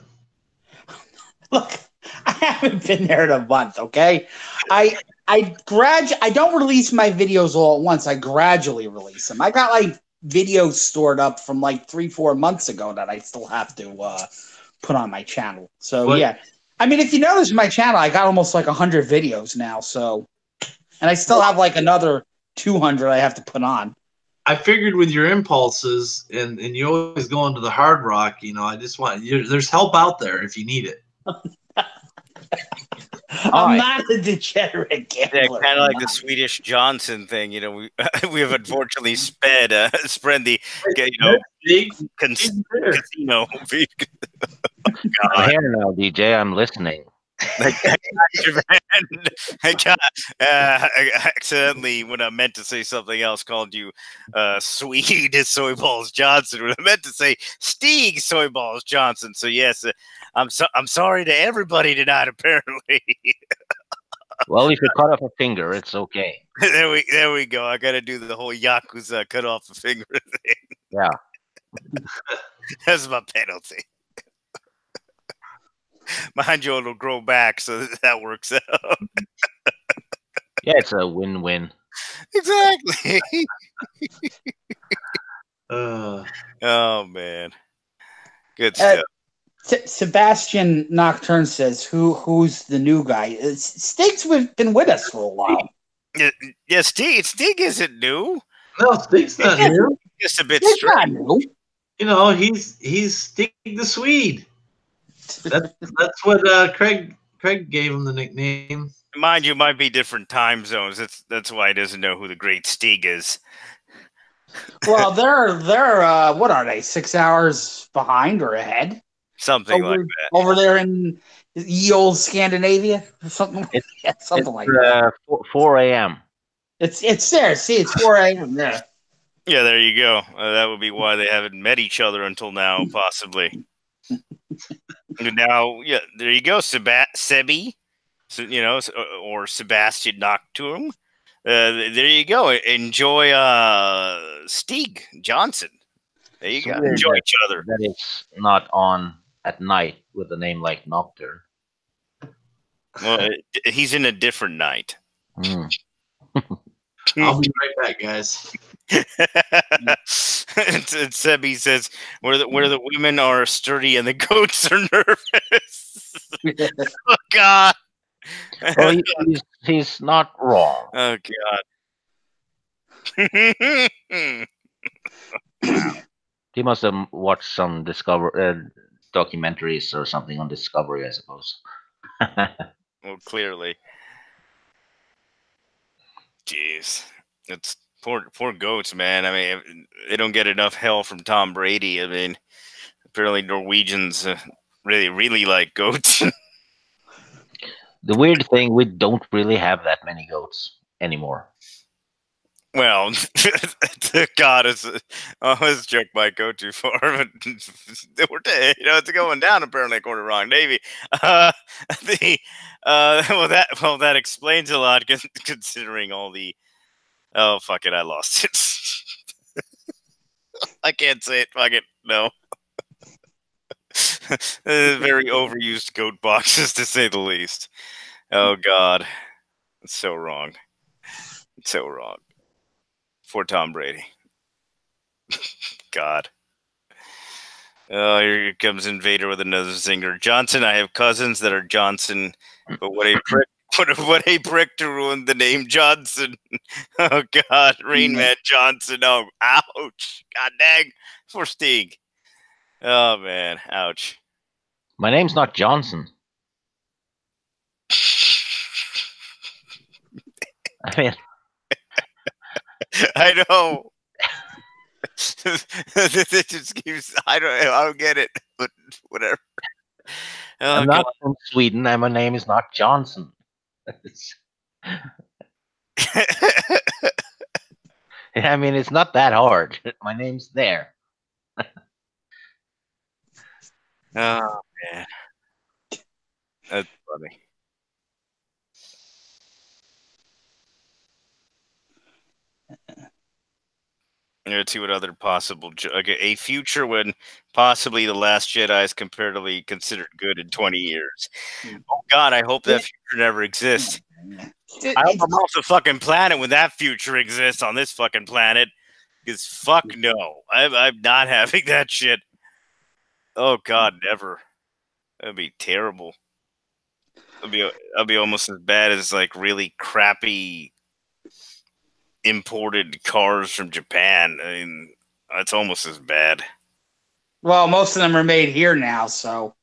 Look, I haven't been there in a month. Okay, I don't release my videos all at once. I gradually release them. I got like videos stored up from like 3-4 months ago that I still have to put on my channel. So yeah, I mean, if you notice my channel, I got almost like 100 videos now. So, and I still have like another 200 I have to put on. I figured with your impulses and you always go into the Hard Rock, I just want there's help out there if you need it. I'm not a degenerate gambler. Yeah, kind of like the Swedish Johnson thing. We have unfortunately spread the casino. I'm here now, DJ. I'm listening. I accidentally, when I meant to say something else, called you Swede Soy Balls Johnson. When I meant to say Stig Soy Balls Johnson. So yes, I'm sorry to everybody tonight. Apparently. Well, if you cut off a finger, it's okay. There we go. I got to do the whole Yakuza cut off a finger thing. Yeah. That's my penalty. Mind you, it'll grow back, so that works out. Yeah, it's a win-win. Exactly. Oh man, good stuff. Sebastian Nocturne says, "Who's the new guy?" Stig's been with us for a while. Yeah, Stig isn't new. No, Stig's not new. Just a bit strange. He's Stig the Swede. That's what Craig gave him the nickname. Mind you, might be different time zones. That's why he doesn't know who the Great Stig is. Well, they're what are they? 6 hours behind or ahead? Something like that. Over there in Ye old Scandinavia or something. Something like that. 4 a.m. It's there. See, it's 4 a.m. there. Yeah, there you go. That would be why they haven't met each other until now, possibly. And now, yeah, there you go, Sebi, or Sebastian Nocturne. There you go. Enjoy Stieg Johnson. There you go. Enjoy each other. That is not on at night with a name like Nocturne. Well, he's in a different night. Mm. I'll be right back, guys. And Sebi says, where the women are sturdy and the goats are nervous. Oh, God. Well, he's not wrong. Oh, God. Wow. He must have watched some documentaries or something on Discovery, I suppose. Well, clearly. Jeez. It's poor goats, man. I mean, they don't get enough hell from Tom Brady. I mean, apparently Norwegians really like goats. The weird thing, we don't really have that many goats anymore. Well, God, it's this joke might go too far, but it's going down apparently according to Ron Navy. That explains a lot considering all the. Oh, fuck it, I lost it. I can't say it. Fuck it, no. Very overused goat boxes, to say the least. Oh, God, it's so wrong. It's so wrong. For Tom Brady. God. Oh, here comes Invader with another zinger. Johnson, I have cousins that are Johnson, but what a prick. What a prick to ruin the name Johnson. Oh, God. Rain Man Johnson. Oh, ouch. God dang. For Stig. Oh, man. Ouch. My name's not Johnson. I mean, I know. It just keeps. I don't get it, but whatever. Oh, I'm not from Sweden, and my name is not Johnson. I mean, it's not that hard. My name's there. Oh, man. That's funny. Let's see what other possible a future when possibly the Last Jedi is comparatively considered good in 20 years. Oh God, I hope that future never exists. I hope I'm off the fucking planet when that future exists on this fucking planet. Because fuck no, I'm not having that shit. Oh God, never. That'd be terrible. That'd be almost as bad as like really crappy imported cars from Japan. I mean, that's almost as bad. Well, most of them are made here now, so.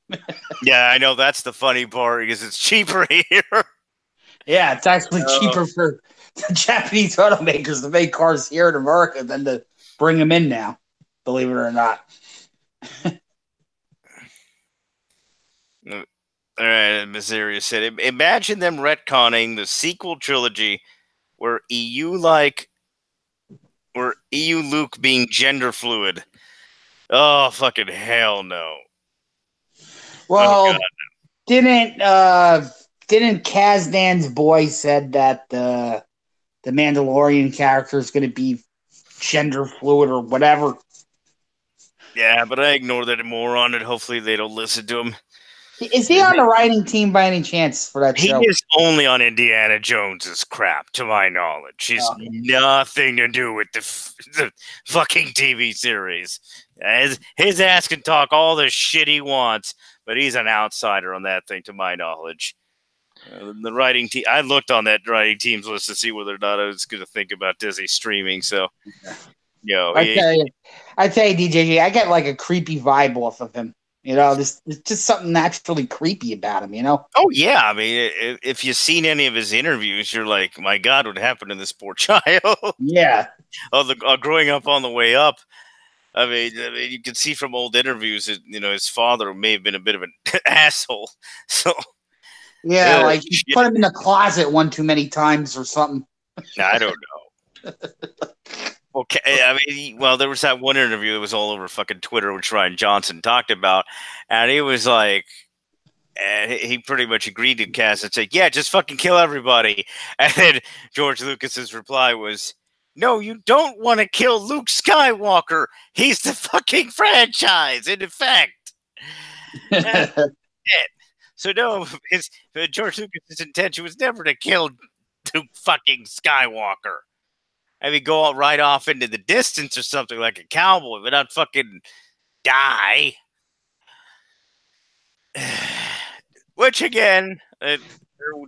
Yeah, I know that's the funny part because it's cheaper here. Yeah, it's actually cheaper for the Japanese automakers to make cars here in America than to bring them in now, believe it or not. All right, Missouri said, imagine them retconning the sequel trilogy where EU Luke being gender fluid. Oh, fucking hell no. Well, didn't Kaznan's boy said that the Mandalorian character is going to be gender fluid or whatever? Yeah, but I ignore that moron and hopefully they don't listen to him. Is he on the writing team by any chance for that show? He is only on Indiana Jones's crap, to my knowledge. He's nothing to do with the fucking TV series. His ass can talk all the shit he wants, but he's an outsider on that thing, to my knowledge. The writing team. I looked on that writing team's list to see whether or not I was going to think about Disney streaming. So, I tell you, DJG, I get like a creepy vibe off of him. You know, there's just something naturally creepy about him, you know? Oh, yeah. I mean, if you've seen any of his interviews, you're like, my God, what happened to this poor child? Yeah. Growing up on the way up. I mean, you can see from old interviews that his father may have been a bit of an asshole. So yeah, like you put him in the closet one too many times or something. I don't know. Okay, I mean, well, there was that one interview that was all over fucking Twitter, which Ryan Johnson talked about, and he was like, and he pretty much agreed to Cass and said, "Yeah, just fucking kill everybody." And then George Lucas's reply was, "No, you don't want to kill Luke Skywalker. He's the fucking franchise, in effect." So no, George Lucas's intention was never to kill Luke fucking Skywalker. I mean, go right off into the distance or something like a cowboy, but not fucking die. Which again, they're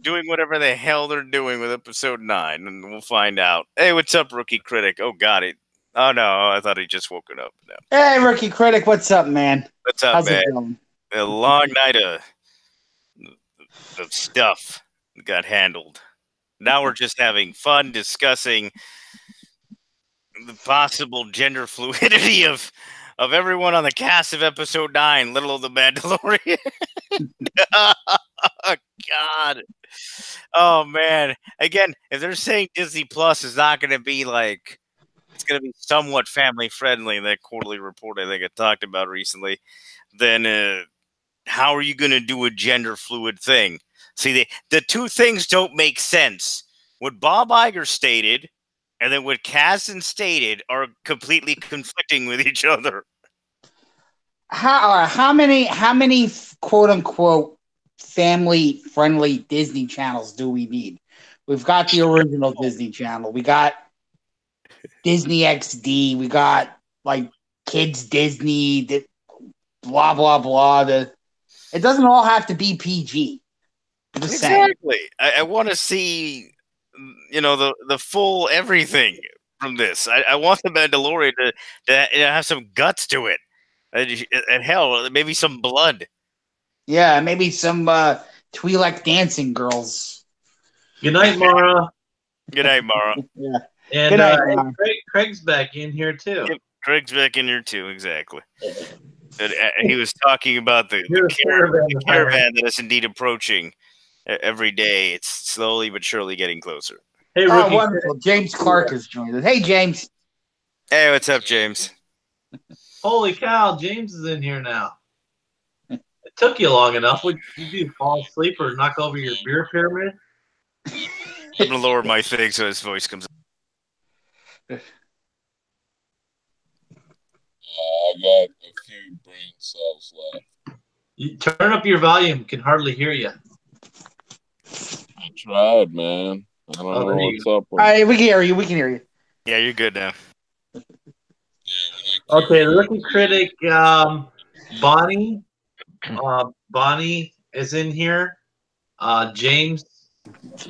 doing whatever the hell they're doing with Episode 9, and we'll find out. Hey, what's up, Rookie Critic? Oh, got it. Oh no, I thought he just woken up. No. Hey, Rookie Critic, what's up, man? What's up, How's man? it going? A long night of stuff got handled. Now we're just having fun discussing the possible gender fluidity of everyone on the cast of Episode 9, Little of the Mandalorian. Oh, God. Oh, man. Again, if they're saying Disney Plus is not going to be like, it's going to be somewhat family friendly, that quarterly report I think I talked about recently, then how are you going to do a gender fluid thing? See, the two things don't make sense. What Bob Iger stated and then what Kasdan stated are completely conflicting with each other. How many quote unquote family friendly Disney channels do we need? We've got the original Disney Channel. We got Disney XD. We got like Kids Disney. Blah blah blah. It doesn't all have to be PG. Exactly. I want to see, the full everything from this. I want the Mandalorian to have some guts to it, and hell, maybe some blood. Yeah, maybe some Twi'lek dancing girls. Good night, Mara. Good night, Mara. Yeah. And Good night, Mara. Craig's back in here too. Yep, Craig's back in here too. Exactly. And, he was talking about the caravan that is indeed approaching every day. It's slowly but surely getting closer. Hey, Rookie. Wonderful. James Clark has joined us. Hey, James. Hey, what's up, James? Holy cow, James is in here now. It took you long enough. Would you fall asleep or knock over your beer pyramid? I'm going to lower my thing so his voice comes up. I got a few brain cells left. You turn up your volume. Can hardly hear you. I tried, man. I don't know what's up. All right, we can hear you. We can hear you. Yeah, you're good now. Okay, the Rookie Critic, Bonnie is in here. James is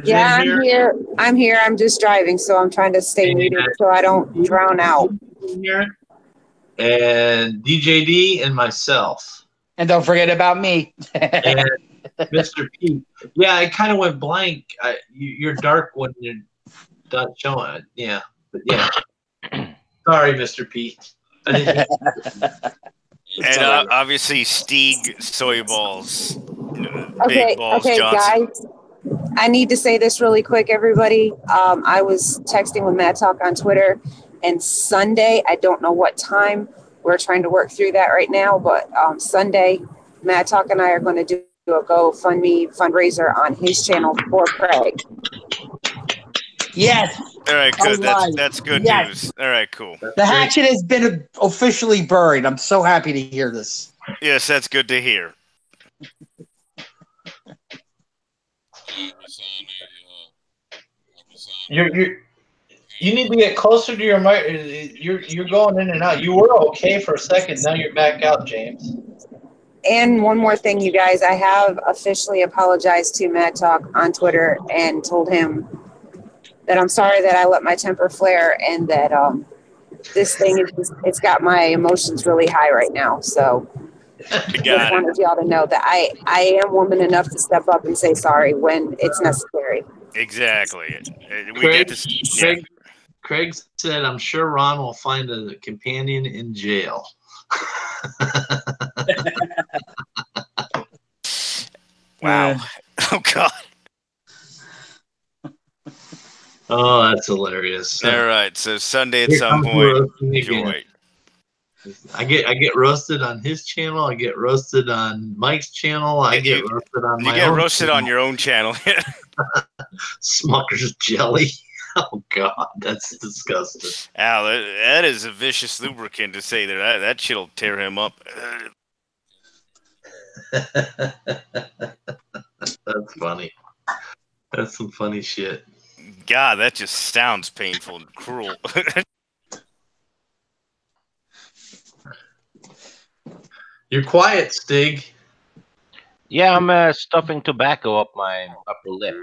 Yeah, in I'm here. I'm here. I'm just driving, so I'm trying to stay muted so I don't drown out. In here. And DJD and myself. And don't forget about me. And Mr. P. Yeah, I kind of went blank. You're dark when you're not showing it. Yeah, but yeah. Sorry, Mr. P. And obviously, Stieg soy balls. Big balls, okay, Johnson. guys. I need to say this really quick, everybody. I was texting with Mad Talk on Twitter, and Sunday, I don't know what time. We're trying to work through that right now, but Sunday, Mad Talk and I are going to do a GoFundMe fundraiser on his channel for Craig. Yes. All right, good. All right. That's good Yes. news. All right, cool. The hatchet has been officially buried. I'm so happy to hear this. Yes, that's good to hear. You need to get closer to your mic. You're going in and out. You were okay for a second. Now you're back out, James. And one more thing, you guys. I have officially apologized to Mad Talk on Twitter and told him that I'm sorry that I let my temper flare and that this thing is it's got my emotions really high right now. So I just wanted y'all to know that I am woman enough to step up and say sorry when it's necessary. Exactly. We Craig, get to. Craig said, "I'm sure Ron will find a companion in jail." Wow. Oh God. Oh, that's hilarious. All right. So Sunday at Here some comes the point. roasting again. Enjoy. I get roasted on his channel. I get roasted on Mike's channel. I get roasted on my You get own roasted channel. on your own channel. Smucker's jelly. Oh God, that's disgusting. Al, that is a vicious lubricant to say there. That shit'll tear him up. That's funny. That's some funny shit. God, that just sounds painful and cruel. You're quiet, Stig. Yeah, I'm stuffing tobacco up my upper lip.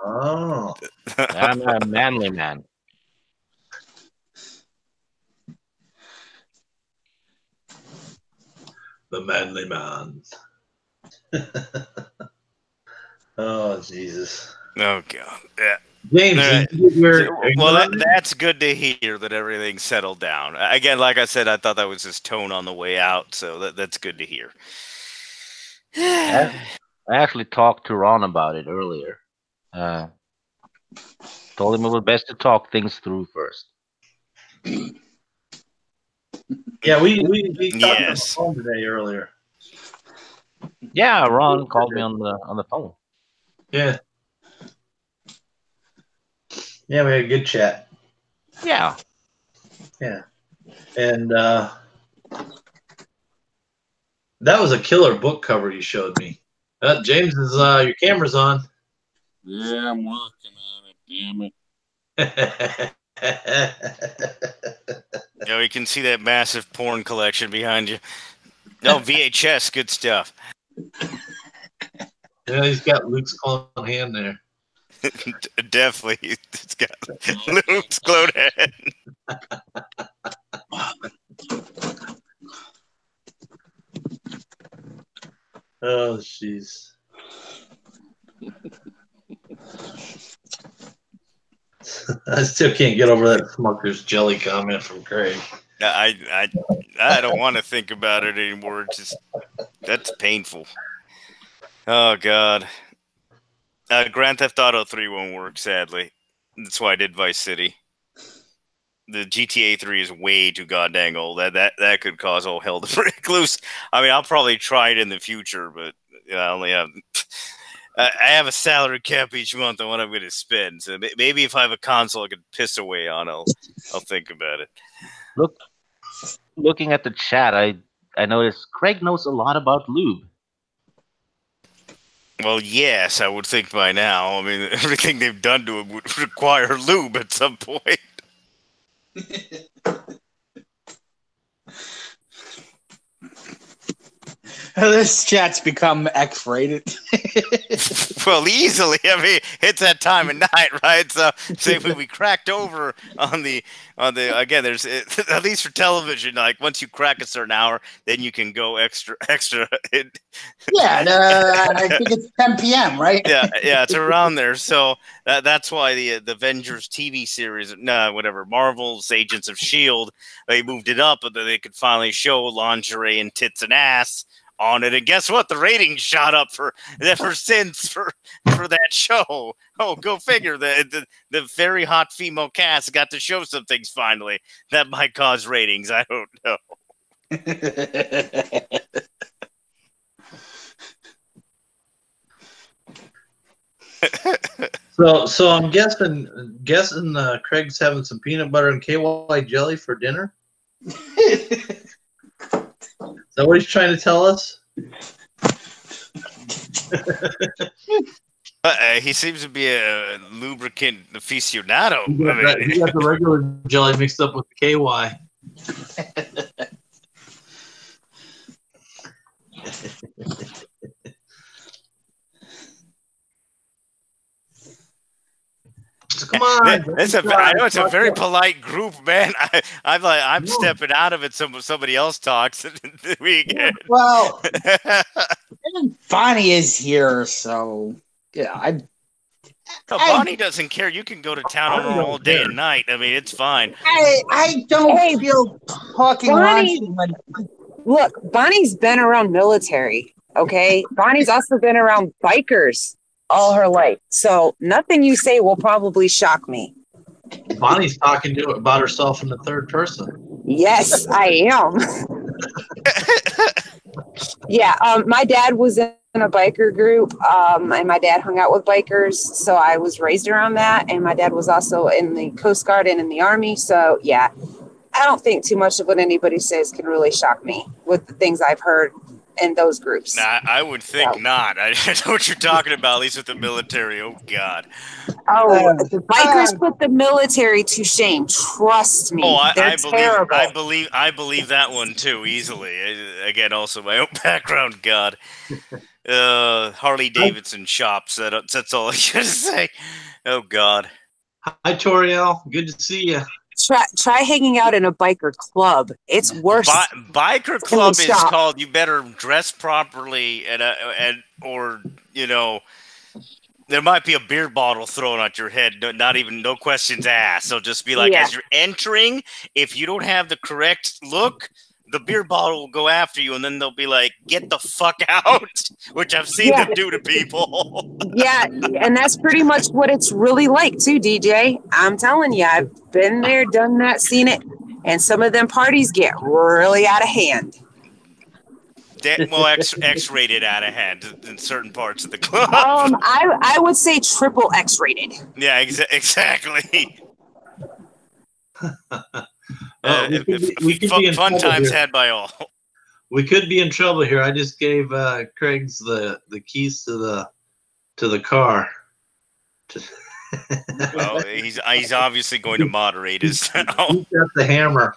Oh. I'm a manly man. The manly man. Oh, Jesus. Oh, God. Yeah. James, well, that's good to hear that everything's settled down. Again, like I said, I thought that was his tone on the way out, so that's good to hear. I actually talked to Ron about it earlier. Told him it was best to talk things through first. Yeah, we talked on the Yes. phone today earlier. Yeah, Ron called me on the phone. Yeah. Yeah, we had a good chat. Yeah. Yeah. And that was a killer book cover you showed me. James, is your camera's on. Yeah, I'm working on it. Damn it. You know, you can see that massive porn collection behind you. No, VHS, good stuff. Yeah, he's got Luke's clone hand there. Definitely. It's got Luke's clone hand. Oh, jeez. I still can't get over that Smucker's jelly comment from Craig. I don't want to think about it anymore. It's just that's painful. Oh God. Grand Theft Auto 3 won't work, sadly. That's why I did Vice City. The GTA 3 is way too goddamn old. That could cause all hell to break loose. I mean, I'll probably try it in the future, but I only have I have a salary cap each month on what I'm going to spend. So maybe if I have a console I could piss away on, I'll think about it. Looking at the chat, I noticed Craig knows a lot about lube. Well, yes, I would think by now. I mean, everything they've done to him would require lube at some point. This chat's become X-rated. Well, easily. I mean, it's that time of night, right? So, say we cracked over on the again. There's at least for television. Like once you crack a certain hour, then you can go extra. Yeah, I think it's 10 p.m. right? Yeah, it's around there. So that's why the Avengers TV series, whatever, Marvel's Agents of S.H.I.E.L.D., they moved it up, but then they could finally show lingerie and tits and ass on it. And guess what? The ratings shot up for that show. Oh, go figure. The very hot female cast got to show some things finally. That might cause ratings. I don't know. So I'm guessing Craig's having some peanut butter and KY jelly for dinner. Is that what he's trying to tell us? He seems to be a lubricant aficionado. He got the regular jelly mixed up with the KY. Come on! I know it's a very polite group, man. I'm stepping out of it. Somebody else talks. Well, Bonnie is here, so yeah. No, Bonnie doesn't care. You can go to town on her all day and night. I mean, it's fine. I don't feel talking Bonnie, raunchy look, Bonnie's been around military, okay? Bonnie's also been around bikers all her life. So nothing you say will probably shock me. Bonnie's talking about herself in the third person. Yes, I am. Yeah, my dad was in a biker group, and my dad hung out with bikers, so I was raised around that. And my dad was also in the Coast Guard and in the Army, so yeah, I don't think too much of what anybody says can really shock me with the things I've heard in those groups. Nah, I would think not. I know what you're talking about, at least with the military. Oh, God. Oh, the bikers put the military to shame. Trust me. Oh, They're terrible. I believe that one too easily. Again, also my own background. God, Harley Davidson shops. That's all I gotta say. Oh God. Hi, Toriel. Good to see you. Try hanging out in a biker club. It's worse. Biker club is called. You better dress properly or there might be a beer bottle thrown at your head. No questions asked. So just be like, as you're entering, if you don't have the correct look, the beer bottle will go after you, and then they'll be like, "Get the fuck out," which I've seen them do to people. Yeah, and that's pretty much what it's really like too, DJ. I'm telling you, I've been there, done that, seen it, and some of them parties get really out of hand. Well, X-rated out of hand in certain parts of the club. I would say triple X-rated. Yeah, exactly. Fun times had by all. We could be in trouble here. I just gave Craig's the keys to the car. Well, he's obviously going to moderate us now. He's got the hammer.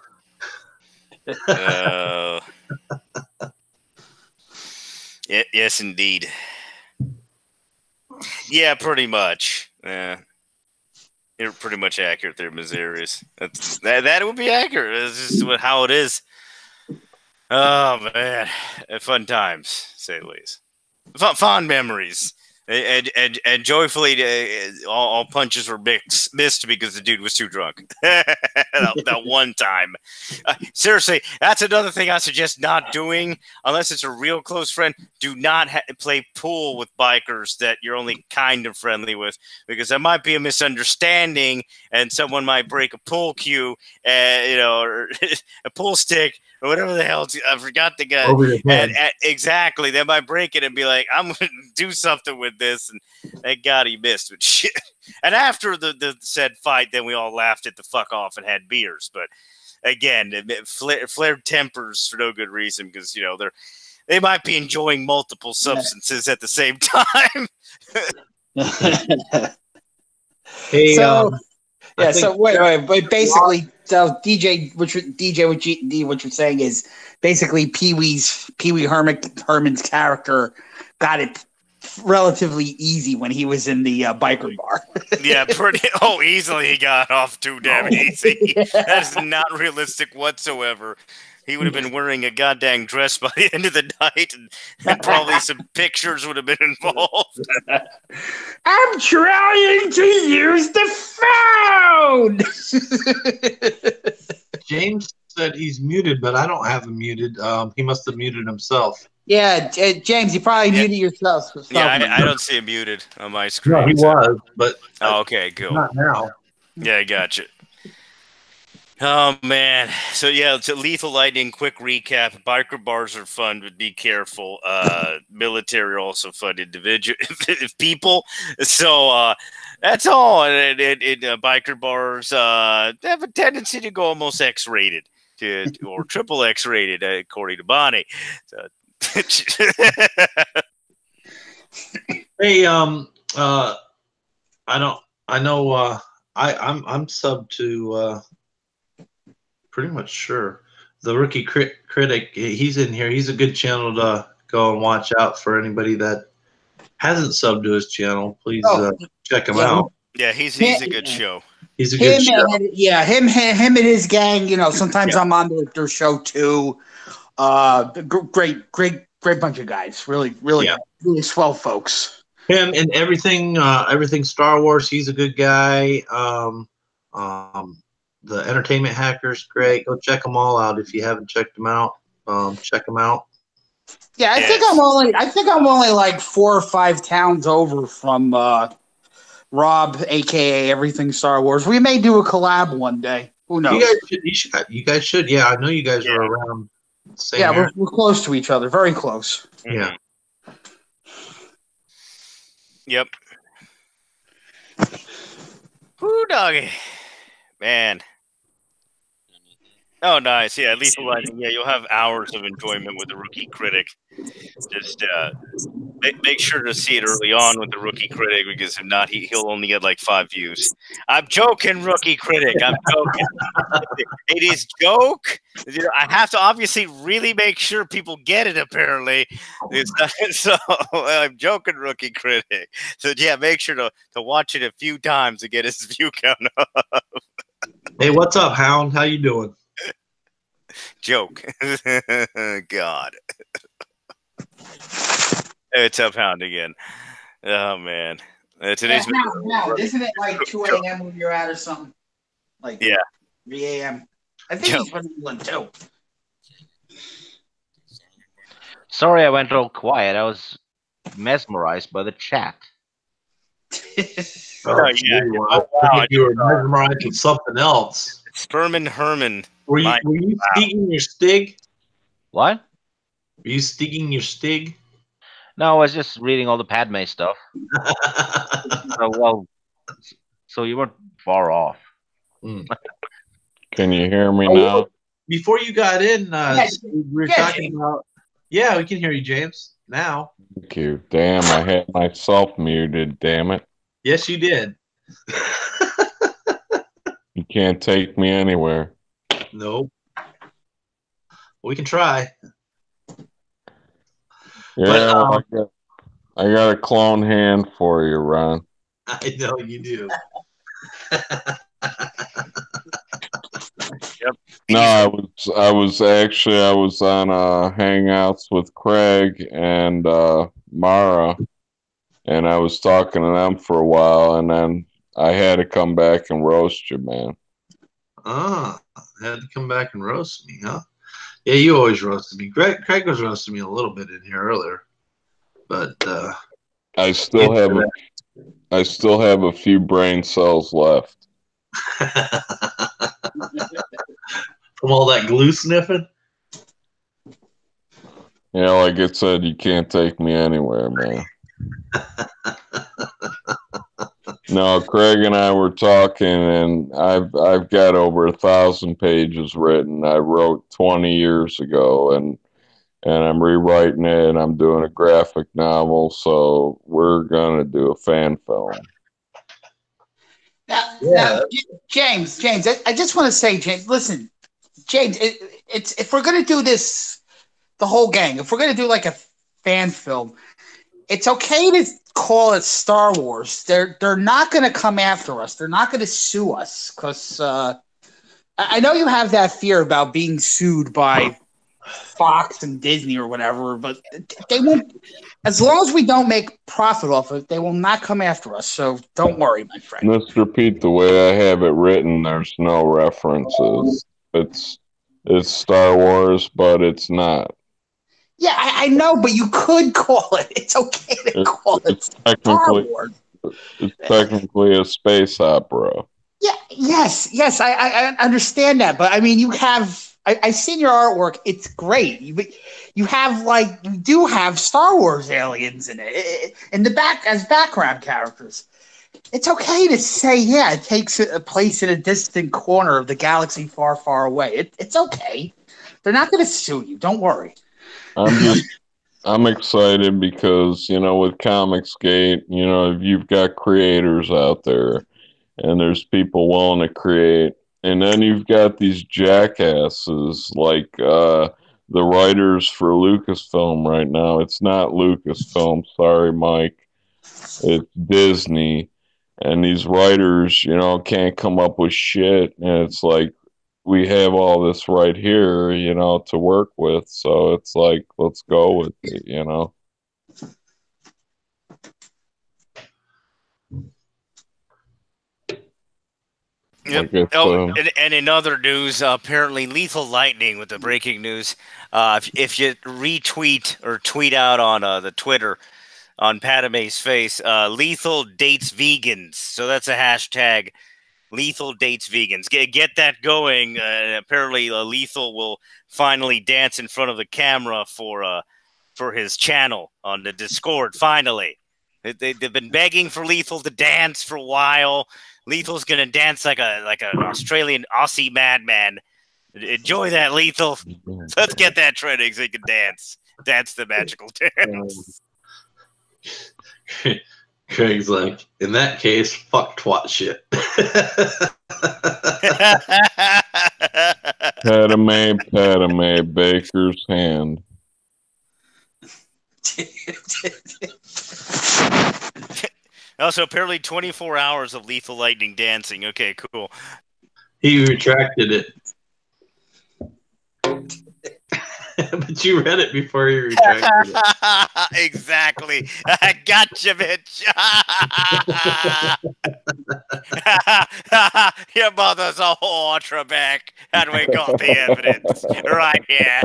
Yes, indeed. Yeah, pretty much. You're pretty much accurate there, Missouri's. That would be accurate. It's just how it is. Oh man, fun times, to say the least. Fond memories, and joyfully, all punches were missed because the dude was too drunk. that one time. Seriously, that's another thing I suggest not doing unless it's a real close friend. Do not play pool with bikers that you're only kind of friendly with, because there might be a misunderstanding and someone might break a pool cue, or a pool stick or whatever the hell. I forgot the guy. And exactly, they might break it and be like, "I'm going to do something with this," and thank God he missed. But shit. And after the said fight, then we all laughed at the fuck off and had beers. But again, flared tempers for no good reason, because they might be enjoying multiple substances at the same time. Hey, so wait, basically, so DJ, what you're saying is basically Pee Wee Herman's character got it relatively easy when he was in the biker bar. Yeah, easily he got off too damn easy. That is not realistic whatsoever. He would have been wearing a goddamn dress by the end of the night, and probably some pictures would have been involved. I'm trying to use the phone! James said he's muted, but I don't have him muted. He must have muted himself. Yeah, James, you probably muted yourself. Yeah, I don't see him muted on my screen. No, he was, but... Oh, okay, cool. Not now. Yeah, I got you. Oh, man. So, yeah, to Lethal Lightning, quick recap. Biker bars are fun, but be careful. Military are also fun people. So, that's all. And biker bars have a tendency to go almost X-rated or triple X-rated, according to Bonnie. So, hey, I'm sub to pretty much sure the Rookie Critic. He's in here. He's a good channel to go and watch out for anybody that hasn't subbed to his channel. Please check him out. Yeah, he's a good show. He's a good show. Him and his gang. Sometimes I'm on their show too. Great bunch of guys. Really swell folks. him and everything Star Wars. He's a good guy. The Entertainment Hackers, great. Go check them all out if you haven't checked them out. Check them out. Yeah, I think I'm only like 4 or 5 towns over from Rob, aka Everything Star Wars. We may do a collab one day. Who knows? You guys should. Yeah, I know you guys are around. Yeah, we're close to each other. Very close. Yeah. Yep. Woo, doggy. Man. Oh, nice. Yeah, Lethal Lightning. Yeah, you'll have hours of enjoyment with the Rookie Critic. Just make sure to see it early on with the Rookie Critic, because if not, he'll only get like 5 views. I'm joking, Rookie Critic. I'm joking. It is joke. You know, I have to obviously really make sure people get it. Apparently, it's not, so I'm joking, Rookie Critic. So yeah, make sure to watch it a few times to get his view count up. Hey, what's up, Hound? How you doing? Joke. God. It's up, Hound again. Oh man. Today's Hound, isn't it like 2 a.m. when you're out or something? Like 3 a.m. I think he's from England too. Sorry, I went all quiet. I was mesmerized by the chat. Wow. You were mesmerized with something else. Sperman Herman. Were you stiging your stig? What? Were you stiging your stig? No, I was just reading all the Padme stuff. So you weren't far off. Can you hear me now? Before you got in, we were talking about. Yeah, we can hear you, James. Now. Thank you. Damn, I had myself muted. Damn it. Yes, you did. You can't take me anywhere. Nope. We can try. Yeah, but, I got a clone hand for you, Ron. I know you do. Yep. No, I was on Hangouts with Craig and Mara, and I was talking to them for a while, and then I had to come back and roast you, man. Had to come back and roast me, huh? Yeah, you always roasted me. Craig was roasting me a little bit in here earlier, but I still have a few brain cells left. From all that glue sniffing? Yeah, like I said, you can't take me anywhere, man. No, Craig and I were talking, and I've got over 1,000 pages written. I wrote 20 years ago, and I'm rewriting it, and I'm doing a graphic novel, so we're gonna do a fan film. Now, James, I just want to say, James, listen, James, it's if we're gonna do this, the whole gang, if we're gonna do like a fan film, it's okay to call it Star Wars. They're not gonna come after us. They're not gonna sue us because I know you have that fear about being sued by Fox and Disney or whatever, but they won't. As long as we don't make profit off it, they will not come after us. So don't worry, my friend. Mr. Pete, the way I have it written, there's no references. It's Star Wars, but it's not. Yeah, I know, but you could call it. It's okay to call it Star Wars. It's technically a space opera. Yeah, yes, I understand that, but I mean, you have. I've seen your artwork. It's great. You do have Star Wars aliens in it in the back as background characters. It's okay to say, yeah, it takes a place in a distant corner of the galaxy far, far away. It's okay. They're not going to sue you. Don't worry. I'm excited because, with Comicsgate, you've got creators out there and there's people willing to create. And then you've got these jackasses like the writers for Lucasfilm right now. It's not Lucasfilm. Sorry, Mike. It's Disney. And these writers, can't come up with shit. And it's like, we have all this right here, to work with. So it's like, let's go with it, Like I Oh, said, and in other news, apparently Lethal Lightning with the breaking news. If you retweet or tweet out on the Twitter on Padme's face, Lethal dates vegans. So that's a hashtag. Lethal dates vegans. Get that going. Apparently, Lethal will finally dance in front of the camera for his channel on the Discord. Finally, they've been begging for Lethal to dance for a while. Lethal's gonna dance like a Australian Aussie madman. Enjoy that, Lethal. Let's get that trending so he can dance. Dance the magical dance. Craig's like, in that case, fuck twat shit. Padme, Baker's hand. Also, apparently 24 hours of Lethal Lightning dancing. Okay, cool. He retracted it. But you read it before you retracted it. Exactly. I gotcha, bitch. Your mother's a whore, Trebek, and we got the evidence right here.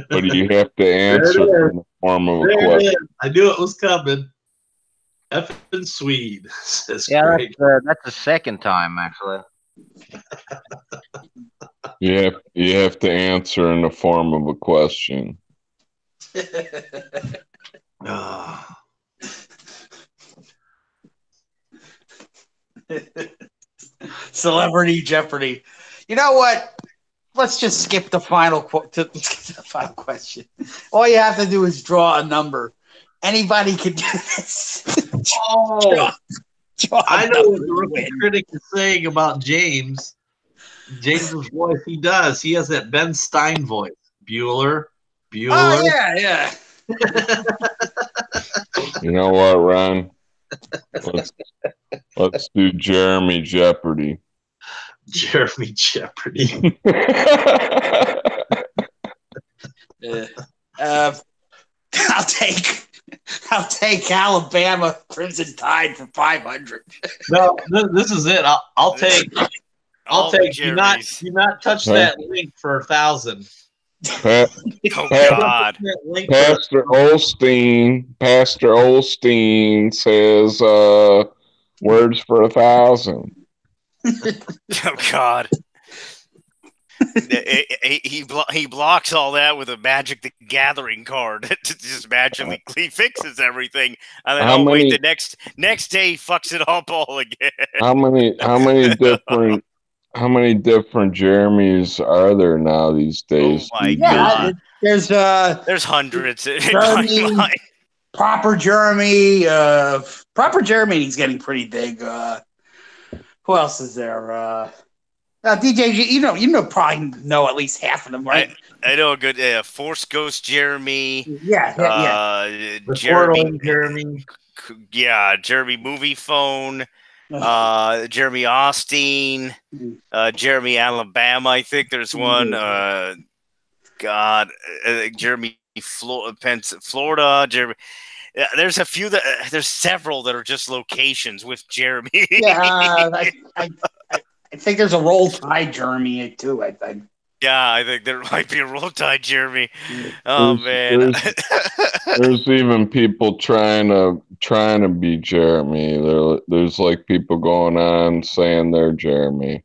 But you have to answer in the form of a question. I knew it was coming. Effing Swede, says Craig. That's the second time, actually. You have to answer in the form of a question. Celebrity Jeopardy. You know what? Let's just skip the final question. All you have to do is draw a number. Anybody can do this. I know what the rookie critic is saying about James. James's voice, he does. He has that Ben Stein voice. Bueller. Oh, yeah. You know what, Ron? Let's do Jeremy Jeopardy. Jeremy Jeopardy. I'll take Alabama Crimson Tide for 500. No, this is it. I'll take. Do not touch that link for 1,000. Oh God! Pastor Olstein says words for 1,000. Oh God! he blocks all that with a Magic the Gathering card. It just magically fixes everything, and then wait, the next day he fucks it up all again. How many different Jeremys are there now these days? Oh my God! There's hundreds. Jeremy, Proper Jeremy. Proper Jeremy. He's getting pretty big. Who else is there? DJ, you probably know at least half of them, right? I know a good Force Ghost Jeremy. Yeah. Jeremy. Yeah, Jeremy Movie Phone. Jeremy Austin. Jeremy Alabama. I think there's one. Jeremy Florida. Jeremy. There's a few there's several that are just locations with Jeremy. I think there's a Roll Tide Jeremy too. I think. Yeah, I think there might be a Roll Tide Jeremy. Oh man. There's even people trying to be Jeremy. There's like people going on saying they're Jeremy.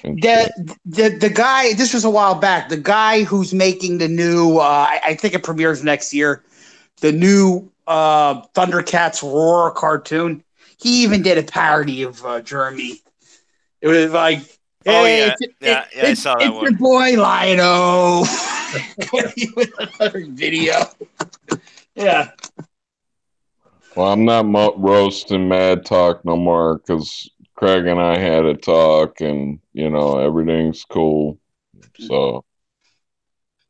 The guy. This was a while back. The guy who's making the new. I think it premieres next year. The new Thundercats Roar cartoon. He even did a parody of Jeremy. It was like, hey, I saw that one. It's your boy Lion-O. With another video. Yeah. Well, I'm not roasting Mad Talk no more because Craig and I had a talk, and everything's cool. So.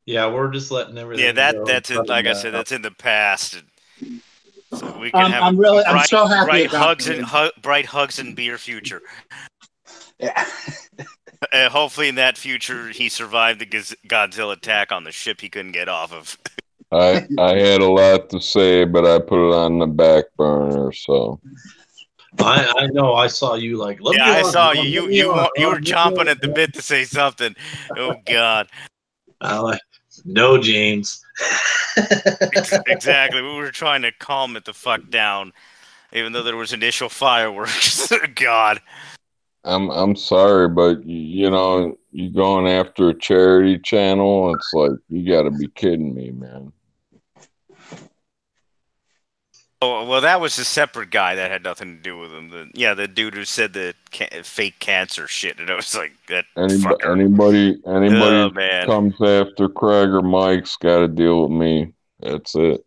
Yeah, we're just letting everything. Yeah, that's it. Like I said, that's in the past. So we can have I'm so happy bright hugs and beer future. Yeah. Hopefully, in that future, he survived the Godzilla attack on the ship he couldn't get off of. I had a lot to say, but I put it on the back burner. So I know. I saw you like. Let Yeah, me I on, saw let you. me on, You were let me on. chomping at the bit to say something. Oh God. I'm like, no, James. Exactly. We were trying to calm it the fuck down, even though there was initial fireworks. God. I'm sorry, but you know, you going after a charity channel. It's like you got to be kidding me, man. Oh well, that was a separate guy that had nothing to do with him. The dude who said the fake cancer shit, and I was like, that fucker. Anybody Oh man. comes after Craig or Mike's got to deal with me. That's it.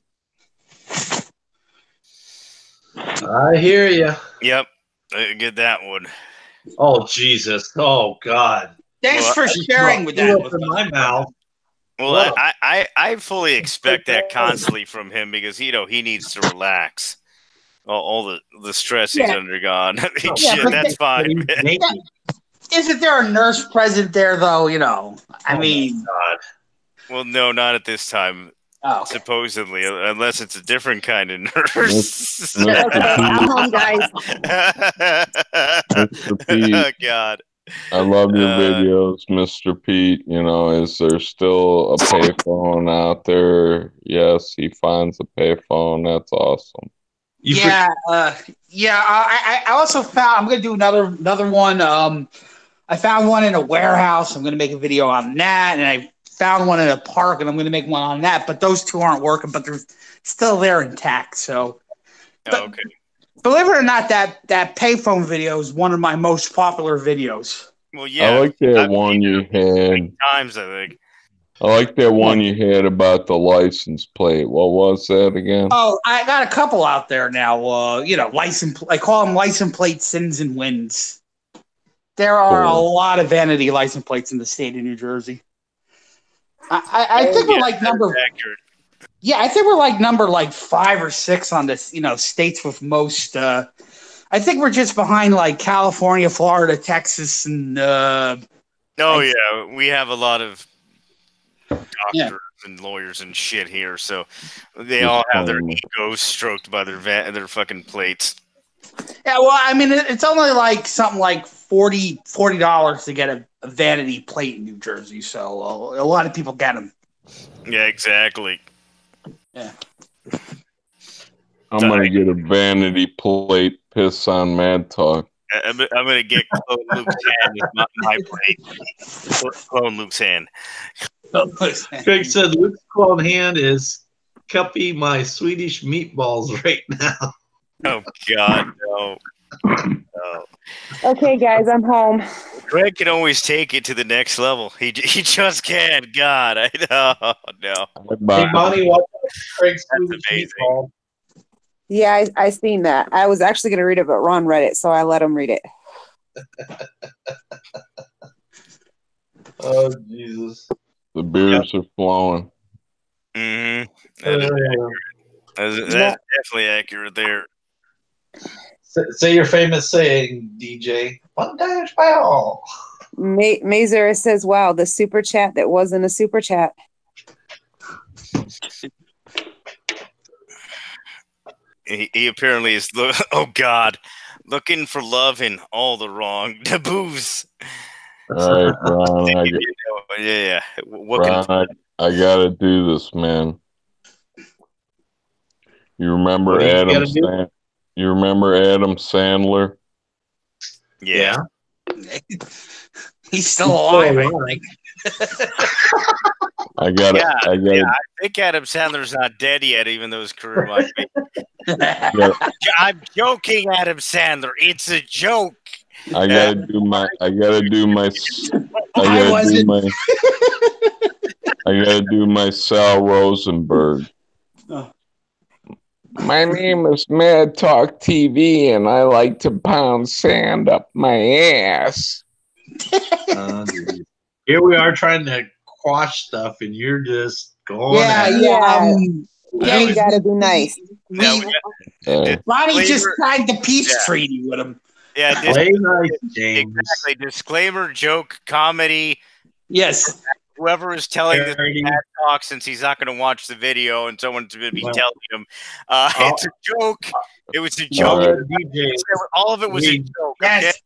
I hear you. Yep. Get that one. Oh Jesus! Oh God! Thanks Well, for sharing with that. Up in my mouth. Well, I fully expect that constantly from him because he needs to relax. All the stress he's undergone. Shit, that's fine. Isn't there a nurse present there, though? You know, I mean. God. Well, no, not at this time. Oh, okay. Supposedly, unless it's a different kind of nurse. Okay, I'm home, guys. Mr. Pete. Oh, God. I love your videos, Mr. Pete. You know, is there still a payphone out there? Yes, he finds a payphone. That's awesome. I also found. I'm gonna do another one. I found one in a warehouse. I'm gonna make a video on that, and I found one in a park, and I'm gonna make one on that. But those two aren't working, but they're still there intact. So, okay. Believe it or not, that payphone video is one of my most popular videos. Well, yeah, I like that one you had. Times, I think. I like that one you had about the license plate. What was that again? Oh, I got a couple out there now. License. I call them license plate sins and wins. There are a lot of vanity license plates in the state of New Jersey. I think we're like number. Accurate. Yeah, I think we're like number 5 or 6 on this. States with most. I think we're just behind like California, Florida, Texas, and. Yeah, we have a lot of doctors and lawyers and shit here, so they all have their egos stroked by their fucking plates. Yeah, well, I mean, it's only like something like $40 to get a vanity plate in New Jersey, so a lot of people get them. Yeah, exactly. Yeah. I'm gonna get a vanity plate. Piss on Mad Talk. I'm gonna get Clone Luke's hand with my plate. Clone Luke's hand. Craig said Luke's clone hand is cupping my Swedish meatballs right now. Oh God, no. Okay, guys, I'm home. Greg can always take it to the next level. He just can. God, I know. No. Hey, Bonnie, watch Craig's That's amazing. meatball. Yeah, I seen that. I was actually going to read it, but Ron read it, so I let him read it. Oh, Jesus. The beers are flowing. Mm-hmm. That's definitely accurate there. Say your famous saying, DJ. One dash bell. Mazer says, wow, the super chat that wasn't a super chat. He apparently is, oh God, looking for love in all the wrong taboos. All right, Ron. Yeah. Ron, I gotta do this, man. You remember Adam Sandler? Yeah. He's still alive, I think. I think Adam Sandler's not dead yet, even though his career might be. I'm joking, Adam Sandler. It's a joke. I gotta do my Sal Rosenberg. Oh. My name is Mad Talk TV, and I like to pound sand up my ass. Here we are trying to quash stuff, and you're just going. You gotta be nice. Ronnie just signed the peace treaty with him. Yeah, play nice, James. Exactly. Disclaimer, joke, comedy. Yes. whoever is telling this Parody. bad talk, since he's not going to watch the video and someone's going to be Well, telling him, it's a joke. It was a joke. All right. DJ, All of it was a joke. Okay? Yes.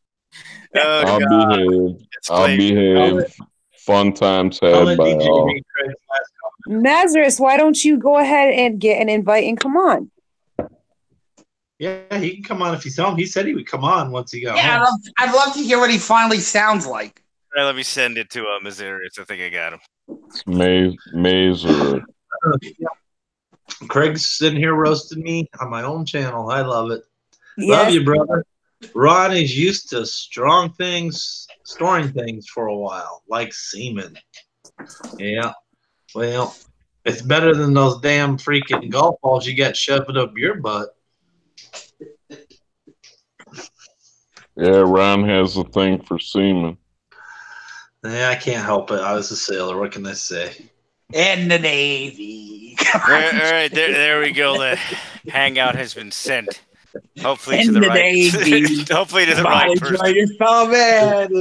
Oh, I'll God. behave. It's I'll clear. behave. Fun times I'll had let by DJ all. read Craig's last comment. Nazareth, why don't you go ahead and get an invite and come on? Yeah, he can come on if he's home. He said he would come on once he got Yeah, home. I'd love to hear what he finally sounds like. All right, let me send it to Mazarius. I think I got him. It's Mazer. Yeah. Craig's sitting here roasting me on my own channel. I love it. Yes. Love you, brother. Ron is used to storing things for a while, like semen. Yeah. Well, it's better than those damn freaking golf balls you got shoved up your butt. Yeah, Ron has a thing for semen. Yeah, I can't help it. I was a sailor. What can I say? In the Navy. All right, there we go. The hangout has been sent. Hopefully to In the the right. Navy. Hopefully to the Come on, right enjoy person. yourself, man.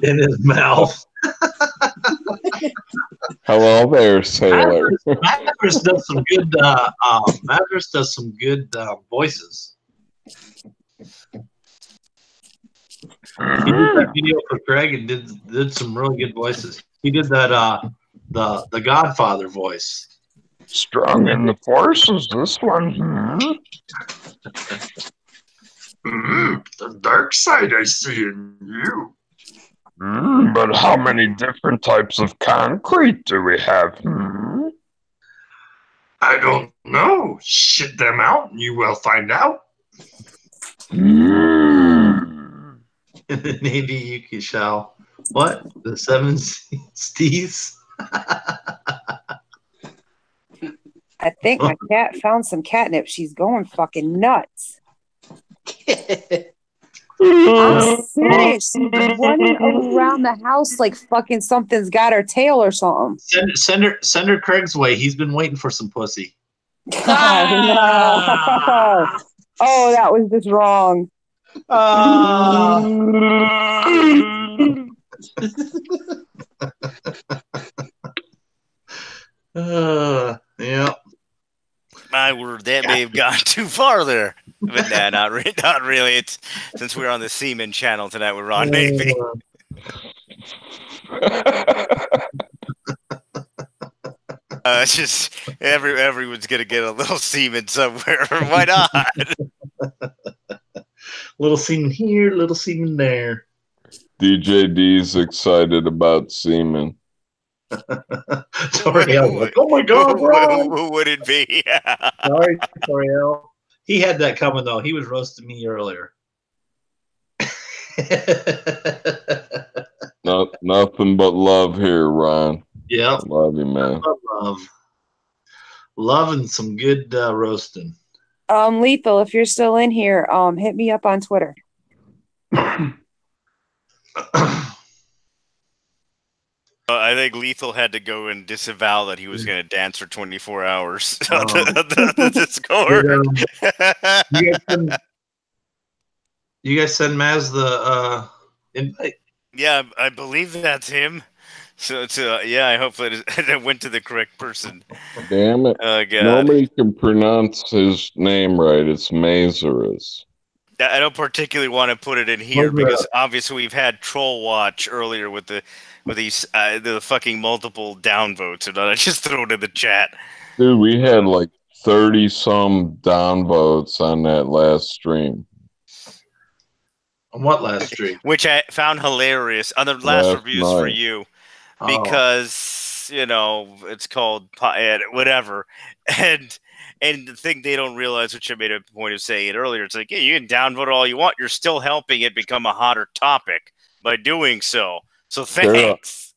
In his mouth. Hello there, sailor. Madras does some good. Madras does some good voices. He did that video for Craig and did some really good voices. He did that the Godfather voice. Strong in the forces, this one. The dark side I see in you. But how many different types of concrete do we have? I don't know. Shit them out and you will find out. Maybe you shall. What? The seven Stees? I think my cat found some catnip. She's going fucking nuts. I'm serious. She's running around the house like fucking something's got her tail or something. Send her Craig's way. He's been waiting for some pussy. Oh, no. Oh, that was just wrong. Yeah. My word, that may have gone too far there. But nah, not really. It's since we're on the Seaman channel tonight with Ron Navy. It's just everyone's gonna get a little semen somewhere. Why not? Little semen here, little semen there. DJ D's excited about semen. Toriel, like, oh my God, Ron! Who would it be? Sorry, Toriel. He had that coming though. He was roasting me earlier. Nothing but love here, Ron. Yep. Love you, man. Love and some good roasting. Lethal, if you're still in here, hit me up on Twitter. I think Lethal had to go and disavow that he was going to dance for 24 hours Oh. on the Discord. You guys send Maz the invite? Yeah, I believe that's him. So yeah, I hope that it went to the correct person. Damn it. Oh, God. Nobody can pronounce his name right. It's Mazarus. I don't particularly want to put it in here because obviously we've had Troll Watch earlier with these the fucking multiple downvotes, and I just throw it in the chat. Dude, we had like 30-some downvotes on that last stream. On what last stream? Which I found hilarious on the last reviews night. for you. Because you know it's called whatever, and the thing they don't realize, which I made a point of saying it earlier, it's like, yeah, you can downvote all you want, you're still helping it become a hotter topic by doing so. So thanks.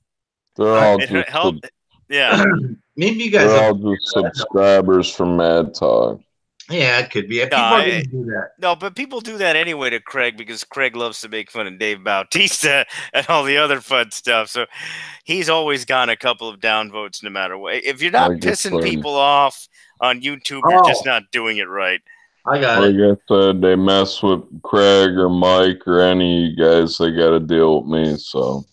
They're all It helped. Yeah, Maybe you guys. They're all just subscribers from Mad Talk. Yeah, it could be. People are going to do that. No, but people do that anyway to Craig because Craig loves to make fun of Dave Bautista and all the other fun stuff. So he's always gotten a couple of downvotes no matter what. If you're not pissing people off on YouTube, you're just not doing it right. I got it. Like I said, they mess with Craig or Mike or any of you guys, they got to deal with me. So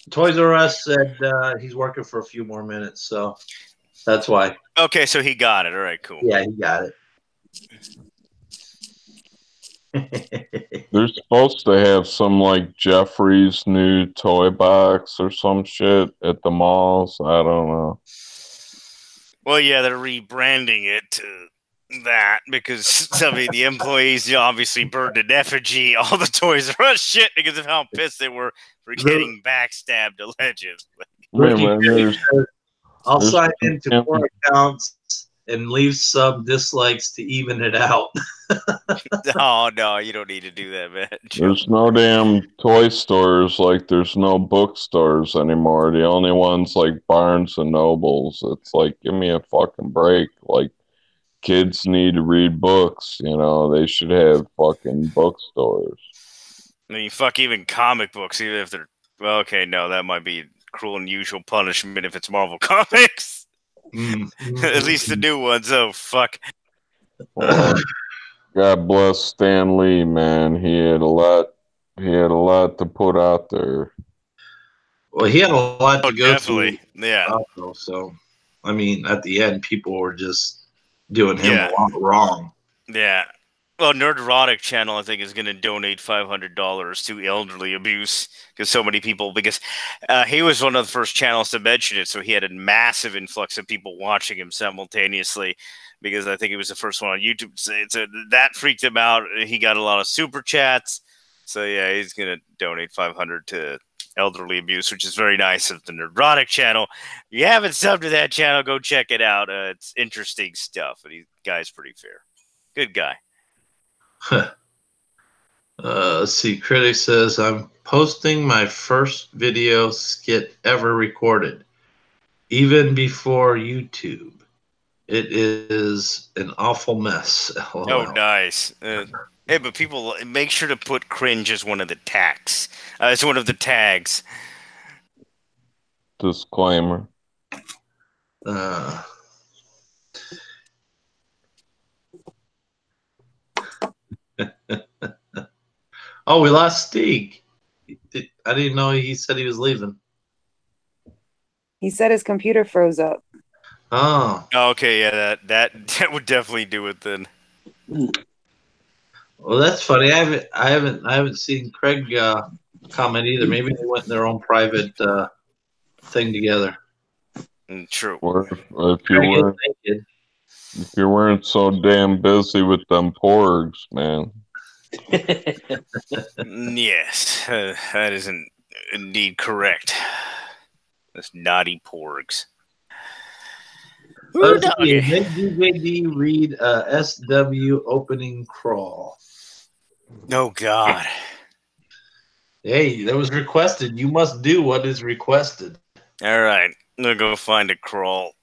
Toys R Us said he's working for a few more minutes, so that's why. Okay, so he got it. All right, cool. Yeah, he got it. They're supposed to have some like Jeffrey's new toy box or some shit at the malls. I don't know. Well, yeah, they're rebranding it to that because some of the employees obviously burned in effigy all the Toys R Us shit because of how pissed they were for getting backstabbed allegedly. I'll sign into 4 accounts and leave some dislikes to even it out. Oh, no, you don't need to do that, man. There's no damn toy stores, like there's no bookstores anymore. The only ones like Barnes and Nobles. It's like, give me a fucking break. Like, kids need to read books, you know, they should have fucking bookstores. I mean, fuck, even comic books, even if they're, well, okay, no, that might be cruel and unusual punishment if it's Marvel Comics. At least the new ones, oh, fuck. Well, God bless Stan Lee, man. He had a lot to put out there. Well, he had a lot to go definitely. through. Yeah. Also, so, I mean, at the end, people were just doing him a lot wrong. Yeah. Well, Nerderotic channel, I think, is going to donate $500 to elderly abuse because so many people, because he was one of the first channels to mention it, so he had a massive influx of people watching him simultaneously because I think he was the first one on YouTube. So that freaked him out. He got a lot of super chats. So, yeah, he's going to donate $500 to elderly abuse, which is very nice of the Nerderotic channel. If you haven't subbed to that channel, go check it out. It's interesting stuff, and the guy's pretty fair. Good guy. Let's see. Critic says, I'm posting my first video skit ever recorded, even before YouTube. It is an awful mess. LOL. Oh, nice. Hey, but people, make sure to put cringe as one of the tags. It's one of the tags. Disclaimer. Oh, we lost Stig. I didn't know he said he was leaving. He said his computer froze up. Oh. Okay, yeah, that would definitely do it then. Well, that's funny. I haven't seen Craig comment either. Maybe they went in their own private thing together. True. Or if you weren't so damn busy with them porgs, man. Yes, that isn't indeed correct. Those naughty porgs. Let's see. Did DJD read SW opening crawl? Oh, God. Hey, that was requested. You must do what is requested. All right. I'm going to go find a crawl.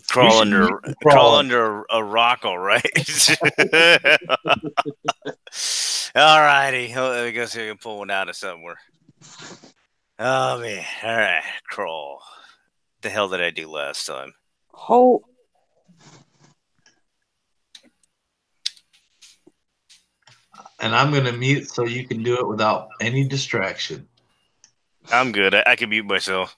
Crawl under a rock, all right? All righty. I guess I can pull one out of somewhere. Oh, man. All right. Crawl. What the hell did I do last time? Oh. And I'm going to mute so you can do it without any distraction. I'm good. I can mute myself.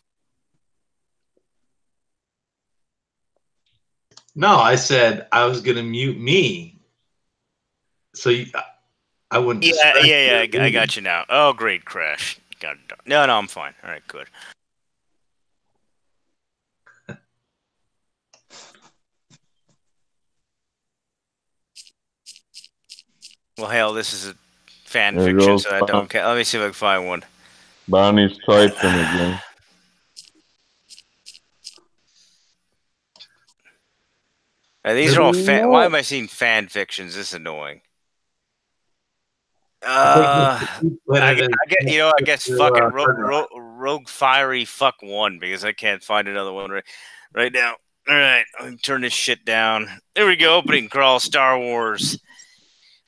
No, I said I was going to mute me. So I wouldn't. Yeah. I got you now. Oh, great. Crash. No, I'm fine. All right, good. Well, hell, this is a fan fiction, so I don't care. Let me see if I can find one. Bonnie's typing again. These are all fan. Why am I seeing fan fictions? This is annoying. I guess fucking Rogue Fiery fuck one because I can't find another one right now. All right, let me turn this shit down. There we go. Opening crawl, Star Wars.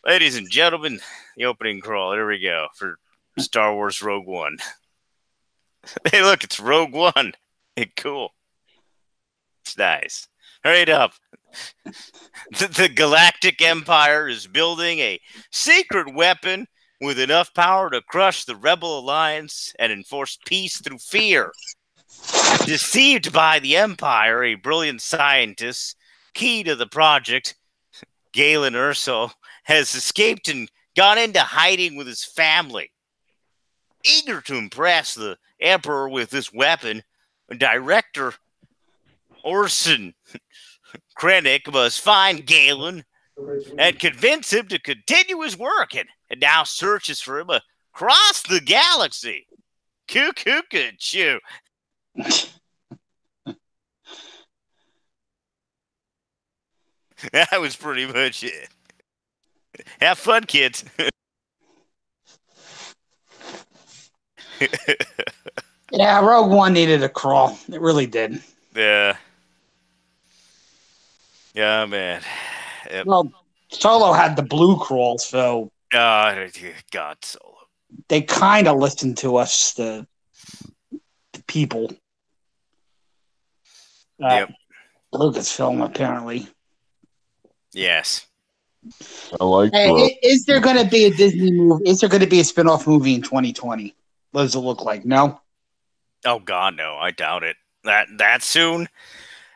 Ladies and gentlemen, the opening crawl. There we go for Star Wars Rogue One. Hey, look, it's Rogue One. Hey, cool. It's nice. Hurry it up. The Galactic Empire is building a secret weapon with enough power to crush the Rebel Alliance and enforce peace through fear. Deceived by the Empire, a brilliant scientist key to the project, Galen Urso, has escaped and gone into hiding with his family. Eager to impress the Emperor with this weapon, director Orson Krennic must find Galen and convince him to continue his work, and now searches for him across the galaxy. Choo. That was pretty much it. Have fun, kids. Yeah, Rogue One needed a crawl. It really did. Yeah. Yeah, man. Yep. Well, Solo had the blue crawl, so God, Solo. They kind of listened to us, the people. Yep. Lucasfilm, apparently. Yes. I like. Hey, is there going to be a Disney movie? Is there going to be a spin-off movie in 2020? What does it look like? No. Oh God, no! I doubt it. That soon.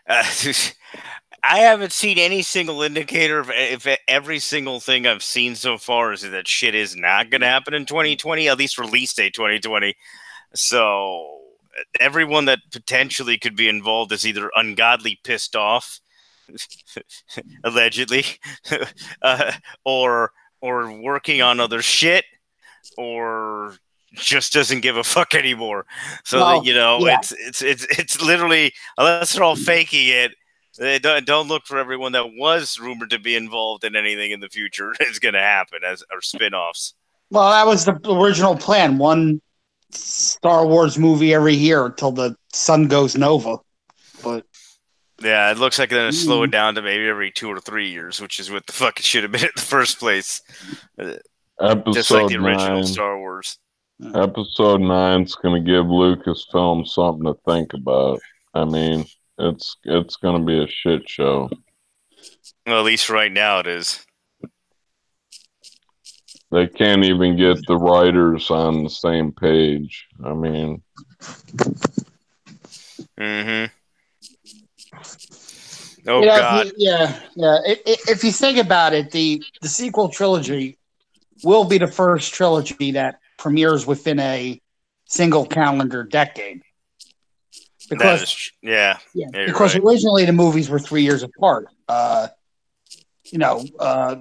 I haven't seen any single indicator of if every single thing I've seen so far is that shit is not going to happen in 2020, at least release date 2020. So everyone that potentially could be involved is either ungodly pissed off, allegedly, or working on other shit, or just doesn't give a fuck anymore. So Well, yeah. it's literally, unless they're all faking it, they don't look for everyone that was rumored to be involved in anything in the future is going to happen as or spin-offs. Well, that was the original plan. One Star Wars movie every year until the sun goes nova. But yeah, it looks like they're going to slow it down to maybe every 2 or 3 years, which is what the fuck it should have been in the first place. Just like the original Star Wars. Episode 9's going to give Lucasfilm something to think about. I mean, it's going to be a shit show. Well, at least right now it is. They can't even get the writers on the same page. I mean, Oh God! If you think about it, the sequel trilogy will be the first trilogy that premieres within a single calendar decade. Because because right. Originally the movies were 3 years apart.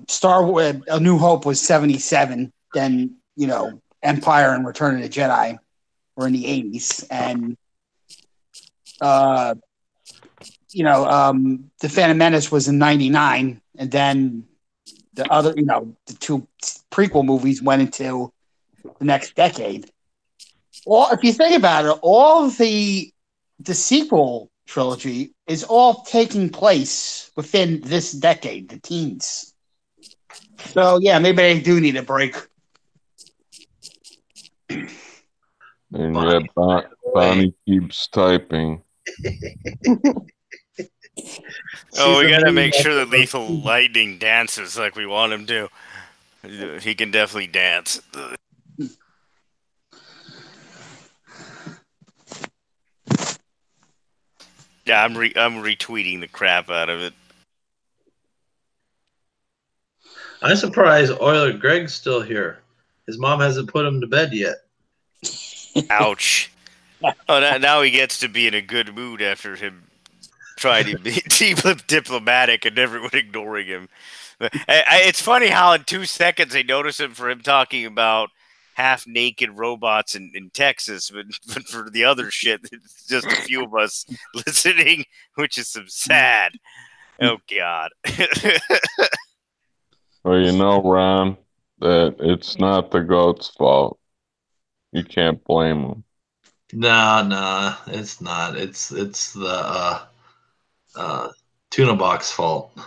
Star Wars: A New Hope was 1977. Then Empire and Return of the Jedi were in the 1980s, and The Phantom Menace was in 1999, and then the other, the two prequel movies went into the next decade. Well, if you think about it, all of the sequel trilogy is all taking place within this decade, the teens. So yeah, maybe they do need a break. And yet Bonnie keeps typing. Oh, we gotta make sure that Lethal Lightning dances like we want him to. He can definitely dance. Yeah, I'm retweeting the crap out of it. I'm surprised Euler Greg's still here. His mom hasn't put him to bed yet. Ouch. Oh, now he gets to be in a good mood after him trying to be diplomatic and everyone ignoring him. It's funny how in 2 seconds they notice him for him talking about half-naked robots in Texas, but for the other shit, it's just a few of us listening, which is some sad. Oh, God. Well, Ron, that it's not the goat's fault. You can't blame him. No, it's not. It's the tuna box fault.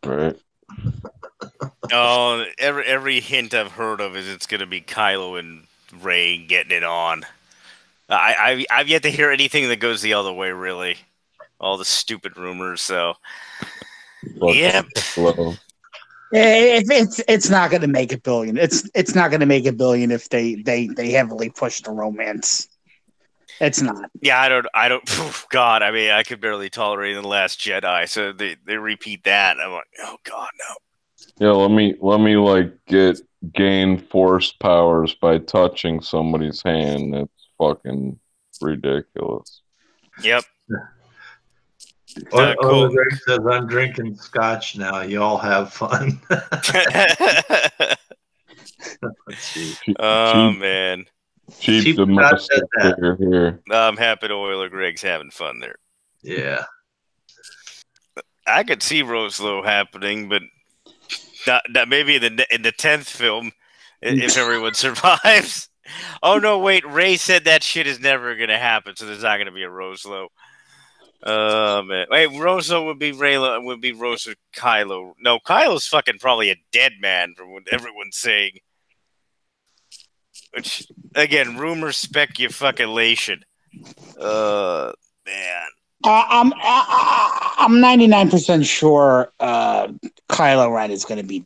Right. Oh, every hint I've heard of is it's going to be Kylo and Rey getting it on. I've yet to hear anything that goes the other way, really. All the stupid rumors, so. Yep. If it's not going to make a billion. It's not going to make a billion if they heavily push the romance. It's not. Yeah, I don't. God, I mean, I could barely tolerate The Last Jedi, so they repeat that. I'm like, oh God, no. Yeah, let me like gain force powers by touching somebody's hand. That's fucking ridiculous. Yep. Or Cool. Greg says, I'm drinking scotch now. You all have fun. Oh, man. Cheap domestic beer here. I'm happy to Oiler Greg's having fun there. Yeah. I could see Roselo happening, but not maybe in the 10th film, if everyone survives. Oh, no, wait. Ray said that shit is never going to happen, so there's not going to be a Roselo. Man. Wait, Roselo would be Raylo, would be Rosa Kylo. No, Kylo's fucking probably a dead man from what everyone's saying. Which, again, rumor speculation. Man. I'm 99% sure Kylo Ren is gonna be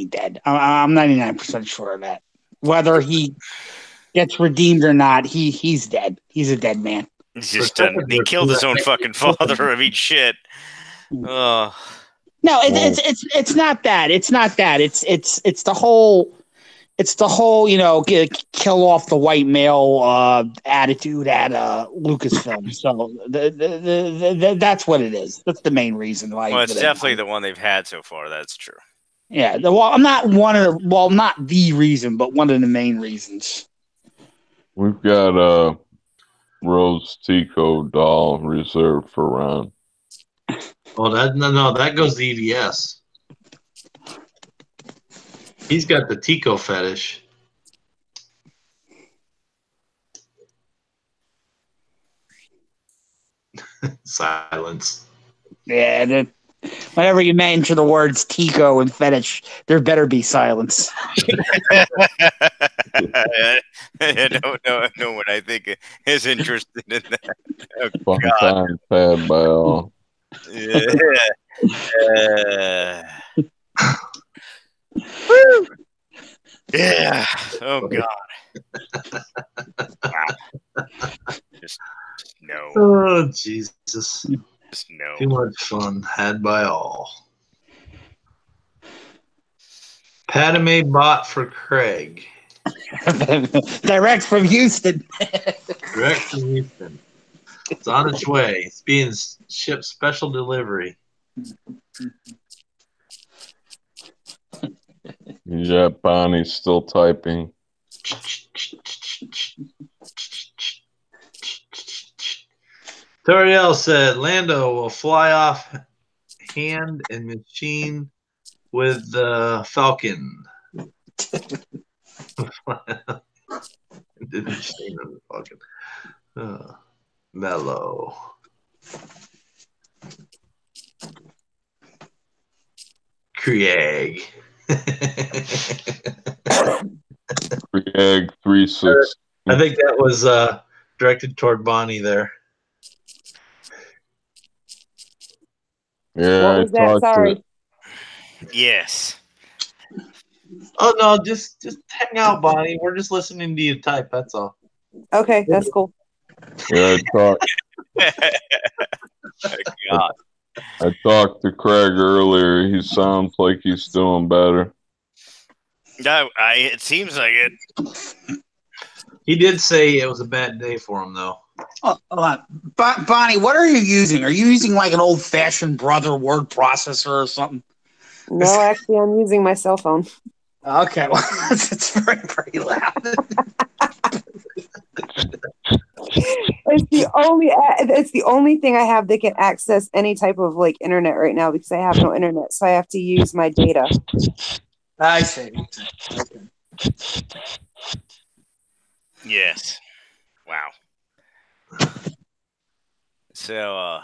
dead. I'm 99% sure of that. Whether he gets redeemed or not, he's dead. He's a dead man. He's just done. He killed his own fucking father. I mean, shit. No, it's not that. It's not that. It's the whole. It's the whole, kill off the white male attitude at Lucasfilm. So that's what it is. That's the main reason why. Well, it's definitely the one they've had so far. That's true. Yeah. I'm not not the reason, but one of the main reasons. We've got a Rose Tico doll reserved for Ron. Oh, that goes to EVS. He's got the Tico fetish. Silence. Yeah, whenever you mention the words Tico and fetish, there better be silence. No one, I think, is interested in that. Oh, fun times had by all. Yeah. Yeah. Oh God. Wow. Just no. Oh Jesus. Just no. Too much fun had by all. Padme bot for Craig. Direct from Houston. Direct from Houston. It's on its way. It's being shipped special delivery. Yeah, Bonnie's still typing. Toriel said Lando will fly off hand and machine with the Falcon. Didn't machine with the Falcon. Mellow. Krieg. Krieg 360. I think that was directed toward Bonnie there. Yeah, what was that? Sorry. Yes. Oh no, just hang out, Bonnie. We're just listening to you type. That's all. Okay, that's cool. Yeah, God. I talked to Craig earlier. He sounds like he's doing better. It seems like it. He did say it was a bad day for him, though. Oh, hold on. Bonnie, what are you using? Are you using like an old-fashioned brother word processor or something? No, actually, I'm using my cell phone. Okay, well, it's very, very loud. It's the only thing I have that can access any type of like internet right now because I have no internet, so I have to use my data. I see. Okay. Yes. Wow. So,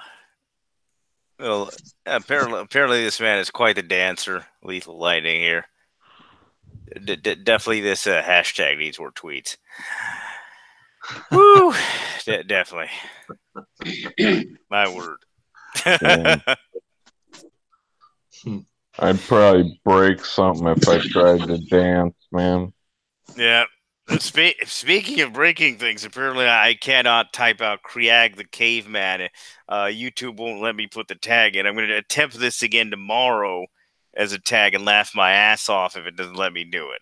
well, apparently this man is quite the dancer. Lethal Lightning here. Definitely this hashtag needs more tweets. Woo! Definitely. My word. I'd probably break something if I tried to dance, man. Yeah. Speaking of breaking things, apparently I cannot type out Krieg the Caveman. YouTube won't let me put the tag in. I'm going to attempt this again tomorrow as a tag and laugh my ass off if it doesn't let me do it.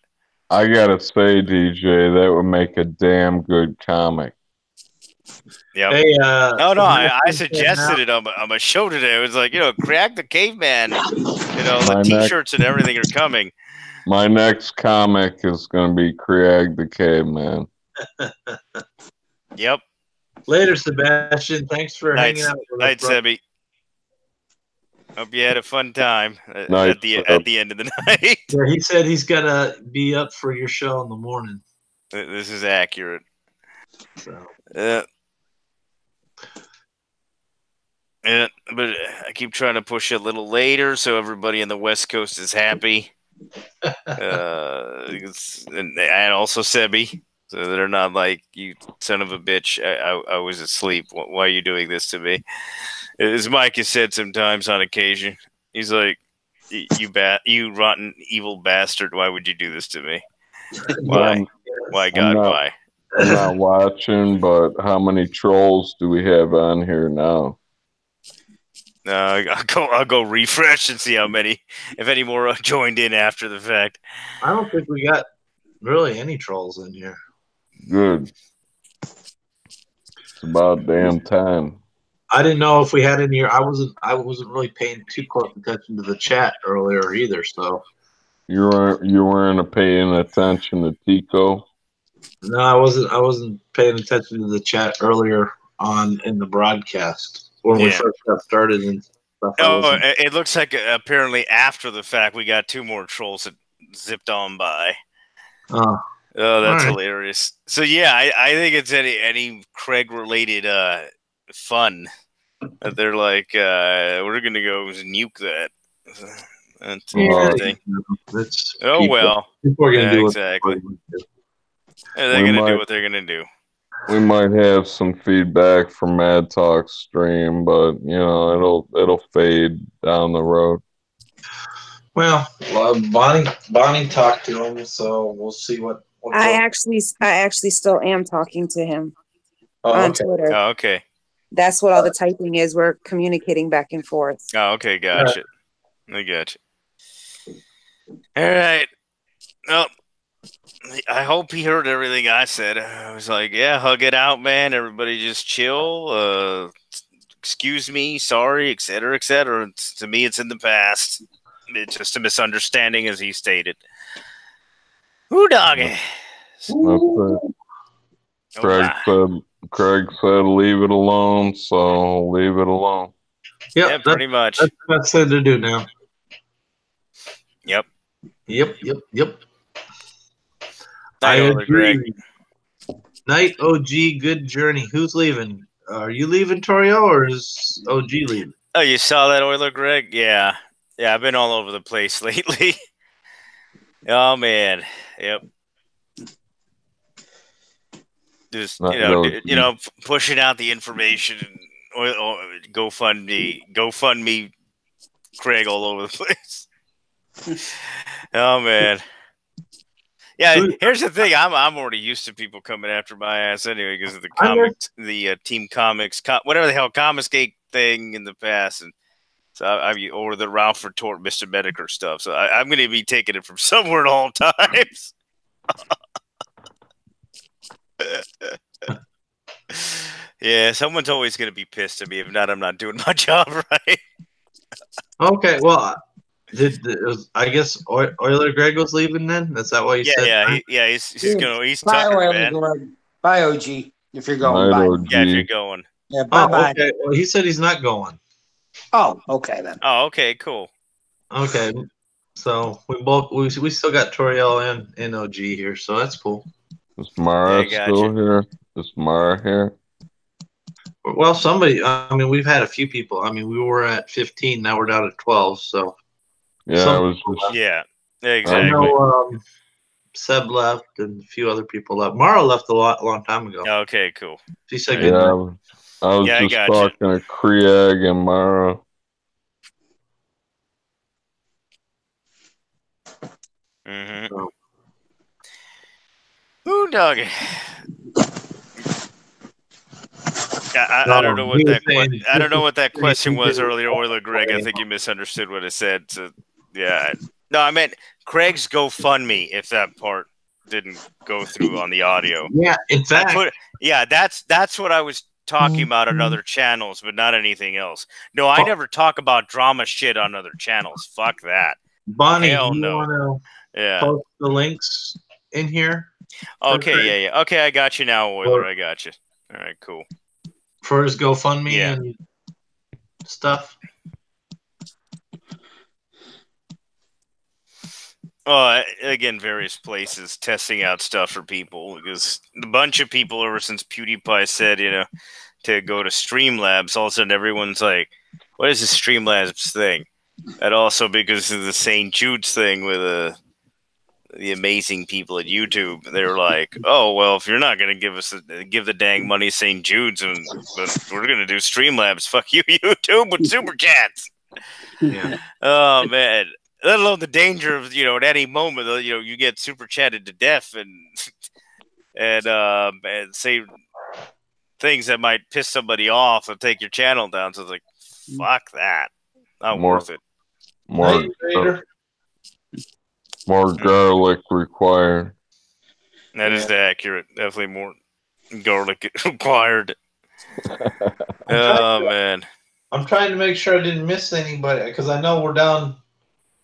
I gotta say, DJ, that would make a damn good comic. Yep. Hey, No, I Sebastian said suggested now- it on my show today. It was like, Krieg the Caveman. The My T-shirts and everything are coming. My next comic is gonna be Krieg the Caveman. Yep. Later, Sebastian. Thanks for hanging out with us. Night, Sebby. Hope you had a fun time Night, at the end of the night. Yeah, he said he's gotta be up for your show in the morning. This is accurate. So. But I keep trying to push it a little later so everybody in the West Coast is happy. And also Sebby, so they're not like, you son of a bitch, I was asleep. Why are you doing this to me? As Mike has said sometimes on occasion, he's like, you rotten evil bastard, why would you do this to me? Why? Why, God, why? I'm not watching, but how many trolls do we have on here now? I'll go refresh and see how many, if any more joined in after the fact. I don't think we got really any trolls in here. Good. It's about damn time. I didn't know if we had any. I wasn't really paying too close attention to the chat earlier either. So you weren't paying attention to Tico. No, I wasn't paying attention to the chat earlier on in the broadcast when we first got started and stuff. Oh, it looks like apparently after the fact we got 2 more trolls that zipped on by. Oh, that's hilarious. So yeah, I think it's any Craig related fun that they're like, we're gonna go nuke that. That's interesting. People, well, people are gonna do exactly. They're gonna do what they're gonna do. We might have some feedback from Madtalks stream, but it'll fade down the road. Well, Bonnie talked to him, so we'll see what. I actually still am talking to him on Twitter. Oh, okay. That's what all the typing is. We're communicating back and forth. Oh, okay, gotcha. I gotcha. All right. Well, I hope he heard everything I said. I was like, yeah, hug it out, man. Everybody just chill. Excuse me, sorry, etc., etc. To me, it's in the past. It's just a misunderstanding, as he stated. Ooh, doggy. Craig said, leave it alone, so leave it alone. Yep, yeah, pretty much. That's what I said to do now. Yep. I agree. Night OG, good journey. Who's leaving? Are you leaving, Torio, or is OG leaving? Oh, you saw that, Oiler Greg? Yeah. Yeah, I've been all over the place lately. Oh, man. Yep. Just, pushing out the information. GoFundMe Craig all over the place. Oh, man. Yeah, here's the thing. I'm already used to people coming after my ass anyway because of the Team Comics, whatever the hell, Comicsgate thing in the past, and so or the Ralph Retort, Mr. Mediker stuff. So I'm going to be taking it from somewhere at all times. Yeah, someone's always going to be pissed at me. If not, I'm not doing my job right. Okay, well. I guess Euler Greg was leaving then? Is that what you said? Yeah, he's Tucker, man. Bye, OG. If you're going, bye. Yeah, if you're going. Yeah, bye. Okay. Well, he said he's not going. Oh, okay then. Oh, okay, cool. Okay, so we still got Toriel and OG here, so that's cool. Is Mara still here? Is Mara here? Well, somebody. I mean, we've had a few people. I mean, we were at 15, now we're down at 12. So. Yeah, exactly. I know Seb left and a few other people left. Mara left a long time ago. Okay, cool. She said good night. I was just talking to Krieg and Mara. Mm-hmm. So, Ooh, dog. I don't know what he was that saying, I don't know what that question was saying- earlier, Oiler Greg. I think you misunderstood what it said. So, yeah, no, I meant Craig's GoFundMe. If that part didn't go through on the audio, Yeah, in fact, that's what I was talking about on other channels, but not anything else. No, I never talk about drama shit on other channels. Fuck that. Bonnie, Hell you no. want to Yeah. post the links in here? Okay. Yeah. Okay, I got you now, Oiler. I got you. All right. Cool. For his GoFundMe Yeah. and stuff. Again, various places testing out stuff for people because a bunch of people ever since PewDiePie said, to go to Streamlabs, all of a sudden everyone's like, what is this Streamlabs thing? And also because of the St. Jude's thing with the amazing people at YouTube, they were like, oh, well, if you're not going to give the dang money to St. Jude's, but we're going to do Streamlabs, fuck you, YouTube, with Super Chats. Yeah. Oh, man. Let alone the danger of, at any moment, you get super chatted to death and say things that might piss somebody off and take your channel down. So it's like, fuck that. Not worth it. More garlic required. That is accurate. Definitely more garlic required. Oh, man. I'm trying to make sure I didn't miss anybody because I know we're down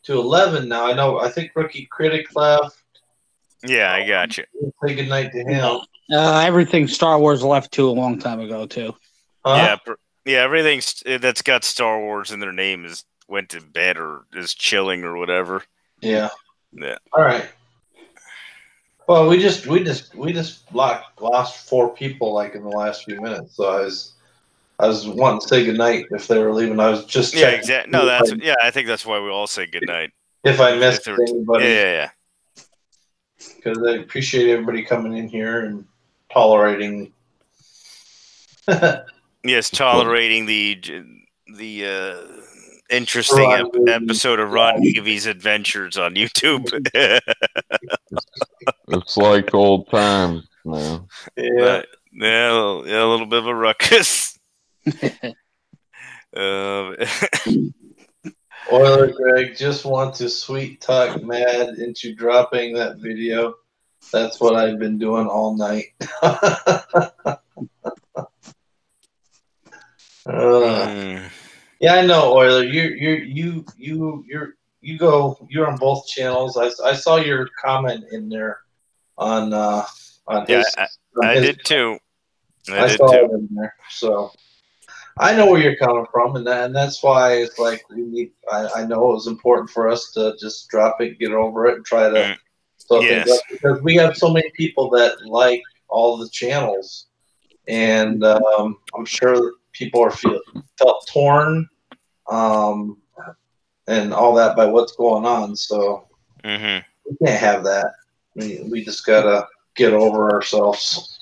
to 11 now. I think Rookie Critic left. Yeah, I got you. Say goodnight to him. Everything Star Wars left too a long time ago too. Huh? Yeah. Everything that's got Star Wars in their name went to bed or is chilling or whatever. Yeah. Yeah. All right. Well, we just lost 4 people like in the last few minutes. So I was wanting to say goodnight if they were leaving. I was just checking. Yeah, exactly. No, I think that's why we all say goodnight. If I missed anybody. Yeah. Because I appreciate everybody coming in here and tolerating. Yes, tolerating the interesting episode of Ron Givey's adventures on YouTube. It's like old times, man. Yeah. Yeah, a little bit of a ruckus. Oiler Greg just want to sweet talk Mad into dropping that video. That's what I've been doing all night. Yeah, I know, Oiler. You're on both channels. I saw your comment in there on his. I did too. I saw it in there, so I know where you're coming from, and that's why it's like we need. I know it was important for us to just drop it, get over it, and try to things up because we have so many people that like all the channels, and I'm sure people are felt torn, and all that by what's going on. So we can't have that. We just gotta get over ourselves.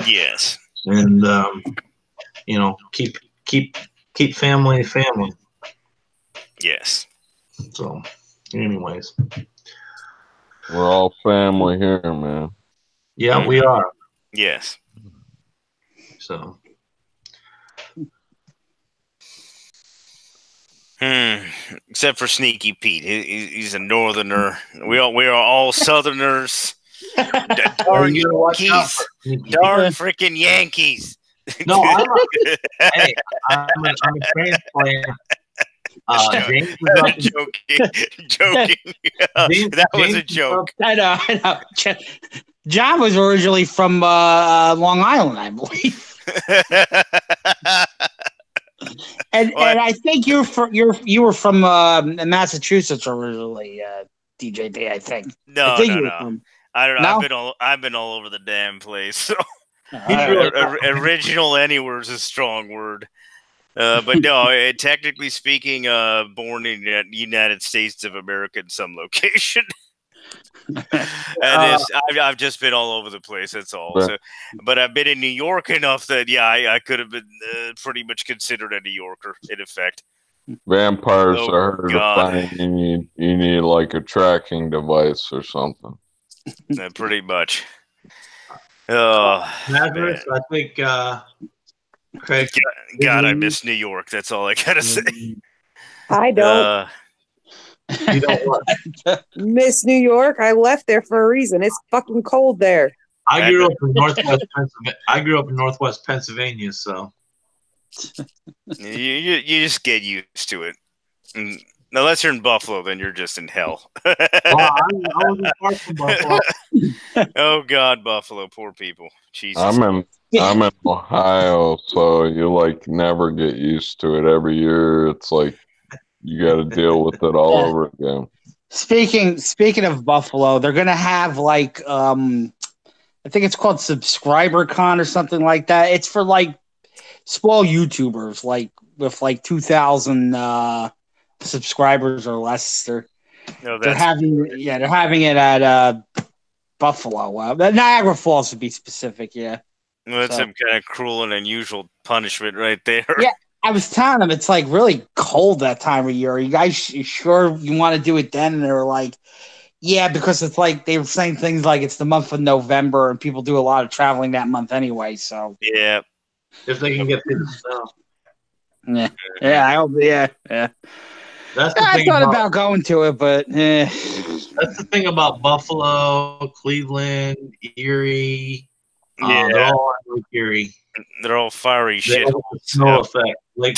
Yes. And keep family. Yes. So, anyways, we're all family here, man. Yeah, we are. Yes. So. Except for Sneaky Pete, he's a northerner. We are all Southerners. Darn Yankees, darn freaking Yankees. No, I'm a transplant. James was joking. That was a joke. I know. John was originally from Long Island, I believe. And I think you were from Massachusetts originally, DJ D. I think. No. I don't know. No? I've been all over the damn place. So. Really Original anywhere is a strong word. But no, technically speaking, born in the United States of America in some location. And I've just been all over the place. That's all. So, but I've been in New York enough that I could have been pretty much considered a New Yorker in effect. Vampires Oh, are hard God. to find. You need like a tracking device or something. Pretty much. Oh, Nazareth, man. I think Craig. God, I miss New York. That's all I gotta say. I don't You don't what? miss New York. I left there for a reason. It's fucking cold there. I grew up in Northwest Pennsylvania. I grew up in Northwest Pennsylvania, so you just get used to it. Unless you're in Buffalo, then you're just in hell. well, I wasn't far from Buffalo. Oh God, Buffalo, poor people. Jesus. I'm in Ohio, so you like never get used to it. Every year, it's like you got to deal with it all over again. Speaking of Buffalo, they're gonna have like I think it's called SubscriberCon or something like that. It's for like small YouTubers, like with like 2,000 subscribers or less. They're having it at Buffalo. Niagara Falls to be specific. Yeah. Well, that's some kind of cruel and unusual punishment right there. Yeah, I was telling them it's like really cold that time of year. You guys you sure you want to do it then? And they were like, yeah, because it's like they were saying things like it's the month of November and people do a lot of traveling that month anyway. So yeah, if they can get through the snow. Yeah. That's the I thing thought about going to it, but that's the thing about Buffalo, Cleveland, Erie. They're all on Lake Erie. They're all fiery shit. Snow effect. Lake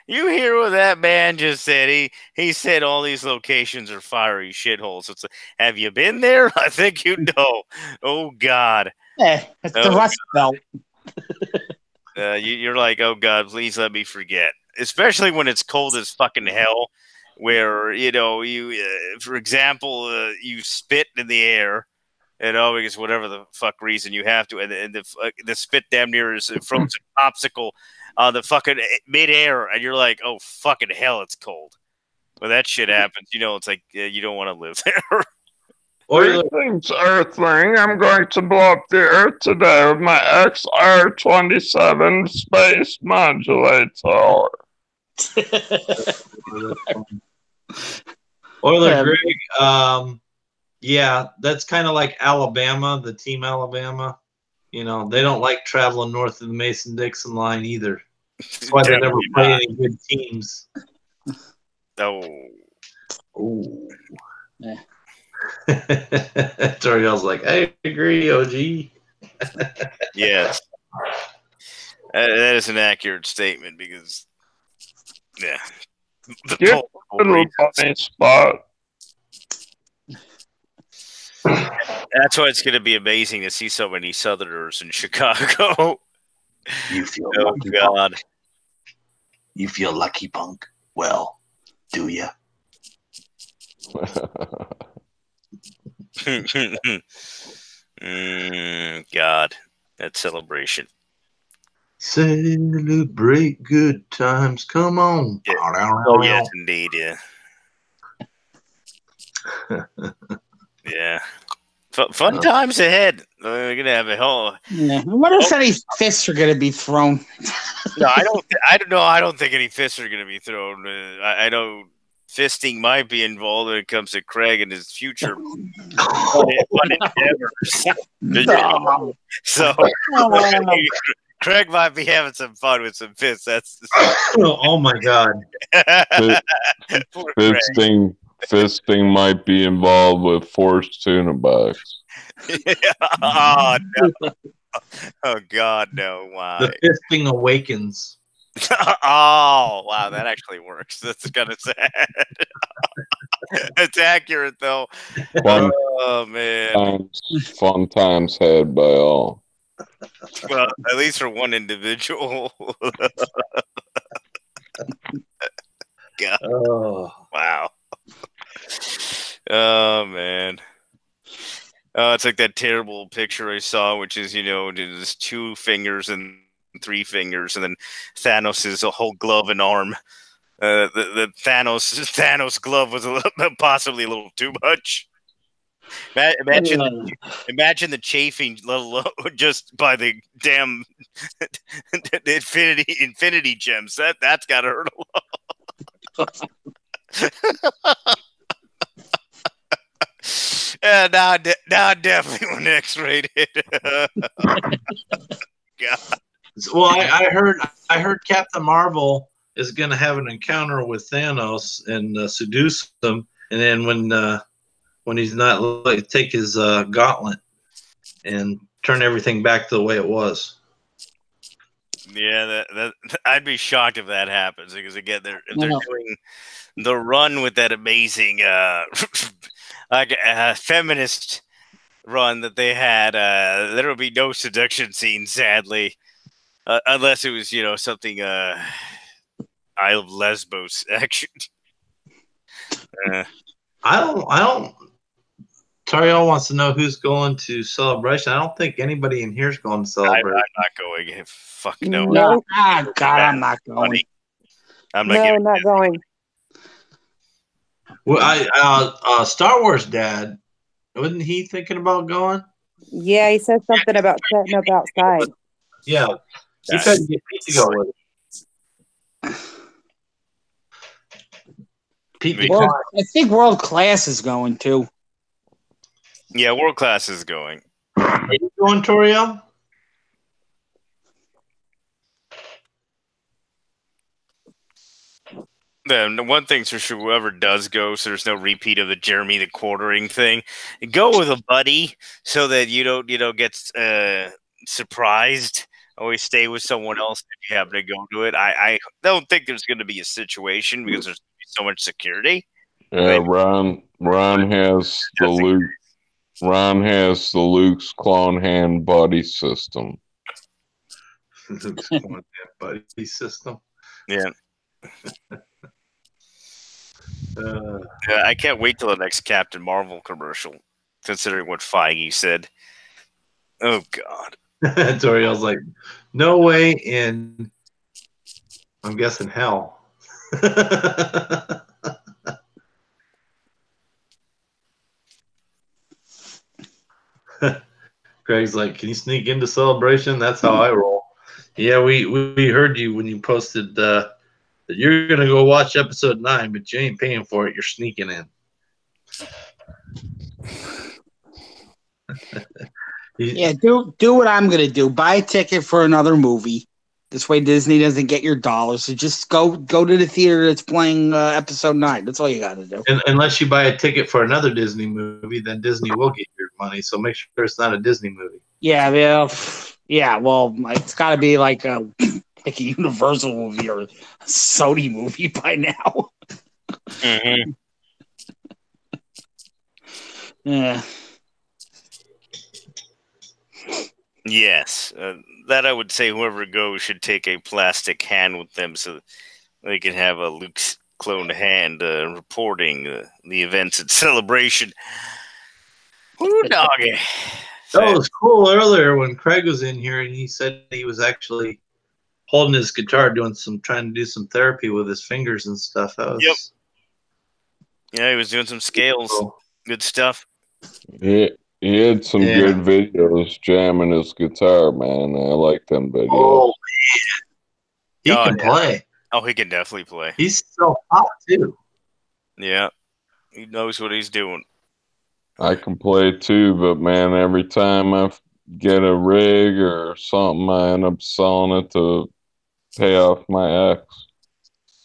You hear what that man just said? He said all these locations are fiery shitholes. It's have you been there? I think you know. Oh God. It's the Rust Belt. You're like, oh God, please let me forget. Especially when it's cold as fucking hell, where for example, you spit in the air, because whatever the fuck reason you have to, and the spit damn near is a frozen popsicle on the fucking midair, and you're like, oh fucking hell, it's cold. When that shit happens, it's like you don't want to live there. Greetings, Earthling. I'm going to blow up the Earth today with my XR-27 space modulator. Oiler Greg, yeah, that's kind of like Alabama, the team Alabama. They don't like traveling north of the Mason-Dixon line either. That's why they never play any good teams. Oh. Yeah. Toriel's like, I agree, OG. Yes. That is an accurate statement because, Get a little funny spot. That's why it's going to be amazing to see so many Southerners in Chicago. You feel lucky, God. Punk. You feel lucky, punk. Well, do ya? God, that celebration. Celebrate good times. Come on. Yeah. Oh, yes, indeed. Yeah. Yeah. Fun times ahead. We're gonna have a whole. Yeah. What if any fists are gonna be thrown? No, I don't know. I don't think any fists are gonna be thrown. I know fisting might be involved when it comes to Craig and his future fun endeavors. So Craig might be having some fun with some fists. Oh my God. Fisting might be involved with forced tuna bucks. Oh no! Oh God, no! Why? The fisting awakens. Oh wow, that actually works. That's kind of sad. It's accurate though. Oh man, fun times had by all. Well, at least for one individual. God. Oh wow. Oh man. It's like that terrible picture I saw, which is there's 2 fingers and 3 fingers, and then Thanos is a whole glove and arm. The Thanos glove was possibly a little too much. Imagine the chafing, let alone just by the damn infinity gems. That's got to hurt a lot. Yeah, now definitely when X-rated. God. Well, I heard Captain Marvel is going to have an encounter with Thanos and seduce him, and then when he's not, like, take his gauntlet and turn everything back to the way it was. Yeah, that I'd be shocked if that happens, because again, they're doing the run with that amazing feminist run that they had. There will be no seduction scenes, sadly, unless it was something Isle of Lesbos action. I don't. Tariel wants to know who's going to Celebration. I don't think anybody in here is going to Celebration. I'm not going. Fuck no. No. God, I'm not going. I'm not not going. Well, Star Wars dad, wasn't he thinking about going? Yeah, he said something about setting up outside. Yeah, he couldn't get Pete to go with it. Pete, I think World Class is going too. Yeah, World Class is going. Are you going, Toriel? The one thing's for sure, whoever does go, so there's no repeat of the Jeremy the Quartering thing. Go with a buddy so that you don't get surprised. Always stay with someone else if you happen to go to it. I don't think there's going to be a situation because there's so much security. Yeah, Ron has the Luke's clone hand buddy system. Luke's clone hand buddy system. Yeah. I can't wait till the next Captain Marvel commercial, considering what Feige said. Oh God. Toriel's like, no way in, I'm guessing, hell. Greg's like, can you sneak into Celebration? That's how I roll. Yeah, we heard you when you posted that you're gonna go watch episode 9, but you ain't paying for it. You're sneaking in. Yeah, do what I'm gonna do. Buy a ticket for another movie. This way Disney doesn't get your dollars. So just go to the theater that's playing episode 9. That's all you got to do. And unless you buy a ticket for another Disney movie, then Disney will get your money. So make sure it's not a Disney movie. Yeah, well, it's got to be like a Universal movie or a Sony movie by now. Mm-hmm. Yeah. Yes, that I would say whoever goes should take a plastic hand with them so they can have a Luke's cloned hand reporting the events at Celebration. Ooh, doggy. That was cool earlier when Craig was in here and he said he was actually holding his guitar, trying to do some therapy with his fingers and stuff. That was... Yep. Yeah, he was doing some scales. Cool. Good stuff. Yeah. He had some good videos jamming his guitar, man. I like them videos. Oh, man. He can play. Oh, he can definitely play. He's so hot, too. Yeah. He knows what he's doing. I can play, too, but, man, every time I get a rig or something, I end up selling it to pay off my ex.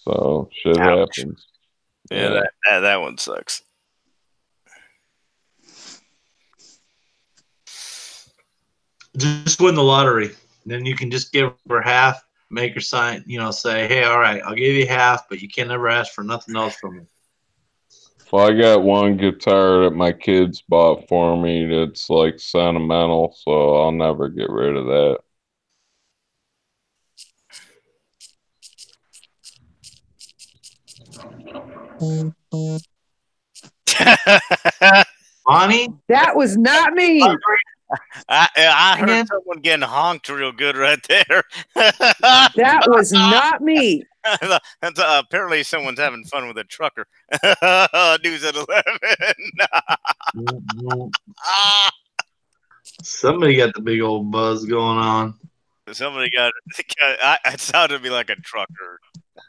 So, shit happens. Yeah, that one sucks. Just win the lottery. Then you can just give her half, make her sign, say, hey, all right, I'll give you half, but you can never ask for nothing else from me. Well, I got one guitar that my kids bought for me that's like sentimental, so I'll never get rid of that. Bonnie? That was not me. I heard someone getting honked real good right there. That was not me. Apparently, someone's having fun with a trucker. News at 11. Somebody got the big old buzz going on. Somebody got. It sounded to me like a trucker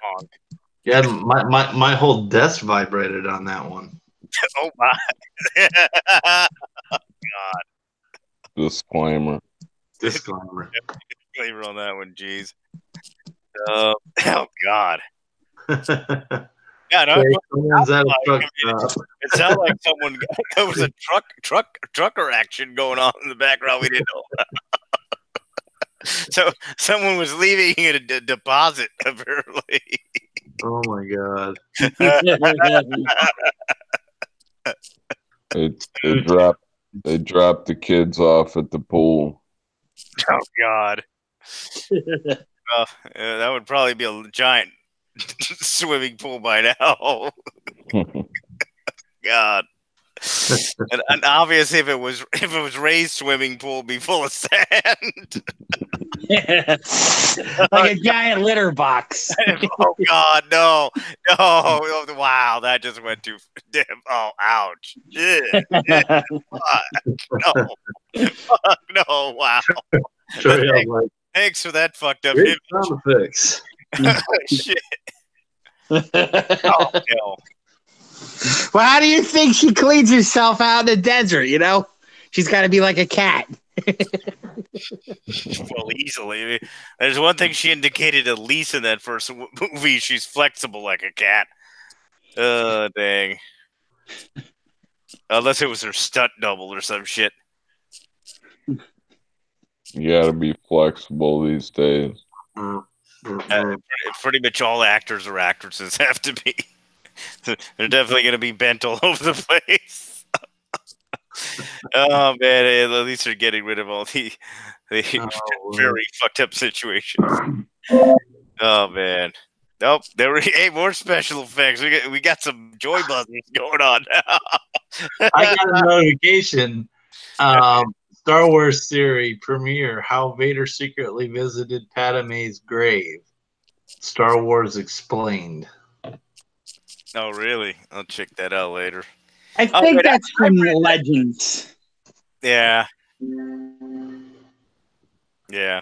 honk. Yeah, my whole desk vibrated on that one. Oh my! God. Disclaimer. Disclaimer. Disclaimer on that one. Jeez. Oh God. Yeah, no, it sounded like someone. There was a trucker action going on in the background. We didn't know. So someone was leaving a deposit, apparently. Oh my God. They dropped the kids off at the pool. Oh God. That would probably be a giant swimming pool by now. God. And obviously, if it was raised swimming pool, it'd be full of sand. Like a giant litter box. Oh God, no! Wow, that just went too damn. Oh, ouch! Fuck, no, fuck, no! Wow. Thanks for that fucked up image. Fix. Shit. Oh no. Well, how do you think she cleans herself out in the desert? You know, she's got to be like a cat. Well, easily. There's one thing she indicated at least in that first movie: she's flexible like a cat. Dang. Unless it was her stunt double or some shit. You got to be flexible these days. Pretty much all actors or actresses have to be. They're definitely going to be bent all over the place. Oh man, at least they're getting rid of all the very fucked up situations. Oh man, nope. There were more special effects. We got some joy buzzers going on now. I got a notification. Star Wars theory premiere: How Vader secretly visited Padme's grave. Star Wars explained. Oh really? I'll check that out later. I think that's from Legends. Yeah. Yeah.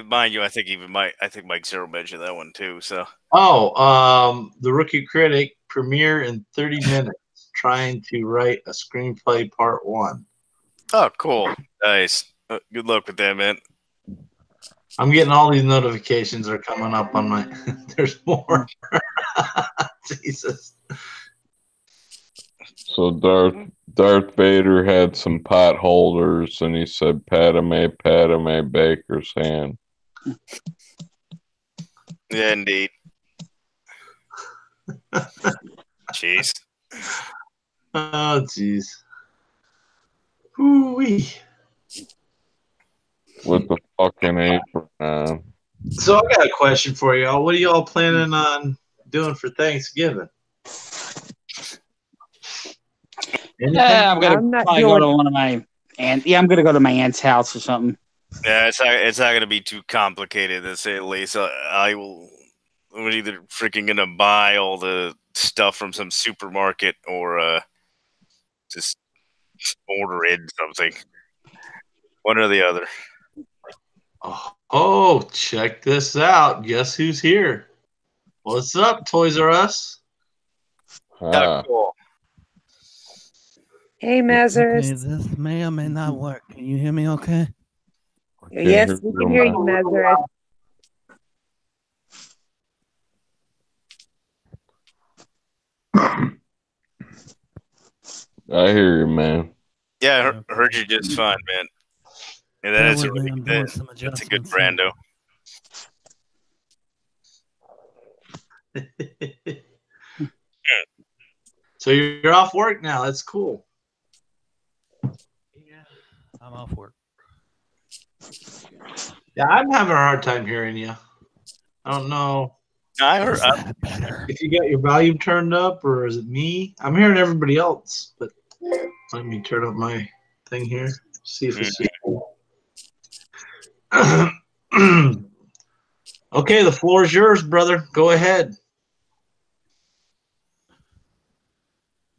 Mind you, I think Mike Zero mentioned that one too. So. Oh, the Rookie Critic premiere in 30 minutes, trying to write a screenplay part 1. Oh, cool, nice. Good luck with that, man. I'm getting all these notifications are coming up on my. There's more. Jesus. So Darth Vader had some pot holders, and he said, Padme Baker's hand. Yeah, indeed. Jeez. Oh, jeez. Ooh-wee. With the fucking apron on. So I got a question for y'all. What are y'all planning on doing for Thanksgiving? I'm gonna probably go to one of my aunt. Yeah, I'm gonna go to my aunt's house or something. Yeah, it's not gonna be too complicated to say the least. I'm either freaking gonna buy all the stuff from some supermarket or just order in something. One or the other. Oh, check this out. Guess who's here? What's up, Toys R Us? Cool. Hey, Mazers. Okay, this may or may not work. Can you hear me okay? Yes, we can hear you, Mazers. I hear you, man. Yeah, I heard you just fine, man. Yeah, that's a good brando. So you're off work now. That's cool. Yeah, I'm off work. Yeah, I'm having a hard time hearing you. I don't know. I heard if you got your volume turned up, or is it me? I'm hearing everybody else, but let me turn up my thing here. See if it's. Okay, the floor is yours, brother. Go ahead.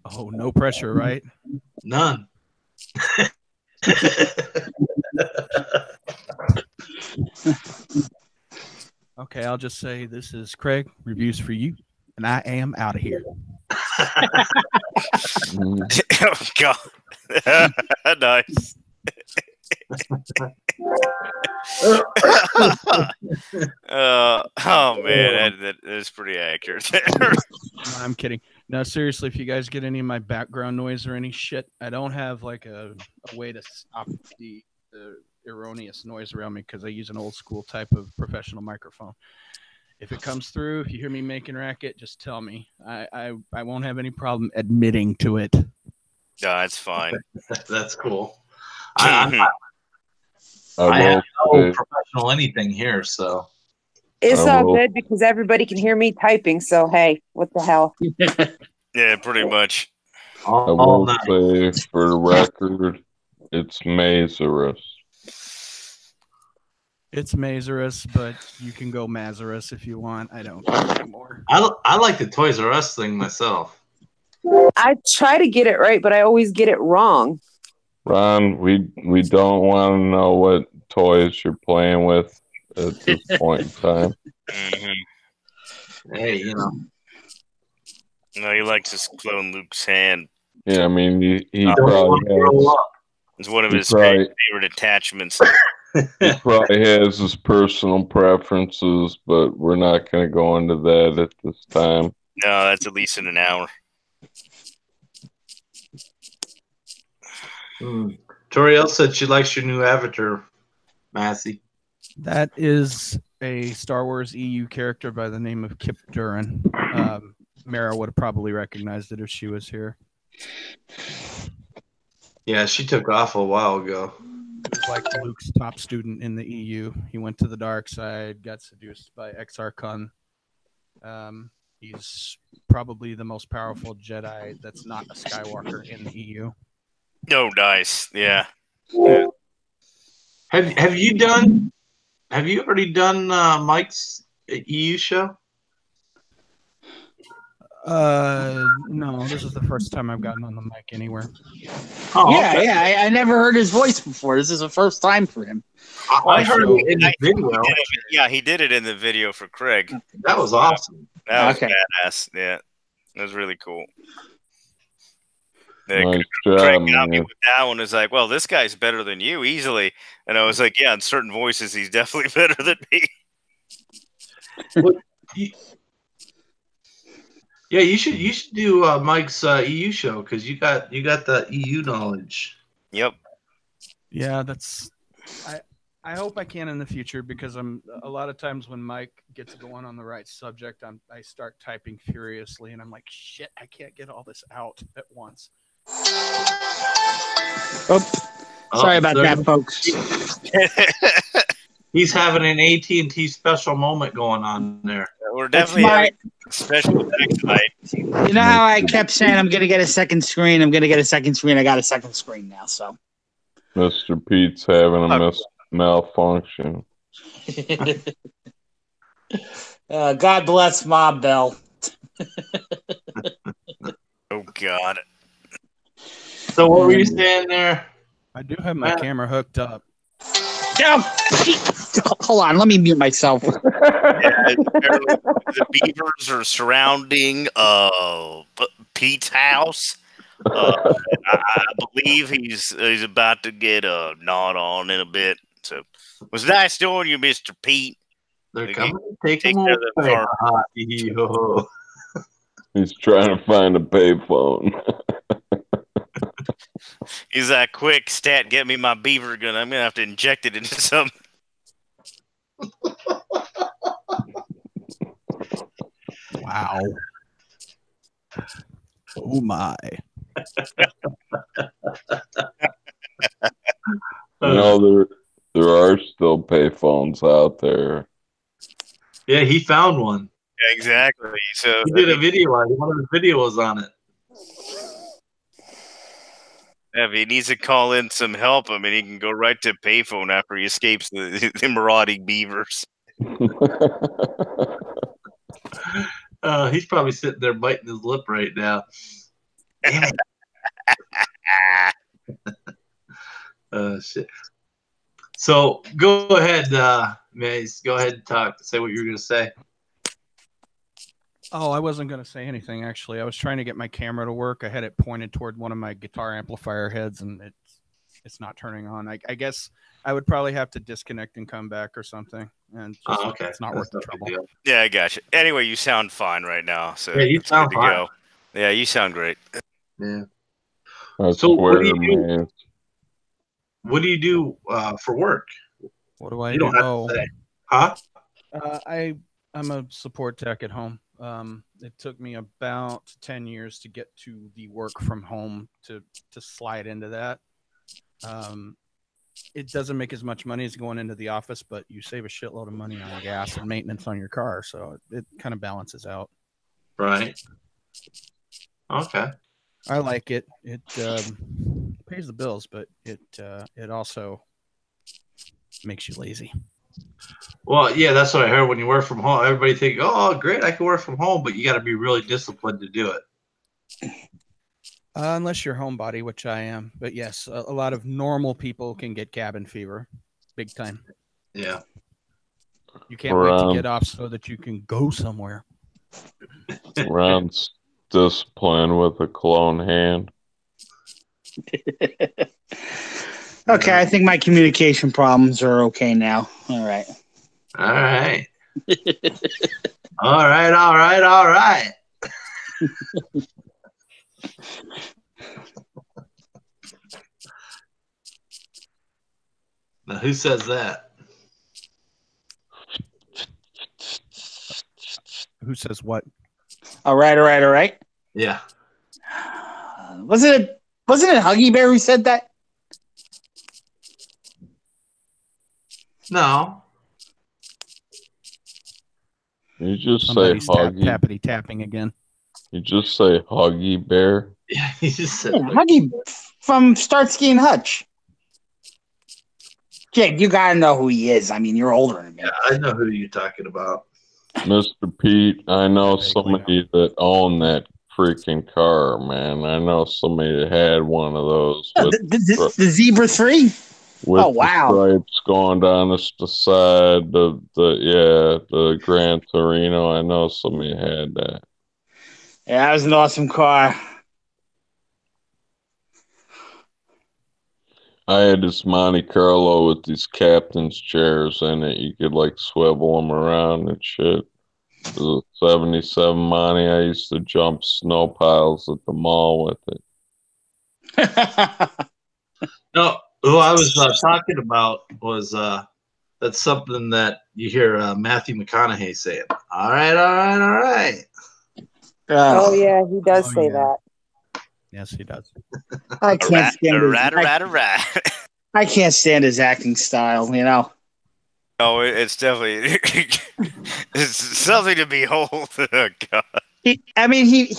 Oh, no pressure, right? None. Okay, I'll just say this is Craig, reviews for you, and I am out of here. Oh God. Nice. Oh man, that is pretty accurate there. No, I'm kidding. No, seriously, if you guys get any of my background noise or any shit, I don't have like a way to stop the erroneous noise around me because I use an old school type of professional microphone. If it comes through, if you hear me making racket, just tell me. I won't have any problem admitting to it. No, it's fine. That's cool. I I have no professional anything here, so it's all good because everybody can hear me typing. So hey, what the hell? Yeah, pretty much. I will say, for the record, it's Mazarus. It's Mazarus, but you can go Mazarus if you want. I don't care anymore. I like the Toys R Us thing myself. I try to get it right, but I always get it wrong. Ron, we don't want to know what toys you're playing with at this point in time. Hey, you know. No, he likes his clone Luke's hand. Yeah, I mean, he probably has. It's one of his probably, favorite attachments. He probably has his personal preferences, but we're not going to go into that at this time. No, that's at least in an hour. Toriel said she likes your new avatar, Massey. That is a Star Wars EU character by the name of Kip Duran. Mara would have probably recognized it if she was here. Yeah, she took off a while ago. It's like Luke's top student in the EU. He went to the dark side, got seduced by Exarchon. He's probably the most powerful Jedi that's not a Skywalker in the EU. Oh, nice. Yeah. Have you already done Mike's EU show? No, this is the first time I've gotten on the mic anywhere. Oh, yeah. I never heard his voice before. This is the first time for him. I heard it in the video. Yeah, he did it in the video for Craig. That was awesome. That was badass. Yeah, that was really cool. Craig got me with that one. Is like, well, this guy's better than you easily, and I was like, yeah, in certain voices, he's definitely better than me. Yeah, you should do Mike's EU show because you got the EU knowledge. Yep. Yeah, that's. I hope I can in the future because a lot of times when Mike gets going on the right subject, I start typing furiously and I'm like, shit, I can't get all this out at once. Sorry about that, folks. He's having an AT&T special moment going on there. We're definitely having special effects tonight. You know how I kept saying I'm going to get a second screen? I'm going to get a second screen. I got a second screen now, so. Mr. Pete's having a malfunction. God bless Mom Bell. Oh, God. So what were you saying there? I do have my camera hooked up. Hold on, let me mute myself. The beavers are surrounding Pete's house. I believe he's about to get a nod on in a bit. So it was nice knowing you, Mr. Pete. They're coming to take him away. He's trying to find a payphone. He's like, quick, stat, get me my beaver gun. I'm going to have to inject it into something. Wow. Oh, my. There are still payphones out there. Yeah, he found one. Yeah, exactly. So he did a video on it. One of the videos on it. Yeah, if he needs to call in some help, I mean, he can go right to payphone after he escapes the marauding beavers. He's probably sitting there biting his lip right now. Damn it. Shit. So go ahead, Mace. Go ahead and talk. Say what you were going to say. Oh, I wasn't going to say anything, actually. I was trying to get my camera to work. I had it pointed toward one of my guitar amplifier heads, and it's not turning on. I guess I would probably have to disconnect and come back or something. And just, okay. It's not worth the trouble. Yeah, I got you. Anyway, you sound fine right now. So yeah, you sound good to fine. go. Yeah, you sound great. Yeah. I So swear, what do you do? man. What do you do for work? What do I You do? don't have to say. Huh? I'm a support tech at home. It took me about 10 years to get to the work from home to slide into that. It doesn't make as much money as going into the office, but you save a shitload of money on gas and maintenance on your car, so it kind of balances out. Right. Okay. I like it. It pays the bills, but it also makes you lazy. Well, yeah, that's what I heard when you work from home. Everybody think, oh, great, I can work from home, but you got to be really disciplined to do it. Unless you're homebody, which I am. But yes, a lot of normal people can get cabin fever, big time. Yeah. You can't wait to get off so that you can go somewhere. Ron's disciplined with a clone hand. Okay, I think my communication problems are okay now. All right. All right. all right. Now, who says that? Who says what? All right. Yeah. Wasn't it Huggy Bear who said that? No. You just Somebody's say Huggy. tapping again. You just say Huggy Bear. Yeah, he just said Huggy from Starsky and Hutch. Jake, you gotta know who he is. I mean, you're older than me. Yeah, I know who you're talking about. Mr. Pete, I know somebody that owned that freaking car, man. I know somebody that had one of those. The Zebra 3? With oh, wow. the stripes going down the side, the Gran Torino. I know somebody had that. Yeah, that was an awesome car. I had this Monte Carlo with these captain's chairs in it. You could like swivel them around and shit. It was a 77 Monte. I used to jump snow piles at the mall with it. No, who I was talking about was that's something that you hear Matthew McConaughey saying. All right. Oh yeah, he does say that. Yes, he does. I can't stand his right. I can't stand his acting style, you know. Oh, it's definitely it's something to behold. Oh, God. And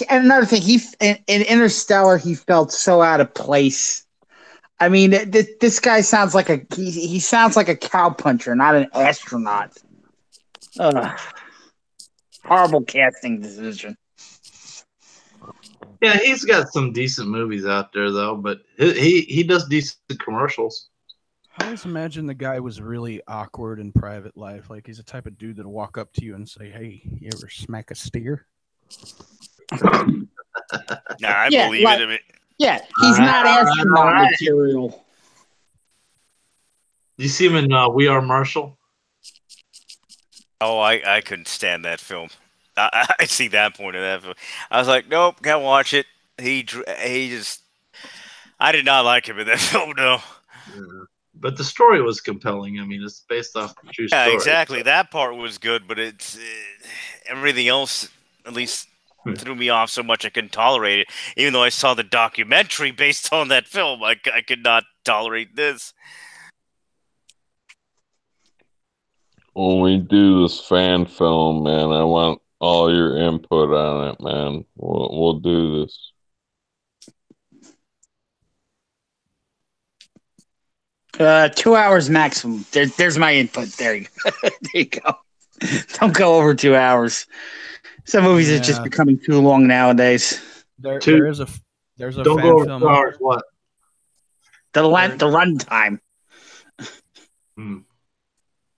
another thing, in Interstellar, he felt so out of place. I mean, this guy sounds like he sounds like a cowpuncher, not an astronaut. Horrible casting decision. Yeah, he's got some decent movies out there though, but he does decent commercials. I always imagine the guy was really awkward in private life. Like he's the type of dude that'll walk up to you and say, "Hey, you ever smack a steer?" Nah, I believe it. I mean, yeah, he's not astronaut material. You see him in We Are Marshall? Oh, I couldn't stand that film. I see that point of that film. I was like, nope, can't watch it. He just, I did not like him in that film. No. Yeah. But the story was compelling. I mean, it's based off the true story. Yeah, exactly. That part was good, but it's everything else, at least, threw me off so much I couldn't tolerate it. Even though I saw the documentary based on that film, I could not tolerate this. When we do this fan film, man, I want all your input on it, man. We'll do this. $2 hours maximum. There's my input. There you go. Don't go over 2 hours. Some movies are just becoming too long nowadays. There's a Don't fan go over film 2 out hours. there. What? The run time.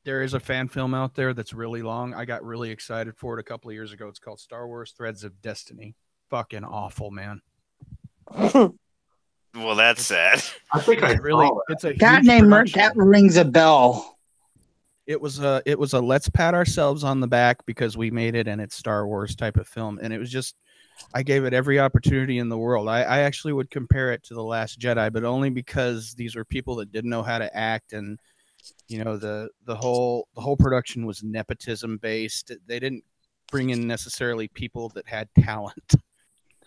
There is a fan film out there that's really long. I got really excited for it a couple of years ago. It's called Star Wars Threads of Destiny. Fucking awful, man. Well, that's sad. I think I really. saw It's a That huge name production. that rings a bell. It was a let's pat ourselves on the back because we made it and it's Star Wars type of film. And it was just, I gave it every opportunity in the world. I actually would compare it to The Last Jedi, but only because these were people that didn't know how to act, and you know the whole production was nepotism based. They didn't bring in necessarily people that had talent.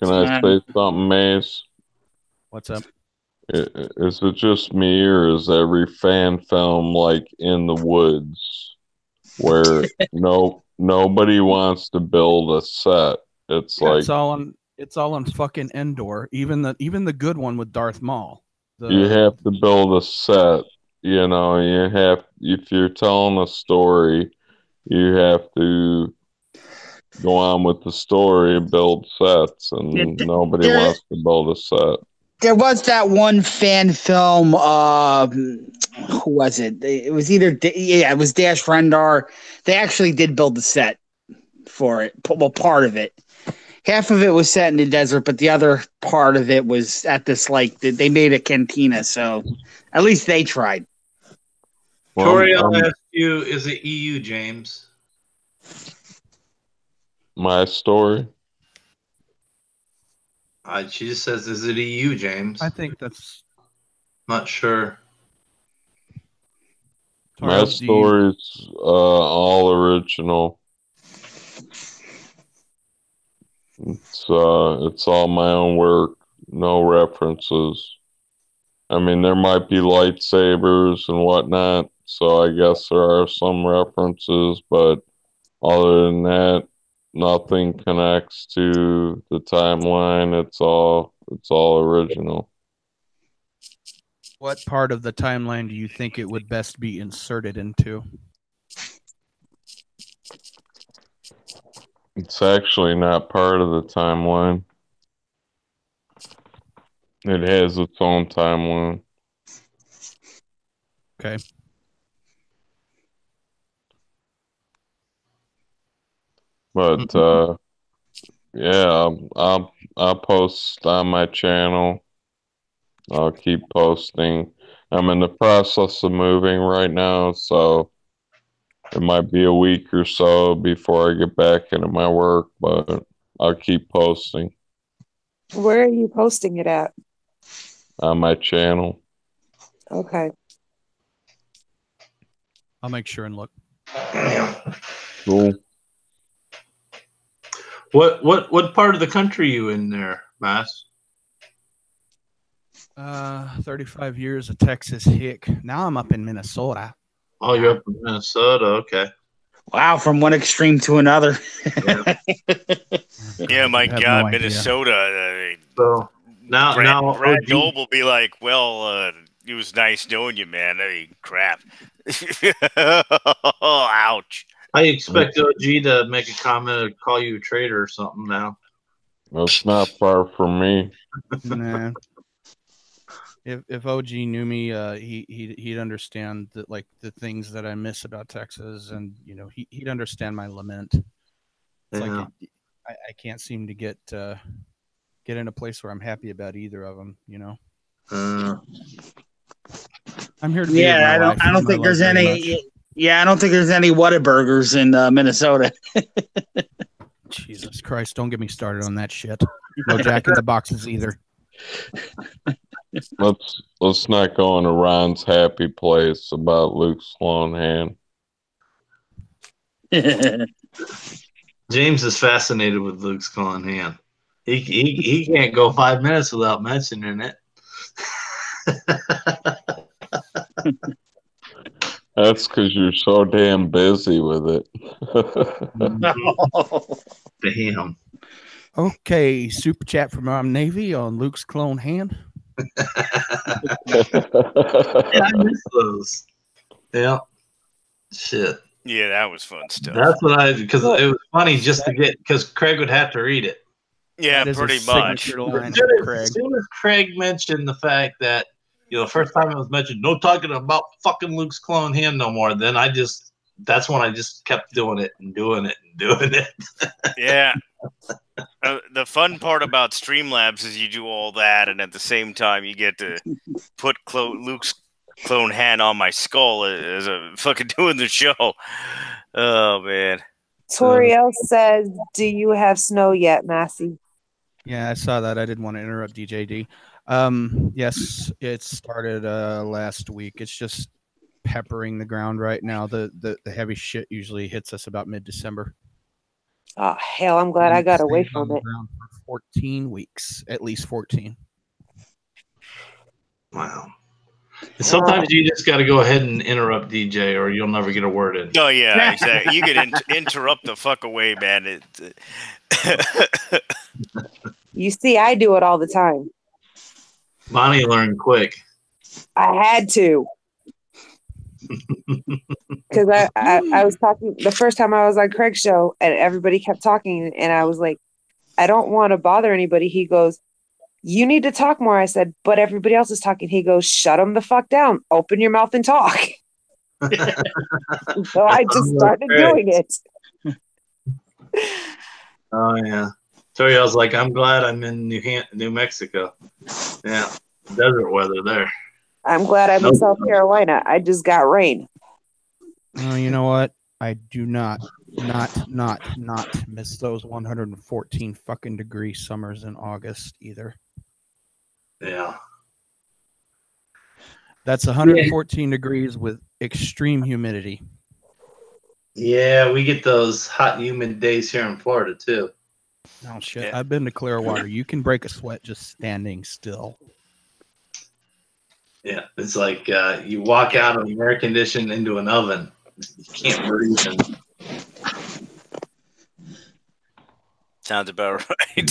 Can I say something, Mace? What's up? Is it just me, or is every fan film like in the woods where nobody wants to build a set? It's like it's all on fucking Endor. Even the good one with Darth Maul. You have to build a set. You know, if you're telling a story, you have to go on with the story, build sets, and nobody wants to build a set. There was that one fan film. Who was it? It was it was Dash Rendar. They actually did build the set for it. Well, part of it. Half of it was set in the desert, but the other part of it was at this they made a cantina. So at least they tried. Well, Tori, I'll ask you: is it EU, James? My story. She just says, "Is it EU, James?" I think that's. Not sure. My story's all original. It's all my own work, no references. I mean, there might be lightsabers and whatnot, so I guess there are some references, but other than that, nothing connects to the timeline. It's all original. What part of the timeline do you think it would best be inserted into? It's actually not part of the timeline. It has its own timeline. Okay. But yeah, I'll post on my channel. I'll keep posting. I'm in the process of moving right now, so it might be a week or so before I get back into my work, but I'll keep posting Where are you posting it at? on my channel. Okay. I'll make sure and look. Cool. What part of the country are you in there, Mass? 35 years of Texas hick. Now I'm up in Minnesota. Oh, you're up in Minnesota. Okay. Wow, from one extreme to another. Yeah, my God, no Minnesota. So now Brad OG. Gold will be like, well, it was nice knowing you, man. I mean, crap. Ouch. I expect OG to make a comment or call you a traitor or something now. That's not far from me. Nah. If OG knew me, he'd understand that, like, the things that I miss about Texas, and you know he'd understand my lament. It's like I can't seem to get in a place where I'm happy about either of them. You know. I'm here to be with my wife, I don't think there's any. Yeah, I don't think there's any Whataburgers in Minnesota. Jesus Christ! Don't get me started on that shit. No Jack in the Boxes either. Let's not go into Ron's happy place about Luke's lone hand. James is fascinated with Luke's clawing hand. He can't go 5 minutes without mentioning it. That's because you're so damn busy with it. Damn. Okay, super chat from Navy on Luke's clone hand. Yeah, I miss those. Yeah. Shit. Yeah, that was fun stuff. That's what because it was funny just to get because Craig would have to read it. Yeah, That is a pretty much. signature line As from soon as, Craig. as soon as Craig mentioned the fact that the first time it was mentioned, no talking about fucking Luke's clone hand no more. Then that's when I just kept doing it and doing it and doing it. Yeah. The fun part about Streamlabs is you do all that, and at the same time you get to put Luke's clone hand on my skull as a fucking doing the show. Oh man. Toriel says, "Do you have snow yet, Massey?" Yeah, I saw that. I didn't want to interrupt DJD. Yes, it started last week. It's just peppering the ground right now. The heavy shit usually hits us about mid-December. Oh hell, I'm glad I got away from it. For 14 weeks, at least 14. Wow. Sometimes you just got to go ahead and interrupt DJ, or you'll never get a word in. Oh yeah, exactly. You can interrupt the fuck away, man. You see, I do it all the time. Bonnie learned quick. I had to. Because I was talking the first time I was on Craig's show and everybody kept talking and I was like, I don't want to bother anybody. He goes, you need to talk more. I said, but everybody else is talking. He goes, shut them the fuck down. Open your mouth and talk. So I just started doing it. Oh yeah. Toriel was like, I'm glad I'm in New Mexico. Yeah. Desert weather there. I'm glad I'm in South Carolina. I just got rain. Oh, you know what? I do not miss those 114 fucking degree summers in August either. Yeah. That's 114 degrees with extreme humidity. Yeah, we get those hot, humid days here in Florida too. Oh shit! Yeah. I've been to Clearwater. You can break a sweat just standing still. Yeah, it's like you walk out of an air conditioned into an oven. You can't breathe. Sounds about right.